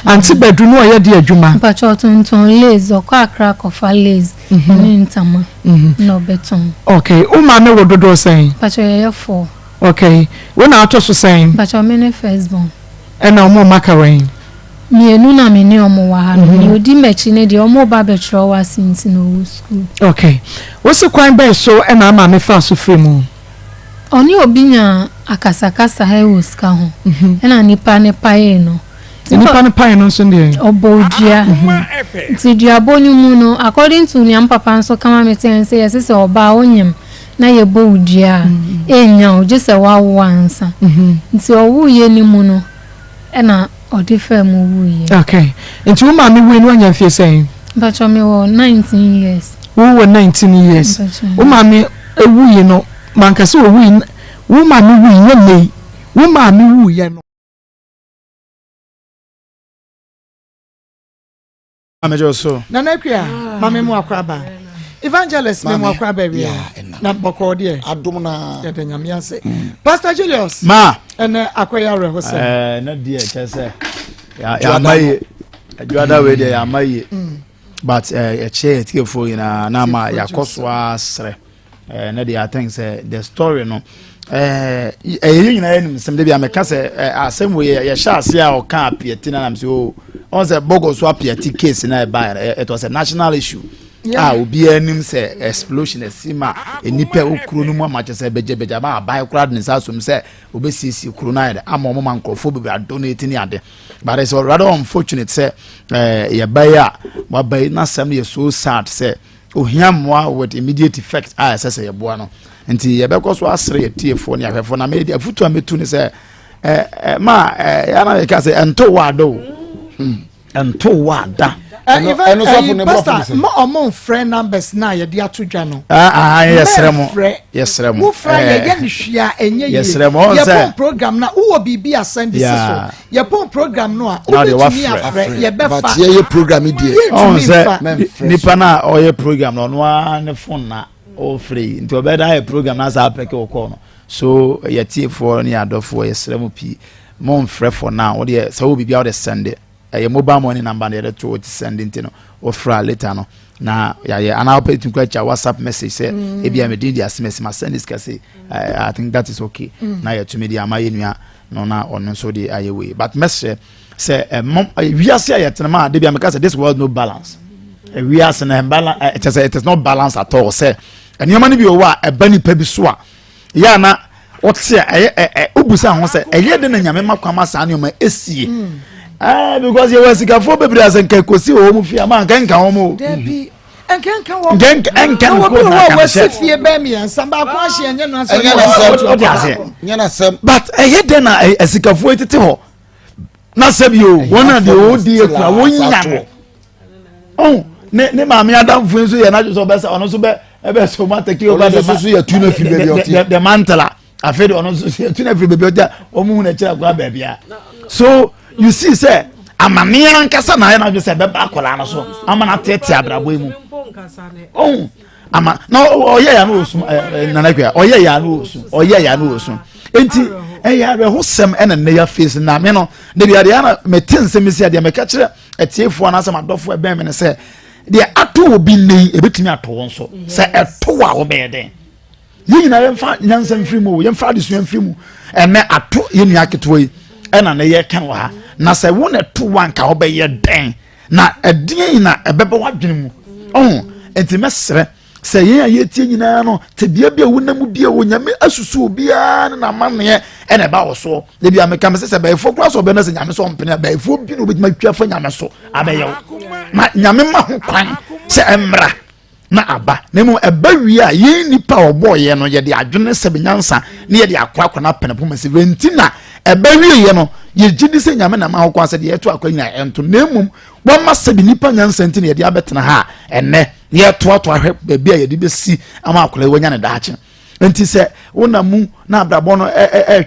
Speaker 2: anti bedu no ye de adwuma
Speaker 6: bacho tonton lace okọ akra kofa lace ni ntama no beton
Speaker 2: okay o maame wo dodo sen
Speaker 6: bacho ye 4
Speaker 2: okay we na ato so sen
Speaker 6: bacho me ne first born
Speaker 2: ena omo makawen
Speaker 6: mienu na me ne omo wa ha no odi mechi ne de omo ba betro wa sinti no school
Speaker 2: okay wosi kwan be so ena ama me fa so fremu
Speaker 6: oni obinya akasakasa ha woska ho ena nipa ne pae no
Speaker 2: nipa ne pae no so ndie
Speaker 6: obodia ti duaboni mu no according to nyam papa nso kama meten say yesese oba onyem na ye bodia enya o je se wa wansa nti owu ye ni mu no ena odifa mu wu ye
Speaker 2: okay nti wo ma me wu ni anya fie sen
Speaker 6: bacho me wo 19 years
Speaker 2: wo 19 years wo ma me ewu ye no mankase owu wo ma me wu ye nei wo ma me wu ye no
Speaker 8: amejo so
Speaker 2: na nakua mame mu akraba evangelist me mu akraba wi na boko de
Speaker 10: adom na
Speaker 2: ya de nyame ase Pastor Julius
Speaker 8: ma
Speaker 2: ene akoya rehose
Speaker 8: na die chese ya maye adwada we de ya maye but che tiefo ina na ma yakoswa sre na de I think say the story no nyina enim sem de bia me ka say asem we ye sha ase a o ka apieti na nam say on say bogus wa apieti case na it was a national issue obi anim say explosion esima enipa okuro no mu amache say beje ba abai kura de nsa som say obesisi okuro na ide ama omo mankrofo be donate ni ade but it's rather unfortunate say ye baya wa bai na sam ye so sad say ohiamwa with immediate effect say ye boa no nti ye be ko so asre ye tiefo ne ahwefo na me dia futu ametu ni say ma ya na ka say ento wado ento wada
Speaker 2: eno so for ne Pastor mo omo friend numbers na ye dia to dwa no
Speaker 8: yesremo
Speaker 2: wo fra ye ye ni hwia enye ye
Speaker 8: yesremo
Speaker 2: ye pon program na wo bibi asende so ye pon program no a wo betumi afre ye be fa
Speaker 10: but ye program die
Speaker 8: on say nipa na o ye program no no an phone na o free nti obeda ye program na sa apeke o call no so ye tie for ni adofo yesremo pi mo mfre for now wo de say wo bibi out the Sunday your mobile money number there to send into no offer later no na ya ana open to catch a WhatsApp message say e bia me din dia SMS ma send this say I think that is okay na ya to me dia amaye nua no na ono so dey ayewe but message say we are say yet na de bia me say this world no balance we are say balance it is not balance at all say anyoma ni bi o wa e bani pa bi so a ya na wotse obusa ho say eye de na nyame makwama sa anyoma esie because you was a for baby as and Kakosi home for a man can come home.
Speaker 2: Debbie, and can come home. Can see a baby and some backwash and
Speaker 8: but I had then a sick of waited to her. Not save you, one of the old dear, oh, Mammy, I don't feel so you're not so best on also best so much take you over the mantala. I fed on also tuna free baby or moon a child baby. So you see say amania nkasa na na say be akola na so amana tete abrabo mu oh ama na oye ya no osu nanakwa oye ya no osu enti ya be ho sem ena na ya face na me no de bia de na metin sem si ade me ka kire etiefo na asem adofo e ben me ne say
Speaker 5: de ato obi nei ebetimi ato won so se eto a wo be den yi na yemfa nyansa mfiri mu yemfa de so mfiri mu eme ato ye nua keto yi ena na ye kan wa na se wo na to wanka wo be ye den na edin na ebebe wadwene mu enti mesre se ye tie nyina no te bia bia wonamu bia wonyame asusu obia na manne ena ba wo so de bia meka me se ba efo kura so be na se nyame so mpene ba efo bi no betima twa fa nyame so abeyew ma nyame ma ho kwan se emra na aba nemu eba wi a ye nipa obo ye no ye de adwene se benyansa na ye de akwa na pene poma se ventina eba wi ye no ye gidi se nyame na ma ho kwan se de ye to akwa nyina ento nemu wo ma se bi nipa nyansa ntina ye de abetena ha enne ye to ahwe ba bia ye de besi ama akwa wonya ne daache enti se wona mu na abrabo no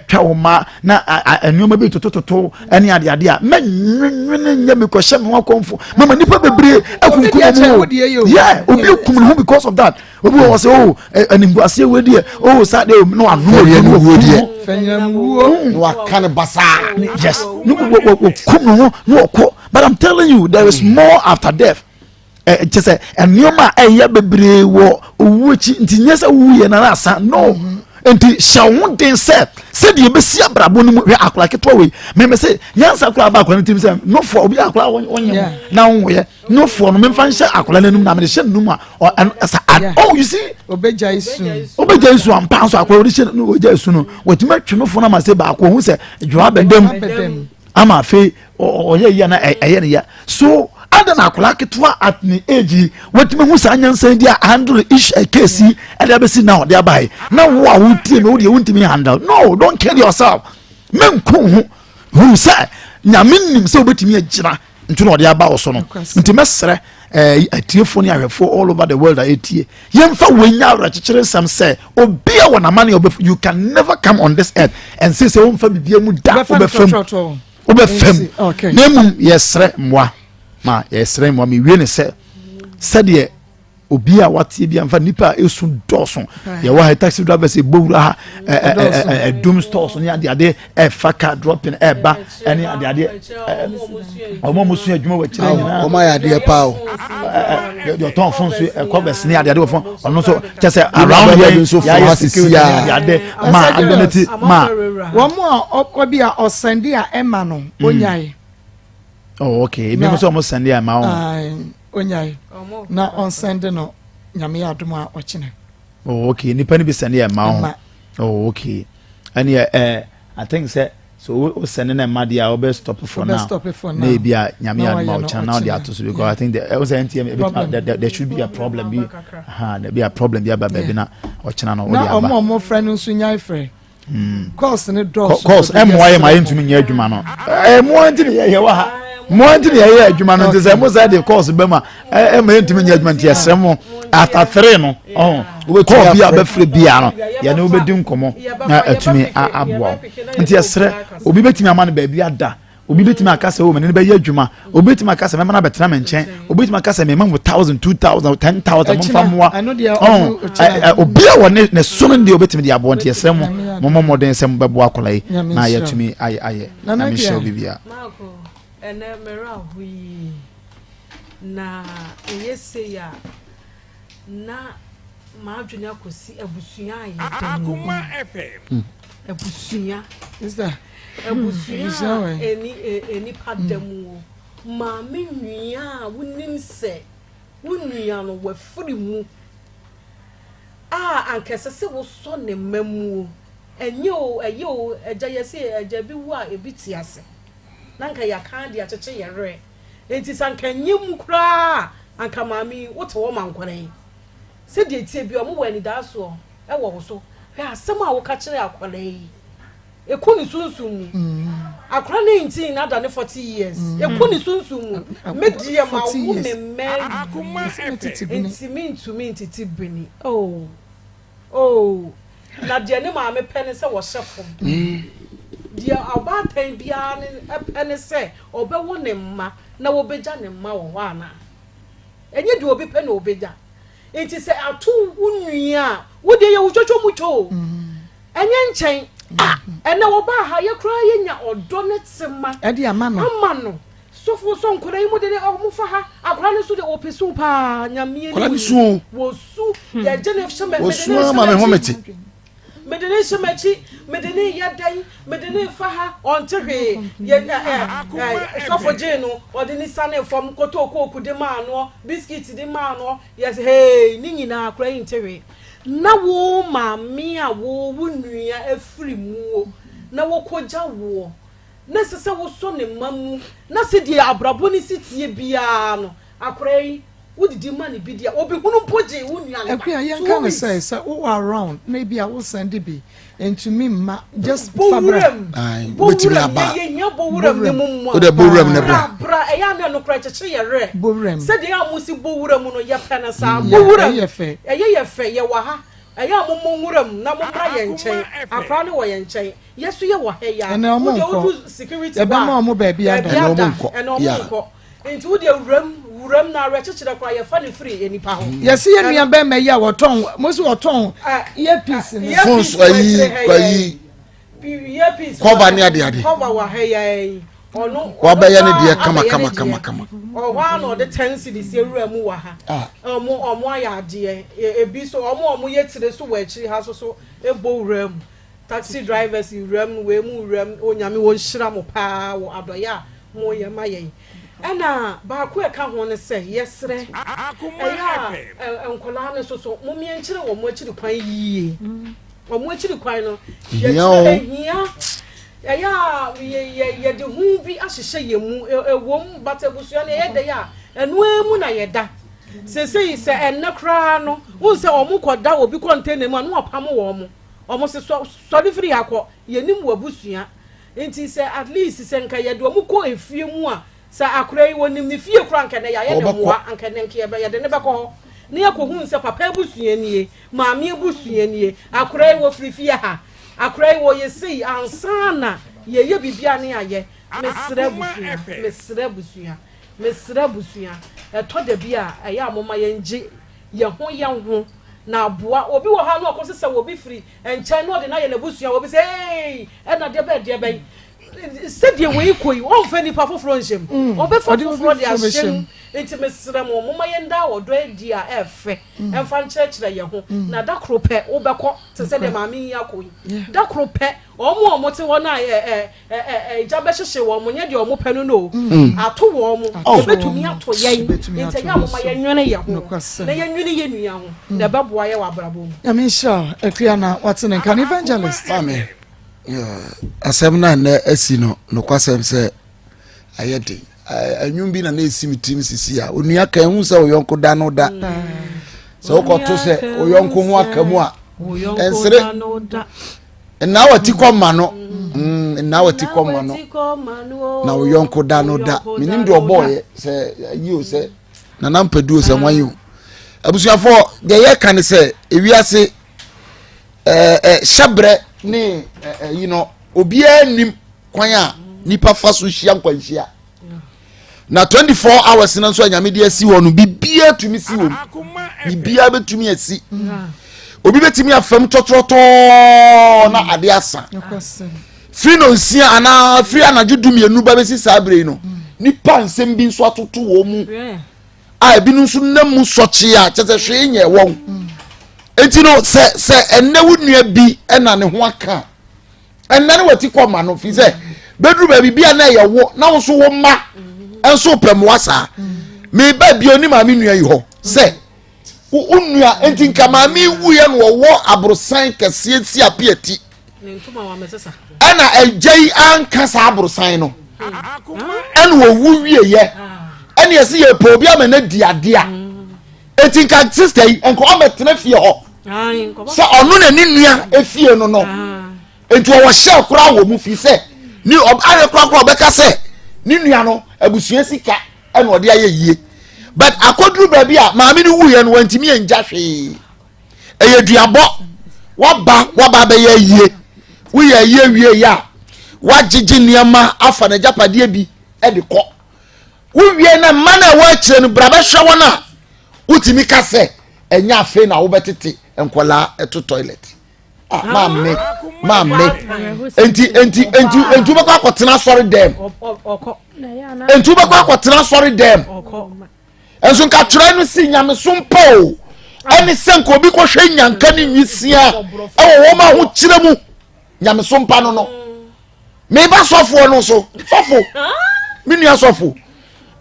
Speaker 5: twa wo ma na anuoma bi totototo ene ade a menwene nya me kwhye me wakonfo mama nipa bebre akunkumu yeah obi kumu because of that obi wo say oh animgu ase wedi oh sade no anu ye no wedi
Speaker 10: fenyamuo wa kan basa
Speaker 5: yes no kumu no okọ but I'm telling you there is more after death just say anuoma eye bebre wo owuchi nti nyesa wuye na asa no enti shawu den se de besi abrabo no hwe akola ketwa we me say nyansa akola ba akola ntim se no for obi akola wonye na wonye no for no me fan hye akola nanum na me hye nanum oh you see
Speaker 2: obeja isu
Speaker 5: ampa so akola hye no obeja isu no wetima tweme fo na ma se ba akola hu se dwa bedem ama fe oye ya na eye ne ya so ada na akola ketwa at me age wetima hu sa nyansa dia handle ish a case e da be si now dia bai na wo a wutie me wo de wuntimi handle no don't kill yourself menku hu sa nyamenim se obetimi agira ntu no de aba wo so no nti mesre atiefo ni ahwefo all over the world atie yemfa wenya awrachichere sam say obia wona mane you can never come on this earth and say wonfa bibia mu da obefam nemu yesre mwa ma yesre mwa mi wie ne se de obi a watie bia mfa nipa esu doso ye wa taxi driver say bowura doom stores ni ade faka dropping ba any ade omo musu adwuma wa kire nyina
Speaker 10: omo ya ade pa o
Speaker 5: your ton phone so covers ni ade phone ono so just around here so for security ade ma identity ma
Speaker 2: wo mo obi a osende a ema no onyae
Speaker 5: oh okay me so mo sende a ma
Speaker 2: onyai na on send no nyame adom a ochine
Speaker 5: oh okay nipa ni bi send ya ma oh okay and I think say so we send na ma dia we stop for now na bia nyame adom a ochine now dia to so because I think there was NTM there should be a problem be there be a problem there baby na ochine na
Speaker 2: na omo friend nso nyai frɛ course ne dos
Speaker 5: course MY ma yentumi nya adwuma no mo ntini ye wa ha mo ntini ye adwuma no ntse mo say the course be ma ma yentumi nya adwuma ntia sremo after 3 no we call bia be free bia no ye ne obedi nkomo na atumi aboa ntia sre obi betimi ama no ba bia da obi betimi akasa wo mene be ye adwuma obi betimi akasa me ma na betena me nchen obi betimi akasa me ma 1000 2000 10000 mo fa moa obi a woni ne sunu ndi obi betimi di abo ntia sremo mo modern sem bebo akolai na yatumi aye na me show bibia
Speaker 7: ene mera hui na eyese ya na maadwene akosi abusuya aye
Speaker 3: Akoma FM
Speaker 7: abusuya
Speaker 2: is that
Speaker 7: abusuya eni padamu ma me nua wonim se wonua no wafuri mu ankese se wo so ne mamu enye o eye o eja yesi eja bi wo a ebiti ase nanka ya kan dia cheche yere enti sanka nyim kura anka mami woto wo mankore se die tie bi o mo wani da so e wo so hwe asem a wo ka kire akore yi ekuni sunsun akora 19 na da ne 40 years ekuni sunsun medie ma wo me
Speaker 3: Akoma FM
Speaker 7: enti me ntiti bini oh na dia ne ma me pene se wo hyefom dia abatan bia ne pene se obewo ne mma na wo beja ne mma wo ana enye de obi pene obeja enti se atu unua wo de ye wo chocho mucho enye nchen ene wo ba ha ye kra ye nya odo ne tsema
Speaker 2: edi ama no
Speaker 7: so for some could I move for her? I ran to the open super, Yami, was so, ya generation, was so, my homity. Medene shemachi medene yadai medene faha ontere so for jeno odini sane from kotoko kude mano biscuit di mano yes hey ni nyina akra intere na wo ma me a wo wunua afiri mu na wo koja wo na sese wo so ne mamu na se die abrabo ni sitie bia no akra yi wodidi mani bidia obi hunu poje wunua na
Speaker 2: akra yan kan say who around maybe I will send it be and to me ma just fabra
Speaker 10: betimi aba
Speaker 7: ye bowuram ne mummo
Speaker 10: o de bowuram ne
Speaker 7: bra e ya no kra cheche ye re
Speaker 2: bowuram
Speaker 7: se de amusi bowuram no ye pena sa bowuram ye fe ye wa ha eya mummuram na mumra ye nchen akra ne wo ye nchen yesu ye wo he ya wo security
Speaker 2: ba e ba ma mo ba bia da
Speaker 10: na omunko
Speaker 7: ya into wo de wuram na rechechira kwa ye fa ne free enipa ho
Speaker 2: yes ye nua ba ma ya woton mo so woton earpiece ni
Speaker 10: phones kwayi
Speaker 7: earpiece
Speaker 10: cover ni ade
Speaker 7: cover wa he ya ono
Speaker 10: wa ba ya ne de kama
Speaker 7: o wa no de 10 cedis ewura wa ha omo aya ade ebi so omo ye tire so wa echi ha so ebo wuram taxi drivers wuram we mu wuram onyame won hira mo pa wo adoya mo ye maye ana ba ku e ka ho ne se yesre enkola ne so mo mi enchire wo mo achiri kwan yie wo mo achiri kwan no ye de hu bi ahihye ye mu ewom batabusua ne ye de ya enu emu na ye da se enakra no won se omo koda obi container mu anu opam wo omo se so di free akọ ye nim wabusua enti se at least se nka ye de omo ko efie mu a sa akura yi wonim ni fie kura nka na ya ye de moa anka ne nke ye de ne be ko ne yakohu se papa ebusua nie maami ebusua nie akura yi wo frifie ha akura yi wo ye sei ansana ye bibia ne aye mesra busua eto de bia eya amoma ye nje ye ho na boa obi wo ha no akosesa wo bi free enche no de na ye na busua wo bi say hey e na de be said ye we koi won fa ni pa foforo nsem obe fa foforo de ashem enti mesra mo moma ye nda wodo adi a efe emfa nchekire ye ho na da krope wo bekọ te se de maami yakoi da krope omo te wona jabe hyehye wo mo nye de omo panu no ato wo mo obetumi ato ye enti ya moma ye nwene ye ho na ye nwene ye nua ho na beboa ye wa abrabo mu
Speaker 2: I mean sure ekriana what's an evangelist
Speaker 10: amen asem na na asi no kwasem se ayede anwum bi na na esi mitim sisi a onua kan hu se oyonko da no da se okoto se oyonko ho akamu a ensere na wati koma no na wati koma no na oyonko da no da minim de oboye se ayi se na nampadu se wanyu abusuafo de ye kan se ewiase shabre ni you know obia nim kwan a nipa fa so hia nkwanhia na 24 hours na so anyame de asi wonu bibia tumi si wonu bibia betumi asi obi betumi afam totroto na ade asa free no nsia ana free anadwudum yenu ba besi sabre no nipa nsem bi nso atoto wo mu a ebi no nso namu soche a chese hwe nye won enti no se enne wunua bi ena ne ho aka enne ne wati koma no fi se bedru ba bibia na ye wo na wo so wo ma enso pem wasa me ba bi oni ma me nua yi ho se unua enti nka ma me wuye no wo abrosan kase si apieti ana ejei anka sa abrosan no ene wo wuye ye ene yesi ye po bi ama na diade a enti nka sister yi enko o metena fie ho so onu na ni nua efie no no enti wo hye kura wo mu fi se ni are kura obeka se ni nua no abusua sika ene ode aye yie but akodru ba bi a maami ni wuye no wantimi enja hwe eye duabo waba ba ye yie wuye yie wie ya wagigi niama afa na japade bi e de kọ wuwie na mana wa kire no braba hwe wona utimi ka se enya afe na wo betete enkola eto toilet mamme enti bako akotena sori dem entu be kwa kwatena sorry dem enso nka twerɛ no si nyame sompo ɛne senko obi ko hwɛ nyanka ne nyisia ɛwɔ wo ma ho kyerɛ mu nyame sompa no me ba sɔfo no so sɔfo me nua sɔfo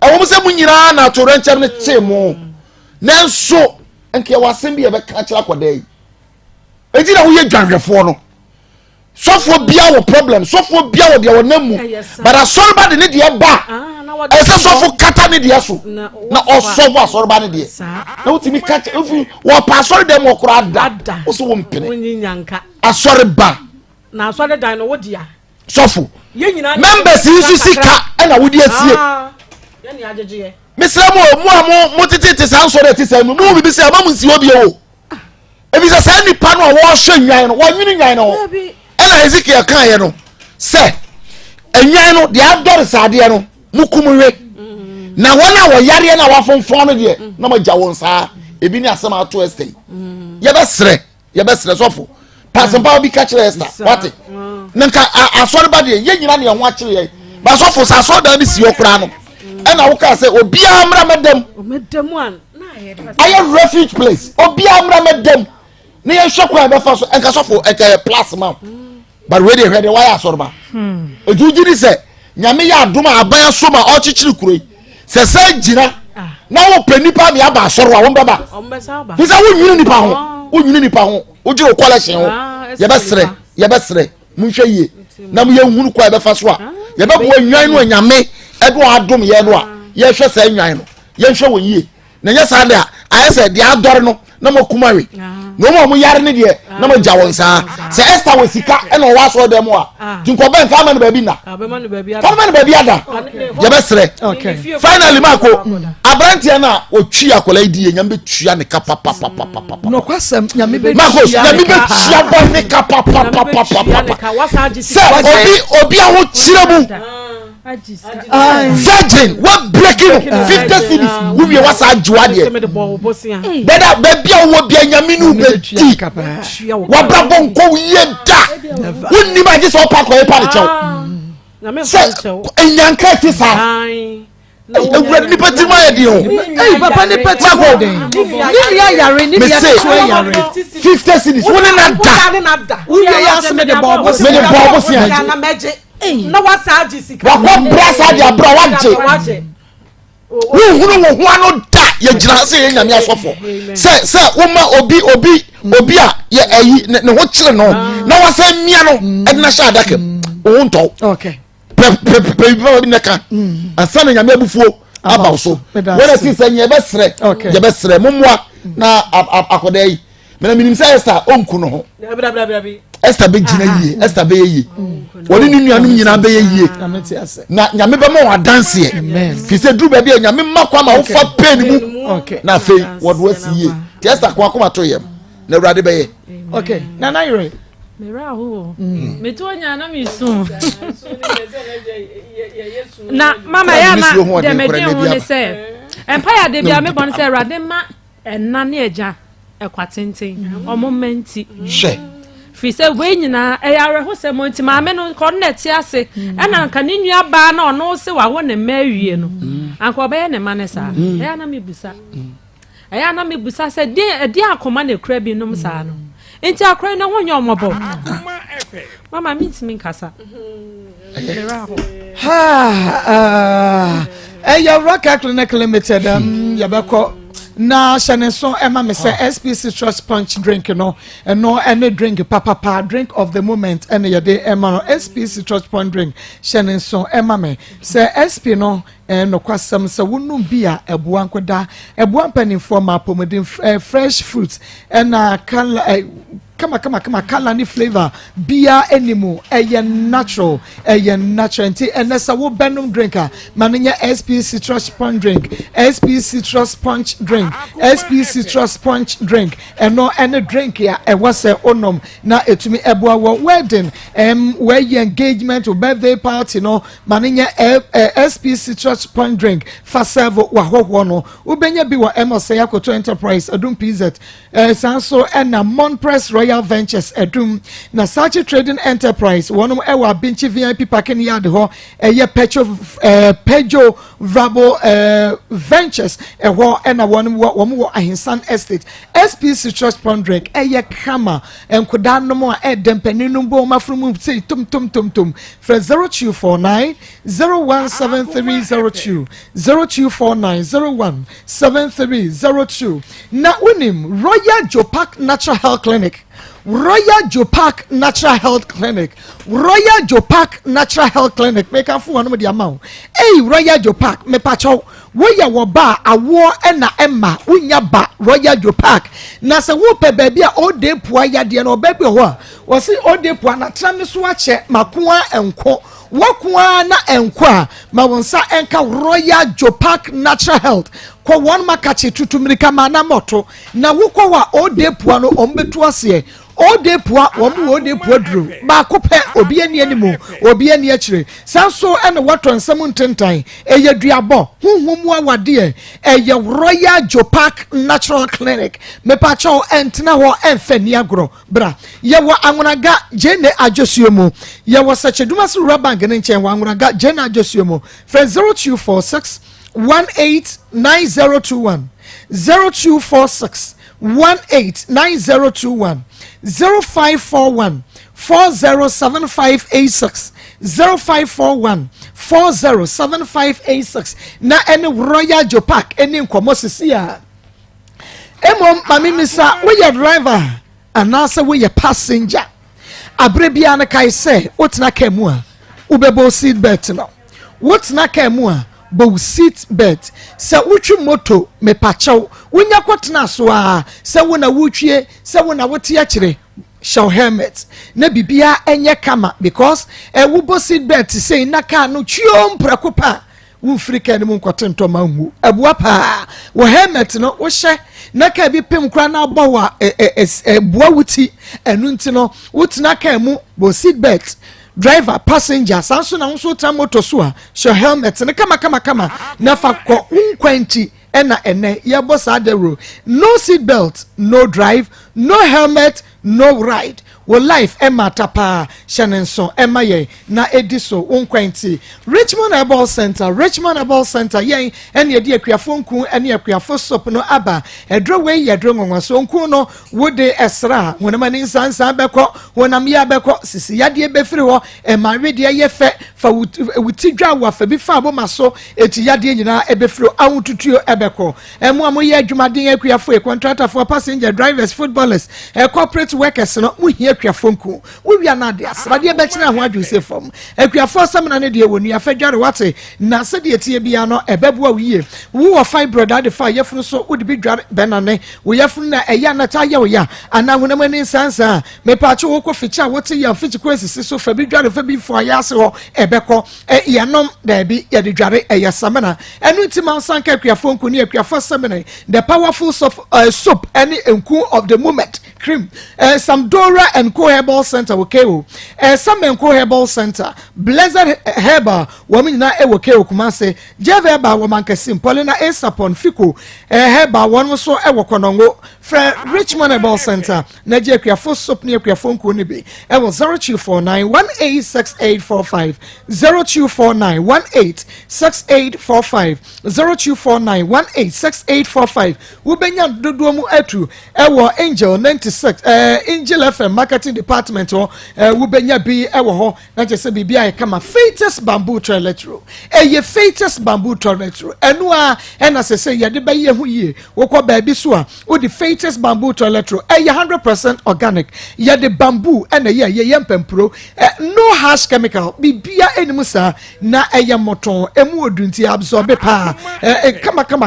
Speaker 10: ɛwɔ mo sɛ mu nyina na twerɛ nkyɛm ne kye mu nanso enke wasɛm bi ɛbɛka kyerɛ akɔda yi enti na wo yɛ dwanhwɛfo no sɔfo bia wo problem sɔfo bia wo de wo namu but asɔre ba de ne de ba ɛsɛ sɔfo kata ne de so na ɔsɔfo asɔre ba ne de na wotimi kata ofi wo pa asɔre dem wo kora da wo so wo mpene asɔre ba
Speaker 7: na asɔre dan no wo dia
Speaker 10: sɔfo members yi so sika ɛna wo de asie
Speaker 7: ye ni agegeye
Speaker 10: mesra mo tete san sɔre te san mu bi sɛ ma mu nsi obi o ebi sɛ san nipa no a wo hwɛ nwan no wo nwini nwan no ɛna Ezekiel kan yɛ no sɛ enwan no de adɔre sade no mukumwe na wona wo yare na wafonfon no de na magya won saa ebi ni asem ato estay ye be sre sofo pasempa bi ka kire esta wate nka asori ba de ye nyina ne ho akire ye ba sofo sa so da ni si okura no na wo ka se obi amra medam
Speaker 7: an na ye
Speaker 10: aye refuge place obi amra medam ne ye hwekwa be fa so enka sofo enka plus ma but we dey hwe de why asori ba ejuji ni se nyame ya adoma aban so ma ọchichiri kuro se se jira na wo panipa me aba asoro a wo beba fi se wo nwini nipa ho wo jiro collection ho ye be sre mu hwe ye na mu ye hunu kwa be fa so a ye be bo nwan no nyame edo adom ye no a ye hwe se nwan no ye hwe wo yie na nya sa da aye se de adore no na mo kumawe no mo yare ne de na mo ja won sa se Esther we sika e no wa so dem a tinko ben ka ma no ba bi na ka ma no ba bi ada ye be sre finally mako abrantia na otwi akola di nyam be tua ne kapa papa
Speaker 2: no kwasem nyam be
Speaker 10: mako nyam be tua ba ne kapa papa se obi a ho kire mu virgin what breaking 50 cities we was a juade beda baby wo bia nyame no beti wa brabo nko yeda wonni ma je so pa ko e pa de chew se enyanka ti sa ewure ni pati ma ye di o
Speaker 2: papa ni pati ko ni ya yare ni ya so yare
Speaker 10: 50 cities woni na da
Speaker 2: we ya se me de bobo
Speaker 10: si
Speaker 7: na meje na wasaji sika
Speaker 10: wa ko brasa dia bro waje wo hunu wo ho ano da ye gina se ye nyame asofo se wo ma obi a ye ayi ne ho kire no na wasa mia no e na sha adaka wo nto
Speaker 2: okay
Speaker 10: pe ne ka ansa na nyame abufuo aba so wona ti se nye be sre momwa na akoda yi me minim se Esther onku no ho Esther be gina yie Esther be yie woni ni nuanum nyina be yie na nyame be ma wa dance ye fi se dru ba bia nyame makwa ma wo fa pen mu na fe wodo asiye ti Esther kwa akoma to yem na urade be ye
Speaker 2: okay na na yire
Speaker 16: mera ho me to nya na mi sun na mama ya na de me de ho ne se empire de bia me bon se urade ma enna ne eja ekwatenten omomenti
Speaker 10: she
Speaker 16: fi se we nyina eyare ho se monti ma me no connect ase na nka ne nua ba na ono se wa wo ne mawie no anko be ne ma ne sa eya na me busa se de akoma na kura bi nom sa no enti akra na ho nyomobo mama mi nkasa
Speaker 2: eya rock clinic limited yabako na shaneson ema me say SPC Trust Punch drink no any drink papa drink of the moment and your day ema no SPC Trust Punch drink shaneson ema me say SP no no kwasam say wonu bia ebuan koda ebuan panifo ma pomodin fresh fruits and kama kala ni flavor bia animal natural nti enesa wo benum drinker manenya SPC Trust Punch drink SPC Trust Punch drink SPC Trust Punch drink eno any drink ya e wase onom na etumi eboa wo wedding where engagement or birthday party no manenya SPC Trust Punch drink fa serve wa hoho no ubenya bi wa Emose Yakoto Enterprise adum PZ sanso na Mon Press Royal Royal Ventures Edum na Sachi Trading Enterprise one ewa Binchi VIP parking yard ho Pejo Rabo Ventures ewo ena one Ahinsan Estate SPC Trust Pondrek Kama enkoda no mo edempeni bo mafrum say tum for 0249 017302 0249 017302 na unim Royal Jopak Natural Health Clinic Royal Jopak Natural Health Clinic Royal Jopak Natural Health Clinic make am for no the amount Royal Jopak me pacho woya wo ba awo na emma unya ba Royal Jopak na se wo pe baabi a o de poa yade na obabi ho a wo se o de poa na tram so ache makoa enko wakoa na enko a ma wonsa enka Royal Jopak Natural Health ko won makache tutumirika mana moto na wokɔ wa o de poa no ombetu ase o de poa o de poa duru ba ko pe obi ani animu obi ani akire sanso ene wato nsam ntentan eyaduabo hunhumu awade Royal Jopak Natural Clinic me pa cho entena ho enfani agro bra ye wo anwonaga jene ajosuomu ye wo sacheduma so rabank ne nchen wo anwonaga jene ajosuomu for 0246 189021 0246 189021 0541 407586 0541 407586 na ene Royal Jopak ene nkomosisia emom mami misa we ye driver anasa we ye passenger abrebia na kai say wotna kamu a ubebo seat belt no wotna kamu a bo seat belt se wutwi moto me pachaw wonya kwotna so a se wona wutwie se wona wote akire show helmet na bibia enye kama because wo bo seat belt say na ka no twom prakopa wo frika ne mu nkotento mahu abua pa wo helmet no wo hye na ka bi pem kra na bo wa bua wuti enu nti no wotna ka mu bo seat belt driver passenger sanso na nso tra motor so a show helmet ne kama na fa ko unkwanti ene ye boss adero no seat belt no drive no helmet no ride wo life tapa shanenso ye na ediso unkwanti Richmond Herbal Center yen ene de akuafo nku ene akuafo sop no aba edro we yedro ngonwaso nku no wode esra wonama ni sansan beko wonam ya beko sisi yade befiri ho emarede ye fe fa wutidwa wa fa bi fa abomaso eti yade nyina ebefiri awututuo ebeko emu amoye adwumaden akuafo contractor for passenger drivers footballers corporate workers no muhie akuafo nku wia na de asrade be kina ho adwuse fam akuafo samna ne de wonu afadware wate na se de tie bia no ebeboa wiye wo fibroid ade fa yefunu so wode bi dware benane wo yefunu na eya na ta ye wo ya ana honam ani sansa me paache wo ko ficha wote ya fichi kwesisi so fa bi dware fa bi fo ayase ho ebeko yenom da bi ye de dware eyasamana enu ntima sanka akuafo nku ne akuafo samene the powerful soap any enku of the moment cream some Dora and Co Herbal Center wokeo some Enco Herbal Center Blessed Herbal woman na wokeo kumase Jeve Herbal woman kasim Paulina Esapon Fico Herbal one so ewokonongo fra Richmond Herbal Center na je akuafo soap ne akuafo nku ne bi 0249 186845 0249 186845 0249 186845 wobenya dodo mu atu ewo Angel 96 Angel FM marketing department wobenya bi ewo ho na chese bibia e kama Fetus Bamboo Toilet Roll ye Fetus Bamboo Toilet Roll enu a na sese ye de ba ye hu yie wokọ baabi so a wo di Fetus Bamboo Toilet Roll 100% organic ye de bamboo na ye mpempro no harsh chemical bibia enimu sa na ye moton emu odunti absorb pa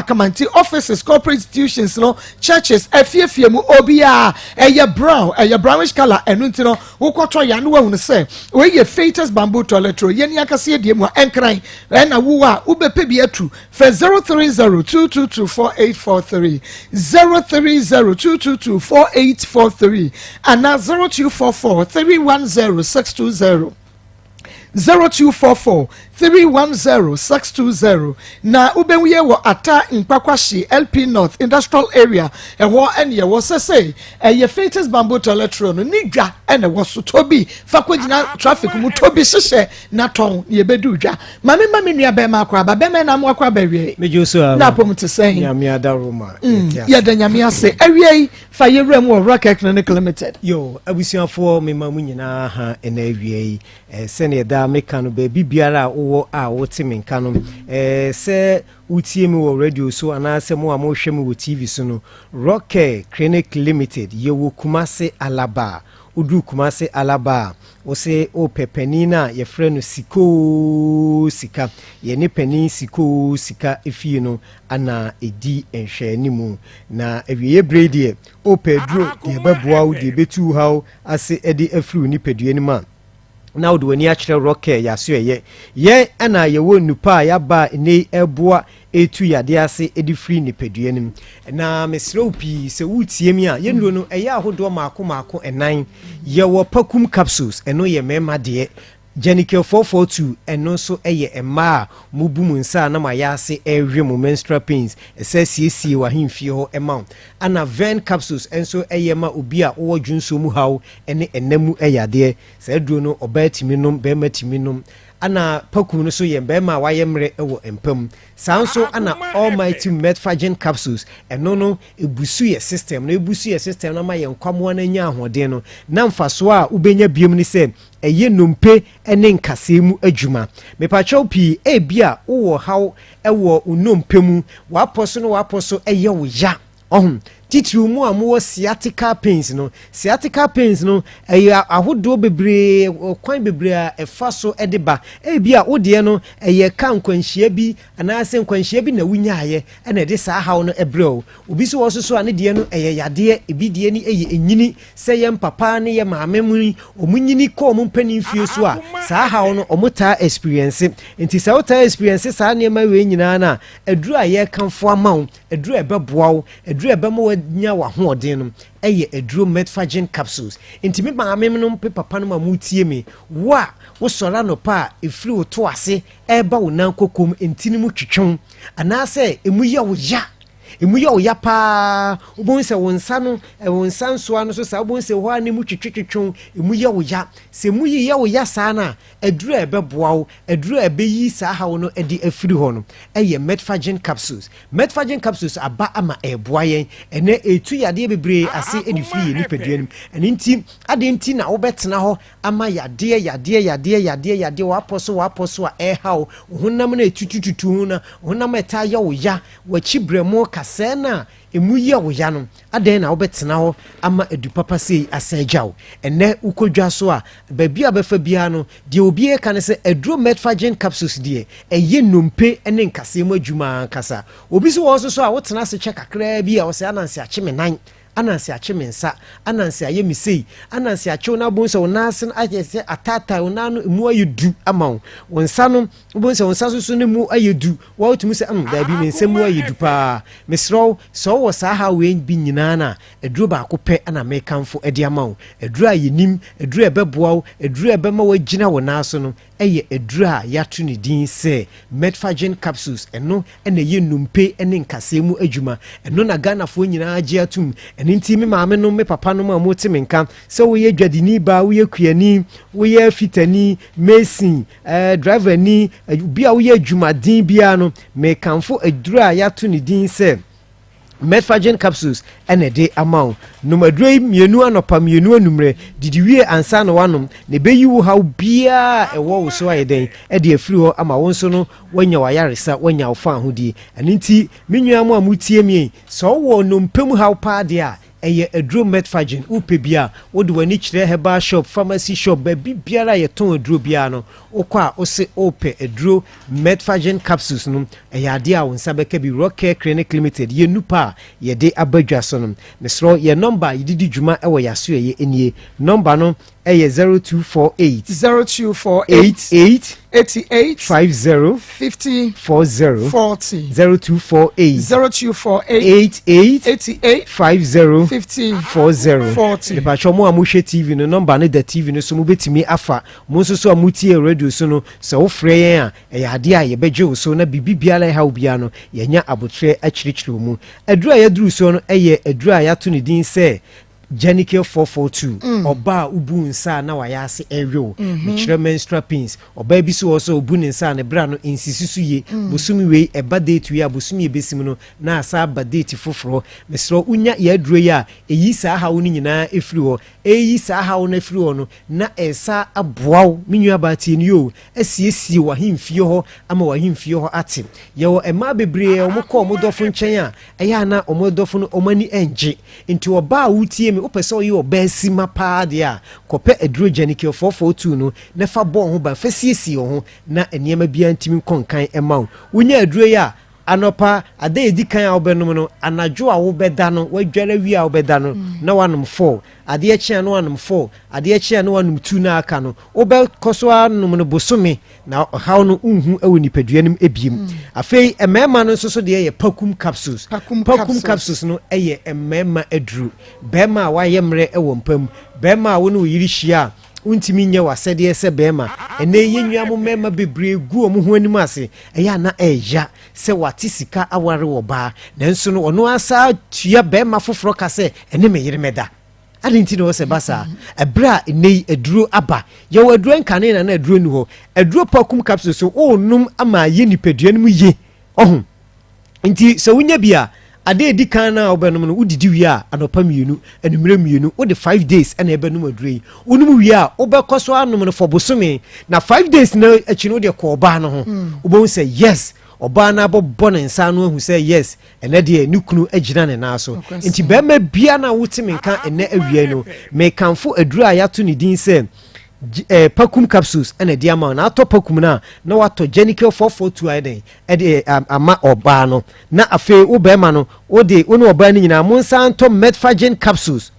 Speaker 2: kama nti offices corporate institutions no churches afiefie mu obia ye brown brownish color enu nti no wokoto ya no hu ne se we ye Fetus Bamboo Toilet Roll ye ni akase die mu enkran na wo a ubepe bi atu for 0302224843 0302224843 and 0244310620 0244 310 620 na ubenwiye wo ata nkwakwahye LP North Industrial Area ewo ene ye wo sese eye Fates Bamboo Electro no nidwa ene wo so tobi fakwagina traffic mu tobi hyehyɛ na ton ye bedu dwa mame nua be ma akwa ba be me na mo akwa ba wie
Speaker 15: mejoso
Speaker 2: na pom te sen
Speaker 15: nyame adaroma
Speaker 2: ya da nyame ase awie fa ye wura mu wo Rocket Clinic Limited
Speaker 15: yo abusuafo me ma mu nyina ha ena awie sene da meka no ba bibiara wo a wo timinka no se utie mi wo radio so anase mo hwe mi wo TV so no Rocket Clinic Limited ye wo Kumase Alaba udu Kumase Alaba o se o pepani na ye frɛ no sika ye ne pani sika efie no ana edi enhwɛ mu na ewie brede o pedro de beboa wo de betu haw ase edi afru ni pedue ni ma na wo de wani akyerɛ Rocket ya so ye ana ye wo nupa ya ba ne eboa etu yade ase edi free ni pedue nim na mesrɛ pi se wutie mi a ye nuro no ɛyɛ ahodo maako enan ye wo pakum capsules eno ye mema de Jenikel 442 eno so eye ema mubu munsa na mayase ehwe mu menstrual pains esasiesie wa hemfie ho ema ana ven capsules enso eye ma obi a wo dwunso mu haw ene enamu eyade sa duro no obatimi nom be matimi nom ana pakum no so ye be ma wayemre ewo empam sanso ana almighty metfagen capsules eno no ebusu ye system na ma ye nkwamo na nya ahode no na mfaso a ubenya biem ni se eye nompe ene nkasemu adwuma mepacho pi bia wo haw ewo unompe mu waposo eye wo ya titiri mu amu sciatica pains no ahodo bebre kwan bebre efa so edeba bia wode no eye kan kwanhia bi anase kwanhia bi na wunyaye ene de saa haw no ebreo obi so wososo ane de no eye yade ebi de ni eye enyini se ye papa ne ye maame mu omunyini ko mu mpani fie so a saa haw no omota experience nti saa ota experience saa ne ma we nyina na aduru aye kanfo amaw aduru ebeboaw aduru ebemo nya wa hoɔden no ɛyɛ aduro metfagen capsules intimi maame no papa no ma mutie me wa wo sɔra no pa efiri wo to ase ɛba wo nan kokom intini mu twetwon anase emu ya wo ya pa ubon se wonsa no wonsa nso ano so sa ubon se ho ani mu twetwetwon emu ya wo ya se mu yi ya wo ya sa na aduru ebeboa wo aduru ebeyi sa ha wo no edi afiri ho no eye metfagen capsules aba ama eboa yen ene etu yade bebre ase edi firi ni peduanim ene nti ade nti na wo betena ho ama yade waposo a ha wo honam na etutututu na honam eta ya wo ya wachibremo sena emu ye wo ya no aden na wo betena ho ama edu papa sei asagyaw ene ukodwa so a ba bia befa bia no de obi e kan se eduro metfagen capsules de eye nompe ene nkase mu adwuma kasa obi so wo so a wo tena se che kakra bi a wo se ananse akyeme nan anansi achime nsa anansi aye misei anansi acho na bonso onasen ayese atata onanu mu ayedu ama wonsa no bonso wonsa so ne mu ayedu wa otumi se da bi me nsem mu ayedu pa mesro so wo sa ha we bi nyina na eduro ba ko pe ana me kanfo edi ama eduro ayenim eduro ebeboa eduro ebema wagina wona so no eye eduro a yato ne din se metfagen capsules eno ene ye numpe ene nkase mu adwuma eno na Ghana fo nyina age atum ninti me maame no me papa no ma moti menka se wo ye dwadini ba wo ye kuani wo ye fitani mesin driver ni bia wo ye adwumadin bia no me kanfo aduru a yato ne din se metfagen capsules ene de amount no madroi mienu anopa mienu anumre didiwie ansa no wanom ne beyi wo haw bia ewo wo so ayeden e de afiri ho ama won so no wanya wayaresa wanya wo fa ahodi aninti menua mo amutie mi so wo no mpem haw pa de a eye aduro metfagen upe bia wode wani kire herbal shop pharmacy shop ba bibiara ye ton aduro bia no okwa ose ope aduro metfagen capsules no eye ade a wonsa beka bi Rocket Clinic Limited ye nupa ye de abadwa so no mesro ye number yididi dwuma ewo yaso ye enie number no ɛyɛ 0248
Speaker 2: 0248 88
Speaker 15: 50
Speaker 2: 50
Speaker 15: 40
Speaker 2: 40
Speaker 15: 0248
Speaker 2: 0248
Speaker 15: 88 50
Speaker 2: 50
Speaker 15: 40 Depacho mo amuhwe TV no number ne da TV no so mo betimi afa mo nso so amutie radio so no so wo frɛ yɛn a ɛyɛ ade a yɛbɛgye wo so na bibibiala ha obia no yɛnya abotre akyirikyiri mu aduru a yɛduru so no ɛyɛ aduru a yɛato ne din sɛ Janicare 442 oba ubu nsa na wayase ewo mechire menstrual pains oba bi so also ubu nsa ne bra no insisisu ye bosumi we eba date we abosumi ebesim no na asa ba date foforo mesro unya ya duro ya eyi sa ha wo nyina efiri ho eyi sa ha wo na efiri ho no na esa aboaw menua ba tie ni yo asiesie wa himfie ho ama wa himfie ho ate ye wo ema bebre omukọ omodofo nchen a eya na omodofo no omani enje nti oba wutie opese oyi obesi mapa de a kope aduro Janicare 442 no ne fa bo ho ba fasiesie ho na eniema bia ntimi konkan ema wonya aduro ya anopa ade edikan a obenum no anajo a wo beda no wadware wi a wo beda no na wanom 4 ade echi no wanom 4 ade echi no wanom 2 na aka no obe koso anum no bosome na haw no unhu ewo nipaduanim ebiem afei emema no nso so de ye pakum capsules no eye emema aduru bema a wayemre ewo mpam bema a wo no yiri hia untimi nye wasede ese bema ene yenua mo mema bebre gu omo ho anim ase eya na eya se wati sika aware wo ba nanso no ono asa tua bema foforo ka se ene meyire meda adinti no se basa ebra ene aduro aba ye waduro nkane na aduro ni ho aduro pakum capsule so onum ama ye nipaduanum ye ohun nti se wunya bia ade di kan na obenum no udidi wi a anopa mienu enumere mienu wo de 5 days na ebenum adurei unum wi a obekoso anum no for bosome na 5 days na achi no de ko oba no ho obo say yes oba na bo ne nsa no hu say yes ene de nukunu agina ne na so nti be ma bia na wotimi nka ene awie no me kanfo aduru a yato ne din say pakum capsules ene dia ma na to pakum na wato Janicare 442 aiden ede ama oba no na afe wo be ma no wo de wo no oba ni nyina mo nsa to metfagen capsules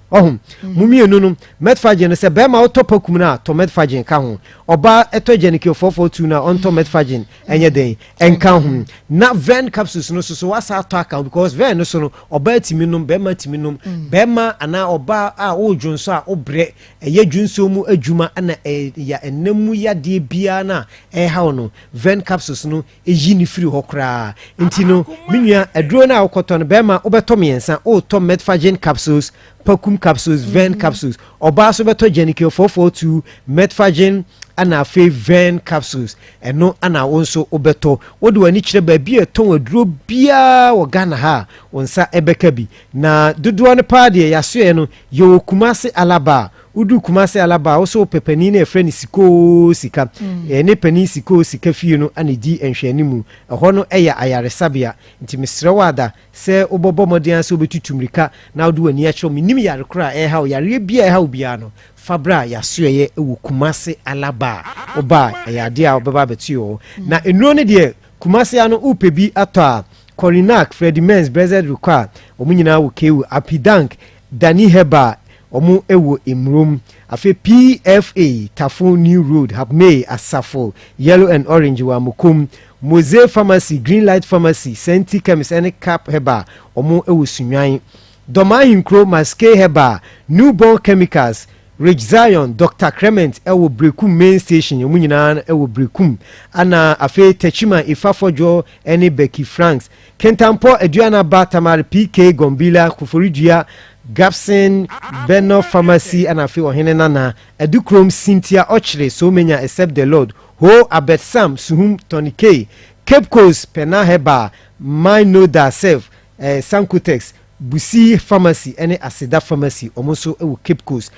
Speaker 15: mumienu no metfagen se be ma to pakum na to metfagen ka ho oba eto Janicare 442 na on to metfagen enye den enka ho na ven capsules no so wasa to aka because ven no so no oba timinum be ma timinum be ma ana oba a wo dwunso a obre eye dwunso mu adwuma ana ya enemu ya de bia na hawo no ven capsules no eyi ni free ho kra nti no menua aduro na akoto no be ma obeto miensa o to metfagen capsules pakum capsules ven capsules oba so beto Janicare 442 metfagen ana fe ven capsules eno ana wonso obeto wode wani kire ba bi eton aduro bia wo Ghana ha wonsa ebeka bi na dodo ne pa de yaso no yo Kumasi Alaba udu Kumasi Alaba oso pepani na efre ni sika ne pani sika fie no anedi enhwanimu eho no eya ayaresabia nti misrewada se obobo modern so betutumrika na odu wani akyo minim yare kra ha yare bia ha obia no fabra yasoye ewu Kumasi Alaba oba ya dia obeba betio na enuro ne de Kumasi ano upebi atwa Corinac Freddy Men's Blessed Require omunyina wo kewu Apidank Dani Heba omu ewo imrum afi PFA Tafo New Road Habme Asafo Yellow and Orange wa mukum Mose Pharmacy Green Light Pharmacy Senti Chemist and Cap Heba omu ewo sunwan Doma Hinkro Maske Heba Newborn Chemicals Rich Zion Dr. Clement ewo Brekum main station omunyina ewo Brekum ana afi Techima Ifafojo ene Becky Franks Kentampo Eduana Batamar PK Gombila Kuforidua Gapson Beno Pharmacy and afi ohene nana Edukrom Cynthia Ochre so menya except the Lord Ho Abet Sam Suhum Tony K Cape Coast Penaheba My Know That Self Sankutex Busi Pharmacy ene Aseda Pharmacy omoso ewo Cape Coast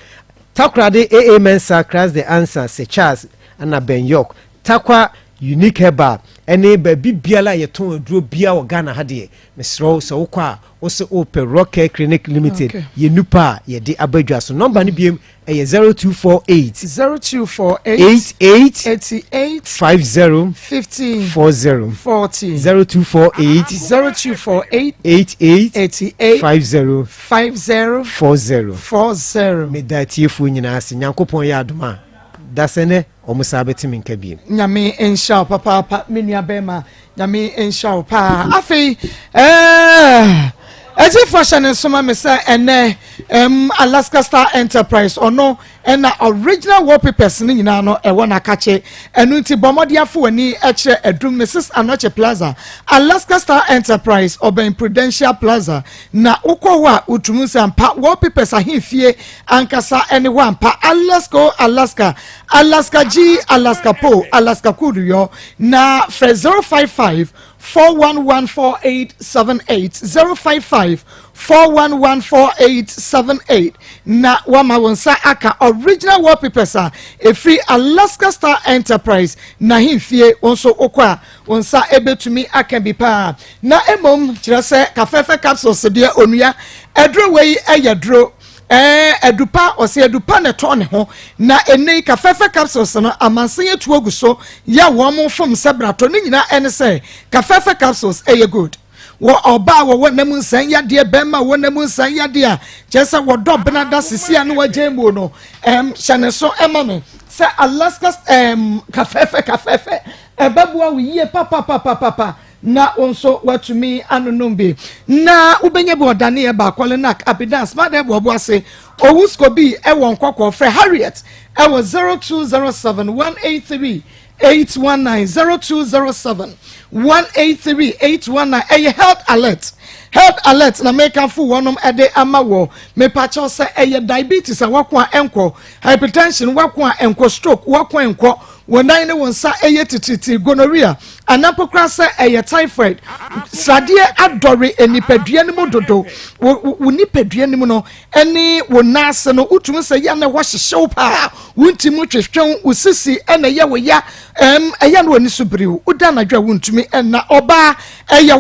Speaker 15: Takrade AA Mensa Crash the Answer Se Charles and Ben York Takwa unique herbal ene ba bibiala yeton aduro bia wo Ghana ha de mesro so wokwa wo se open rock clinic limited ye nupa ye de abadwa so number ni biem eye 0248 88 50 40 0248 88 50 40 me da tiefu nyina se nyankopon ya adoma dasene omusa betimi nka biem
Speaker 2: nyame ensha papa menia bema nyame ensha pa afi as if fashion and summer mesa ene Alaska Star Enterprise or no and original wallpapers ni nyina no e wona kache enu nti bomodiafo ani eche edrum Mrs. Anoche Plaza Alaska Star Enterprise Oben Prudential Plaza na ukowa utumusa mpa wallpapers ahimfie ankasa ene wampa Alaska G Alaska Po Alaska Kuduyo na 055 4114878 055-4114878 na wama wonsa aka original wallpapers a free Alaska Star Enterprise na himfie onso okwa wonsa ebetumi aka bi pa na emom kire se kafefe capsules de onua edro wei eyedro edupa ose edupa ne to ne ho na eni kafefe capsules no amanse yetu oguso ya wo mo fom sebrato ni nyina ene se kafefe capsules eye good wo oba wo namu nsan ya de bema wo namu nsan ya de a chesa wo do benada sisia no wajembo no hyane so emame se Alaska kafefe ebabua wi ye papa na onso watumi anonombe na ubenye bo dane e ba kwale nak abidance ma de bo ase owusko bi e won kokko fre Harriet e was 0207 183 819 a health alert na make am full one ede amawo me pacho se diabetes wakwa enko hypertension wakwa enko stroke wakwa enko wonan ne wonsa tititi gonorrhea anapokra se typhoid sadie adore enipadua ne mododo wonipadua ne mu no eni wonase no utum se ya na wahyehyw pa wuntimu twetwen usisi ena ye woya eya no ani subriw uda na dwa wuntumi ena oba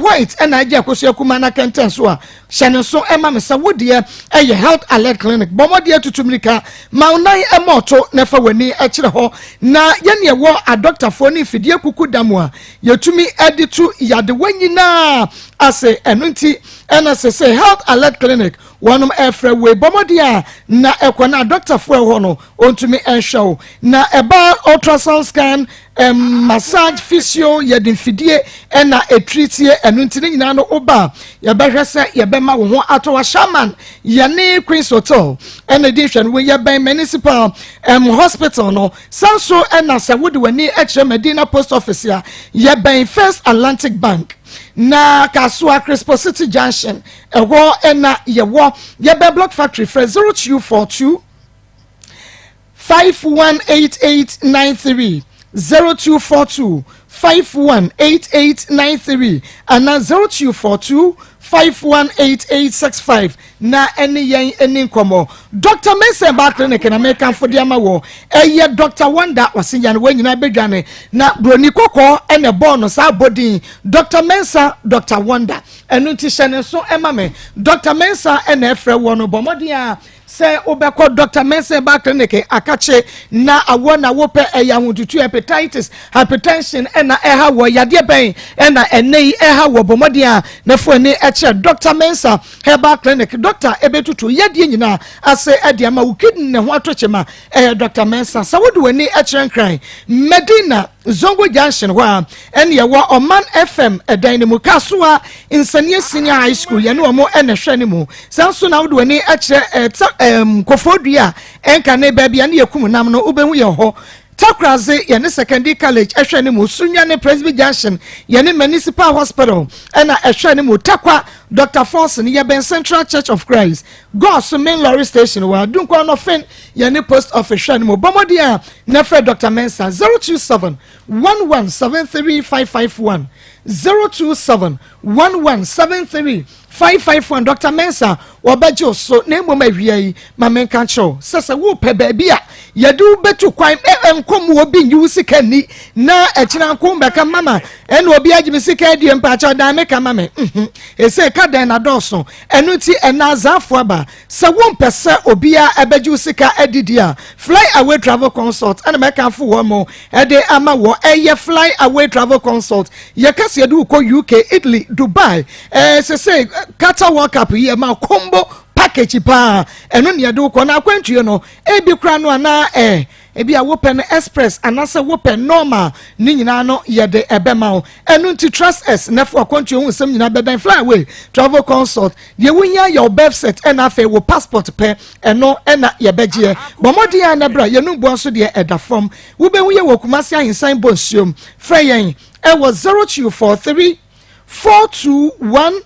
Speaker 2: white ena agia koso akuma na kenten so a hyane so ema me se wodie health alert clinic bomodie tutumrika maunai emoto na fa wani akire ho na ye wo a doctor for ni fidie kuku damu yetumi editu yade wanyina ase enunti ena se health alert clinic wanum efre we bomodia na ekwana doctor for ho no ontumi enshow na eba ultrasound scan massage physio yede fidie ena etreatie enunti ni nyina no oba ye behwese ye bema wo ho atowa shaman ye ne Queen's Hotel ena edition we ye ben municipal hospital no sanso ena se wode wani extra Medina post office ya ye ben First Atlantic Bank na Kasua Crespo City Junction ewo ena yewo ye be block factory for 0242 518893 0242 518893 and 0242 518865 na eni yen eni komo Dr. Mensa ba clinic na American for dia mawo eye Dr. Wanda wasinya no wanyina bedwane na broni kokko ene bono sa body Dr. Mensa Dr. Wanda enu ti hyene so emame Dr. Mensa ene efre wono bomodia se obeko Dr. Mensa ba clinic akache na awona wope eya hututu hepatitis hypertension ena eha wo yade ben ena enei eha wo bomodia na fo ni Dr. Mensa Herbal Clinic Dr. Ebetutu yedie nyina ase ediama wukidin ne ho atochema Dr. Mensa sawodu wani echenkran Medina Zongo Junction wa ene ye wa Oman FM edan ne mu kasoa Insania Senior High School ye ne omo ene hwe ne mu sanso na wodu wani eche kofodua enka ne baabi ane yekum nam no ubehu ye ho Takraze yene secondary college ehwene mu Sunyane Presby Junction yene municipal hospital ena ehwene mu Takwa Dr. Forson yeben Central Church of Christ God's main lorry station wa dunkwa no fen yene post office ehwene mu bomodia na fre Dr. Mensa 027 1173551 027 1173551 551 Dr. Mensa wabajo so na emo mawie ma menka cho sese wo pe ba bia yadu betu kwan enkom wo bi nyu sikani na ekina nkom beka mama ene obi agime sika die mpa cha da meka mama ese ka den na doso enu ti enazafo aba se wo mpese obi a ebeju sika edidia fly away travel consult ene meka fo wo mo ede ama wo eye fly away travel consult ye kase edu ko UK Italy Dubai se Qatar World Cup ye ma combo package pa eno ne do ko na akwantuo no ebi kura no na ebi a wopen express anase wopen normal ni nyina no ye de ebema o eno nti trust us na for akwantuo hu sem nyina bedan fly away travel consult ye wunya your birth set and afa wo passport pe eno na ye begie bomodi ya na bra ye no bo so de eda form wo be hu ye wo kumase ahinsan bonsiom freyen e was 0243 421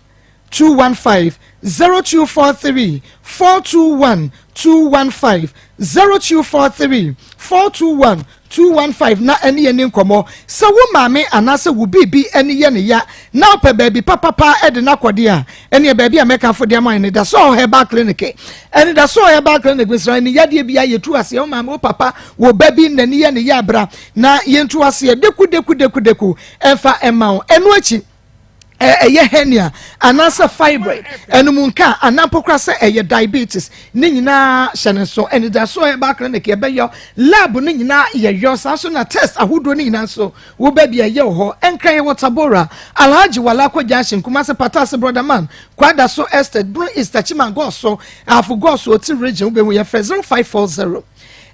Speaker 2: 215 0243 421 215 0243 421 215 na eni eni nkomo se wo maame anase wo bibi eni ye ne ya na pe baby papa ede na kwode a eni e baby a meka fo de man ne da so herbal clinic eni da so herbal clinic bisra eni ya de bia yetu ase wo maame wo papa wo baby na ne ye ne ya bra na yentu ase deku enfa ema enu achi eye hernia anasa fibroid enumunka anampokra se eye diabetes ni nyina hyene so eni da so e ba clinic e be yo lab ni nyina ye yo so na test ahodo ni nyina so wo ba bia ye ho enkan ye watabora alhaji wala ko jashin kuma se patase brother man kwada so estate bro istachima go so afu go so ti region wo be we 0540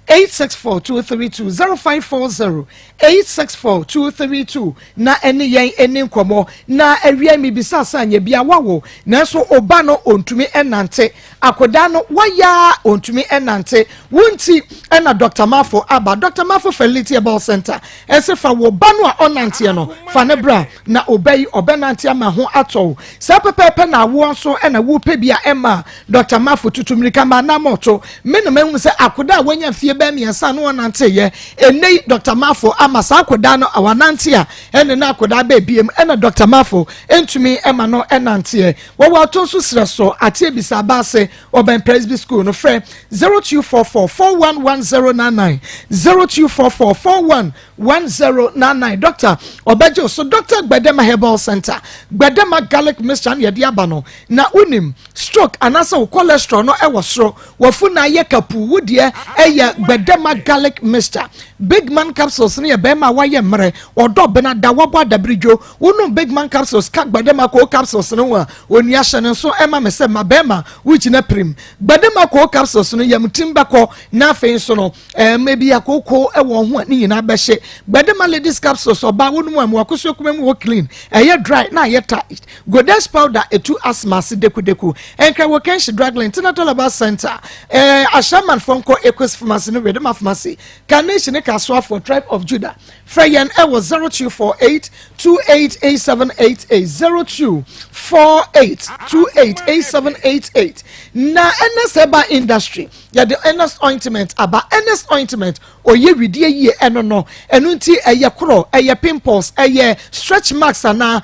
Speaker 2: 864-232 0540-864-232 na eni yen eni nkomo na awia mi bisasa anya bia wawo na so oba no ontumi enante akoda no waya ontumi enante wunti ena Dr. Mafo aba Dr. Mafo Fertility Herbal Center esefa wo ba no a onante no fa ne bra na obai obenante ama ho ato sa pepepe na wo so ena wo pe bia ema Dr. Mafo tutumrika ma na moto menom se akoda wanya fie ba miensa no nante ye enei Dr. Mafo ama sa akoda no awanante a ene na akoda ba biem ena Dr. Mafo entumi ema no enante wo wato so sreso ate bisa ba se Oben Presby School no frɛ 0244411099 0244411099 Doctor Obejo so Dr. Gbedema Herbal Center Gbedema Garlic Mixture ye dia ba no na unim stroke anasa cholesterol no ewo soro wofu na ye kapu wudie eye Gbedema Garlic Mixture Big Man capsules ne ye bema waye mre odo bena da wabo adabridwo wonu Big Man capsules ka Gbedema ko capsules no wa oni ahye so ema me se ma bema which na prim Gbedema ko capsules no yam timbako na afen so no maybe akoko ewo ho ni nyina behye Gbedema ladies capsules oba wonu mu akoso kumam wo clean eye dry na eye tight goddess powder etu asthma se deku enka wo kenshi drug international herbal center ashaman fonko equus pharmacy no Gbedema pharmacy carnation ne kaso for tribe of Judah Freyan ewo 0248 288788 0248288788 na NS Herbal Industry ya the NS ointment aba NS ointment oye widie ye eno no enu nti eye kro eye pimples eye stretch marks ana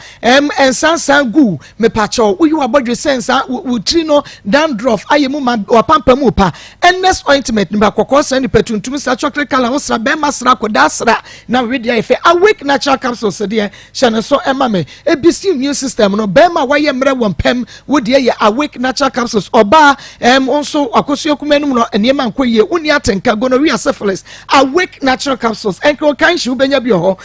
Speaker 2: ensansan gu me pacho uyi wabodwe sensa wutri no dandruff aye mu wapampa mu pa NS ointment ni bakokọ san ni petuntum sa chocolate color wo sra be masra koda sra na widie efe awake natural capsules de shane so emame ebisi immune system no be ma waye mre wompem wodie ye awake natural capsules oba also akoso kumenu no eniema nkoye uni atenka gonorrhea syphilis awake natural capsules enko kan shi ubenya bi ho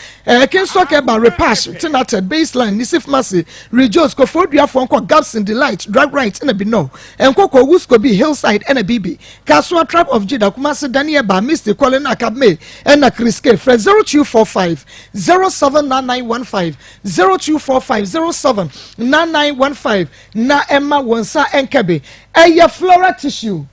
Speaker 2: ken so ke ba repash tinated baseline nisif masi rejoice ko fodua fonko gaps in delight drug right na bi no enko ko wusko bi hillside na bibi kaso trap of Judah kuma se Daniel ba Mr. Colin Akabme na Chris K 0245 079915 0245 079915 na Emma wonsa enkabe eye flora tissue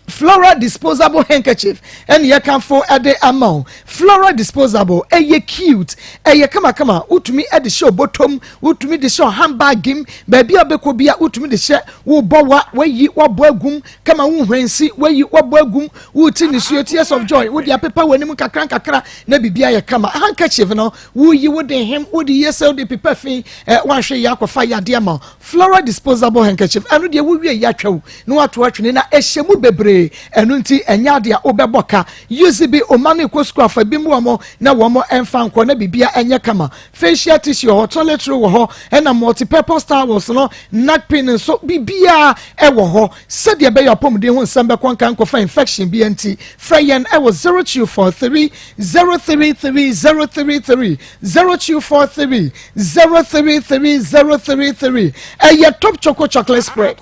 Speaker 2: Flora disposable handkerchief and ye can for a day amount. Flora disposable, ye cute, ye kama, utumi at the show bottom, utumi the show handbag him, baby abekobia, utumi the share, wo bowa, where ye wa boagum, kama when see where you wa boagum, utin the tears of joy, with your paper when you kakra, nebi bia kama, handkerchief, no, woo you would him, would ye sell the paper fee, one share yakwa fire diamond. Flora disposable handkerchief, and would ye would be a yacho, no what watching in a shemu bebre. Enunti enyadia obeboka use bi omane kwosku afa bi mu na womo emfa nko na bibia enye kama facial tissue ho toilet roll ho na multi-purpose towels no napkin so bibia e wo ho said be your pomde ho nsamba kwanka nko fa infection bi anti frayen e was 0243 033 033 0243 033 033 your top chocolate spread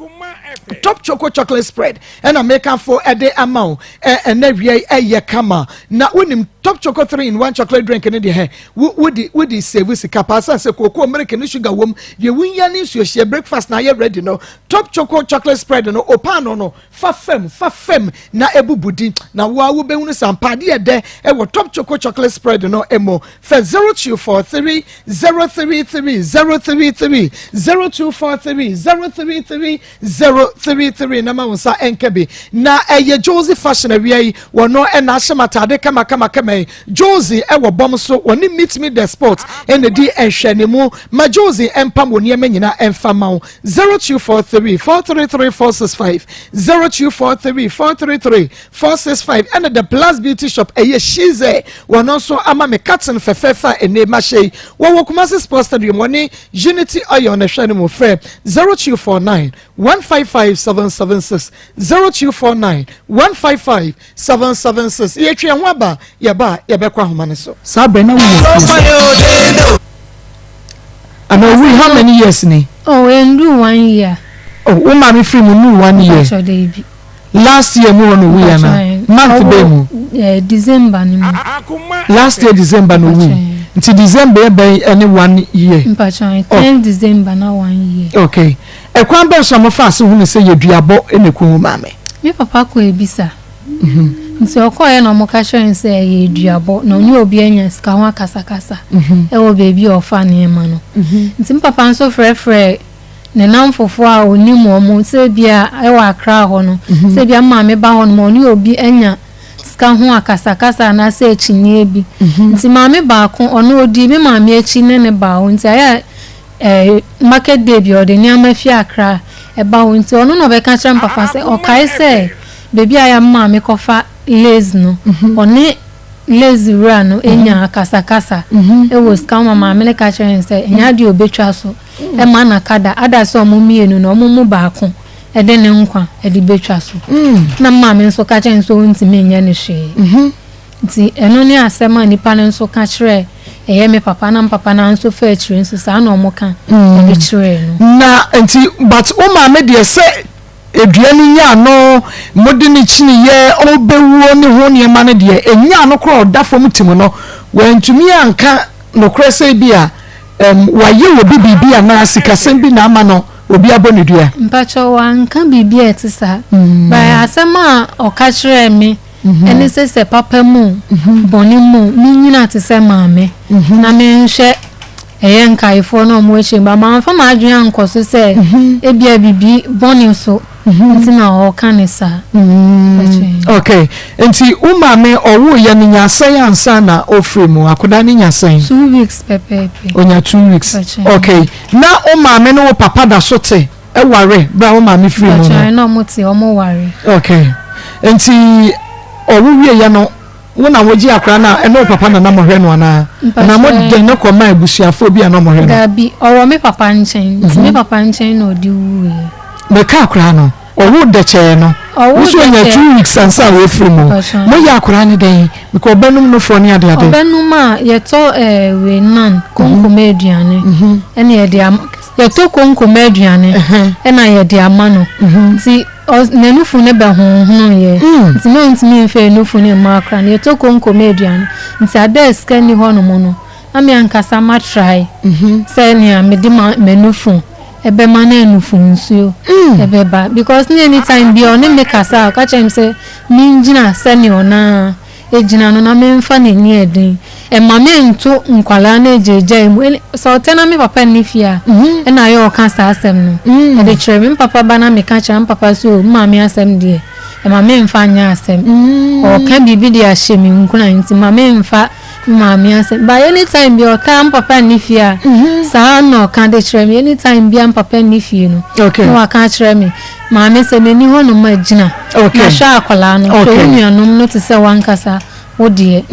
Speaker 2: top chocolate spread and I make for a day amount and every year kama na unim top chocolate 3-in-1 chocolate drink in the hair would say with the capacity say cocoa American sugar wom you win yanis you share breakfast now you ready no top chocolate spread no opano no fa fem na ebu budi na wa wo be unu sampa de de e wo top chocolate spread no emo fa 0243 033 033 0243 033 033 na ma wonsa enkebi na eye Josie fashion awia wono e na hyematade kama Josie e wo bom so woni meet me the sport en di ehwenemu ma Josie empam woni emanyina emfama 0243 433 465 0243 433 465 and the Plus Beauty Shop eye shize wono so ama me cotton fefefa ene ma shey wo Kumasi Sports Stadium woni Unity oil na hwenemu fe 0249 155 776 0249 155 776 yetwe ho aba yebekwa homane so sabe na wo and we how many years ni
Speaker 6: we do 1 year
Speaker 2: we mama free mu no 1 year last year mu no we na month be mu
Speaker 6: December ni mu
Speaker 2: last year December no we until December be any 1 year
Speaker 6: mpachan 10 December na 1 year
Speaker 2: okay e kwan be so mo fa se hu ne se yeduabo eneku mame
Speaker 6: me papa ko ebisa nti okoye na mo ka hwe se yeduabo na oni obi anya ska ho akasakasa e wo baby ofa ne ma no nti papa nso frefre ne namfofo a oni mo mo se bia e wa akra ho no se bia mama ba ho no oni obi anya ska ho akasakasa na se echinie bi nti mama ba ko ono odi me mama echi ne ba ho nti aya market day bi odi ni amafi akra e ba ho nti ono no be ka chira papa se okai se baby aya mama kofa lazy no oni lazy run no enya akasakasa e wo ska mama me ka chira se enya di obetwa so e ma na kada ada so mo mienu no mo ba ko e de ne nkwa e di betwa so na mama nso ka chira nso ntimi enya ne hwe nti eno ni asema nipa ne nso ka chira eye me papa na nso fa chira nso sa na omo ka e chira no
Speaker 2: na nti but o mama de se eduani nya no modini chini ye obewuo ne ho ne ma ne de enya no kro da fom timu no wantumi anka no krese bia waye wo bibia na sikasem bi na ama no obi abone dua
Speaker 6: mpacho wanka bibia etisa ba asema okachire mi ene se papa mu boni mu mi nyina tise maame na me nhwe eye nkaifo no mo eche ba ma fa ma adwen ankoso se ebia bibi boni so ntina o kanisa
Speaker 2: okay enti umame owo ya ni nyasan ansa na ofre mu akoda ni nyasan
Speaker 6: 2 weeks pepe
Speaker 2: onya 2 weeks okay na umame no papa da sote e ware bra umame free mu
Speaker 6: no mo ti o mo ware
Speaker 2: okay enti owo wie ya no wona woji akra na eno papa na na mohwe no na mo de no koma ebusuafo bi na mohwe no
Speaker 6: gabi owo me papa nchen ti me papa nchen no di wuwe
Speaker 2: me ka akra no owo de che no wuso nya 2 weeks ansa we free mo ya akra ni den because benum no fo ni ade
Speaker 6: benum a ye to we nan konkoma aduane ene ye de ye to konkoma aduane ena ye de ama no nti nenufu ne be honhon ye nti no ntimi mfe nenufu ne makra ne to konkoma aduane nti adesk ni ho no mo no ami ankasa ma try say ni amedi menufu ebe mana enufu nsuo ebe ba because anytime bi on me kasa ka chem say minjina senior na ejina no na memfa na ni edin e mama nto nkwala na ejeje mu so tena me papa ni fia e na yo ka sa asem no e de chere me papa ba na me ka chere papa so mama asem de e mama mfa nya asem o ka bibi de ahye me nkuna nti mama mfa mama asem ba anytime bi o ka papa ni fia sa no ka de chere me anytime bi papa ni fie no no ka chere me mama se me ni ho no ma gina na sha akwala no so nuanom no te se wankasa odie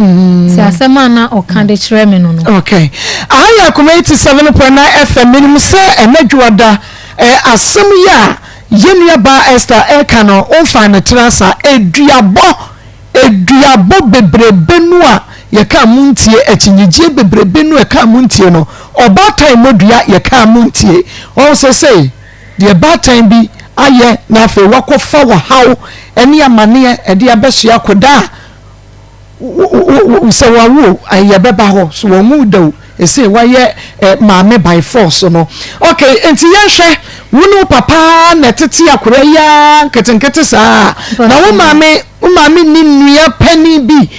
Speaker 6: se asema na o ka de chere me no
Speaker 2: okay aya Akoma 87.9 FM minimum se enadwoda asem ya yenua ba Esther eka no onfa ne trasa eduabo bebrebe nu a ye ka muntie achinyegye bebrebe nu e ka muntie no obatan modua ye ka muntie on se de batan bi aye na afi wakofa wa haw ene amane e de abesua koda se wawo aye beba ho so womu daw ese waye maame by force no okay enti yenhwe wonu papa na tete akora ya ketenkete saa na wo maame ni nua pani bi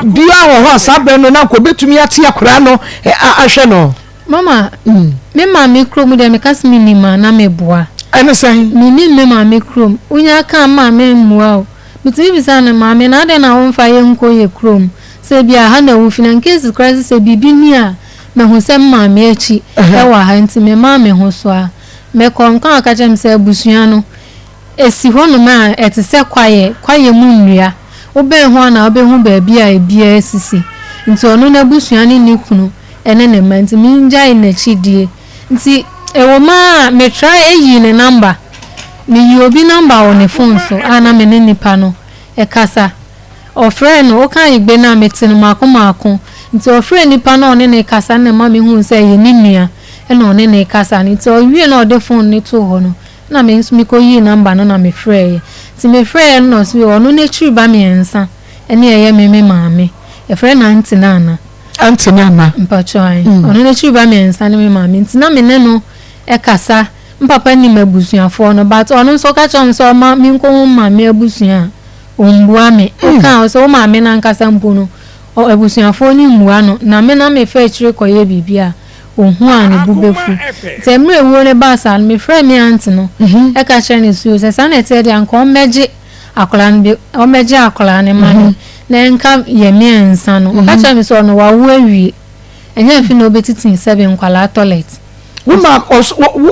Speaker 2: bia ho asabe no na ko betumi ate akora no ahwe no
Speaker 6: mama me maame krom de me kasmi ni ma na meboa
Speaker 2: ene san
Speaker 6: ni me maame krom unya ka maame mmua o bitimi bisa na maame na de na won fa ye nko ye krom se bia ha na wo finan case crisis se bibi ni a me ho se maame achi e wa ha nti me maame ho so a me konkan aka chem se abusua no esi ho no ma etese kwaye mu nnua obe ho na obe hu ba bia ebia esisi nti ono na abusua ni kunu ene ne ma nti minja ina chidie nti ewo ma me try eyi ne number me yi obi number on the phone so ana me ne nipa no e kasa o friend o kan igbe na metinu mako nti o friend nipa na one ne kasa na ma me hu se ye ni nua e na one ne kasa ni to wie na o de phone ni to ho no na me nso mi ko yi number no na me frɛ ti me frɛ no so ono na tru ba me ensa ene ye me maame e frɛ na antinana mpachoi ono na tru ba me ensa ne me maame ntina me ne no e kasa mpapa ni mabusuafo no but ono nso ka chon so ma mi nko maame abusua ombua me o ka so maame na nkasa mpu no o abusuafo ni mmua no na me na me fa chire koye bibia ohun ani bubefu temre ewo ne basa me frɛ me anti no e ka chere ne suo se sana ete de anko meje akola ne o meje akola ne mani na nka ye me ensa no o ka chere me so no wa wo awie enya fi no obetitin 7 nkwala toilet
Speaker 2: woma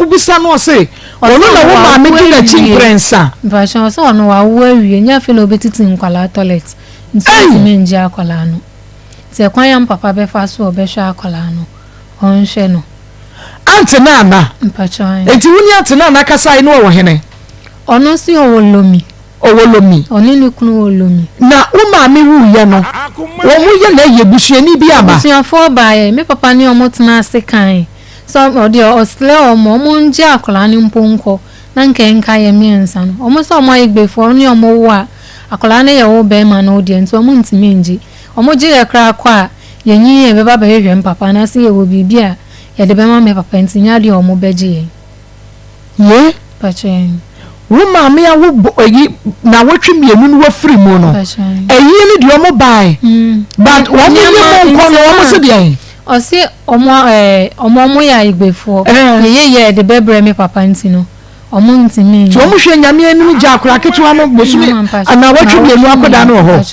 Speaker 2: ubisa no se ono na woma me gina chimprensa
Speaker 6: version so ono wa wo awie enya fi no obetitin nkwala toilet nti me nje akola no te kwan ya papa be fa so obehwa akola no onhwe no
Speaker 2: antinana
Speaker 6: mpachoi
Speaker 2: enti wuni antinana kasa ino wo hene
Speaker 6: ono si owolomi oni ni kunu olomi
Speaker 2: na uma me wu ye no wo mu ye na ye busuani bi ama
Speaker 6: busuafo baaye me papa ni omotena ase kan so odi osle omo nje akola ni mponko na nkenka ye miensa no omo so omo igbefo ni omo wo a akola ne ye wo be ma na odi enti omo ntimi nji omo je ye kra kwa yenyi ye beba be hwe papa na se ye wo bibia ye de be ma me papa enti nya de omo beje
Speaker 2: ye
Speaker 6: pache
Speaker 2: wo ma me awo yi na wotwe mienu no wafiri mu no eyi ni de omo bai but wo me ye mo no omo se de
Speaker 6: o se omo ya igbefo ye de bebre me papa enti no omo ntimi
Speaker 2: so omo hwe nyame anu gya akora ketwa no bosumi ana wotwe mienu akoda no ho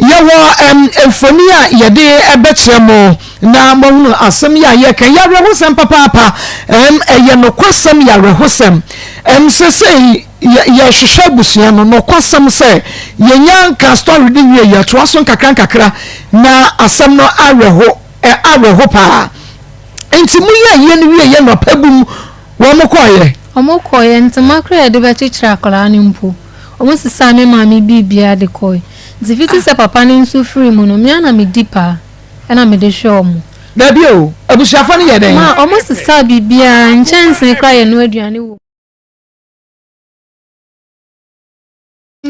Speaker 2: yewo emfoni a yede ebekyeremo na mohunu asem ya ye kan ya rehosem papa eye no kwasem ya rehosem sese ye hwehwe busua no kwasem se ye nyanka story di wie ye to aso nkakra na asem no areho pa enti mu ye no wie ye no pabum wo mo koye
Speaker 6: ntima kra de be chichira akora ni mpo omo sisa me mami bibia de koye zifiti se papa ni nsu free mu no me ana me dipa ana me de show mu
Speaker 2: da bi o abusuafo ni ye den
Speaker 6: ma almost sa bibia nchanse kra ye no aduane wo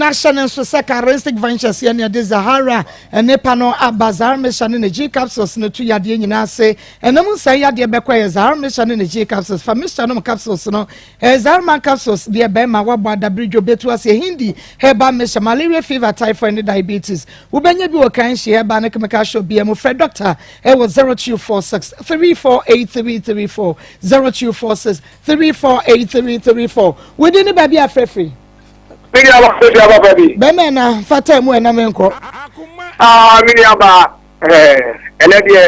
Speaker 2: national so secondary ventures ya de Zahara ene pano abazar mission ne G capsules no to yade nyina se enam say yade bekwa Zahara mission ne G capsules fa mission no capsules no Zahara capsules de be ma wabo adabridwo betu ase hindi heba mission malaria fever typhoid and diabetes ubenya bi wokan hye heba ne chemical show bi am fred doctor e was 0246 348334 0246 348334 within the baby afrefi
Speaker 4: Mini aba se aba baby.
Speaker 2: Beme na fata mu na menko.
Speaker 4: Mini aba ene die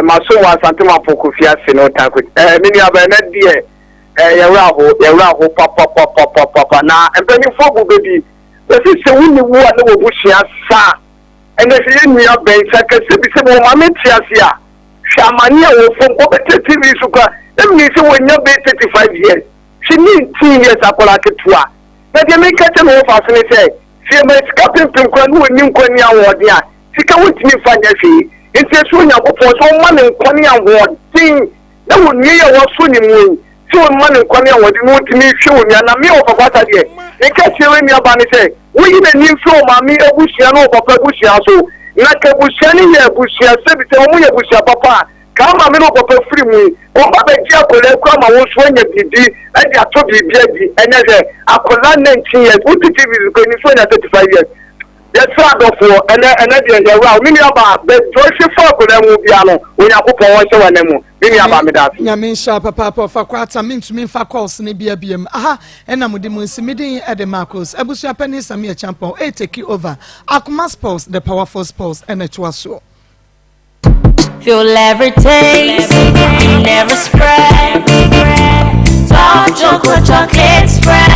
Speaker 4: maso wa santema pokofi ase no tanko. Mini aba ene die yewra ho papa na empeni fogu baby. Esi se wuni wo na wo bushia sa. Ene se yenu ya ben sakase bi se mo mameti ase a. Shamani wo fon ko bete TV suka. Emi se wo nya be 35 years. She need 10 years akola ketua. But you make it no fascinating. See, my scaping to Quanu and New Quania Ward, yeah. She can't wait me find a fee. It's a soon for so money in Quania Ward. Thing that would near was swimming. So money in Quania Ward, you want to me show me and a meal of what I get. They catch you in your banner say, we even need so, mammy, a bushiano, papa bushia, so like a bushani, a bushia, said it's only a bushia, papa. Come a middle of a free me. Oh, Papa Jacob, come and swing a PD, and you are totally busy. And as a colon 19 years, what the TV is going to swing at 35 years. That's what for and then you're around. Many about the Joyce Falcon will be on when you put on one and them. Many about me that.
Speaker 2: Yamin Sharp, Papa, for quite some means to me for calls in BM. Aha, and I'm with the Musimeeting at the Maa Akos. Abusia Penny, Samia Champo, a take you over. Akoma's pulse, the powerful pulse, and it was so.
Speaker 17: Feel every taste, never spread. Dark chocolate spread.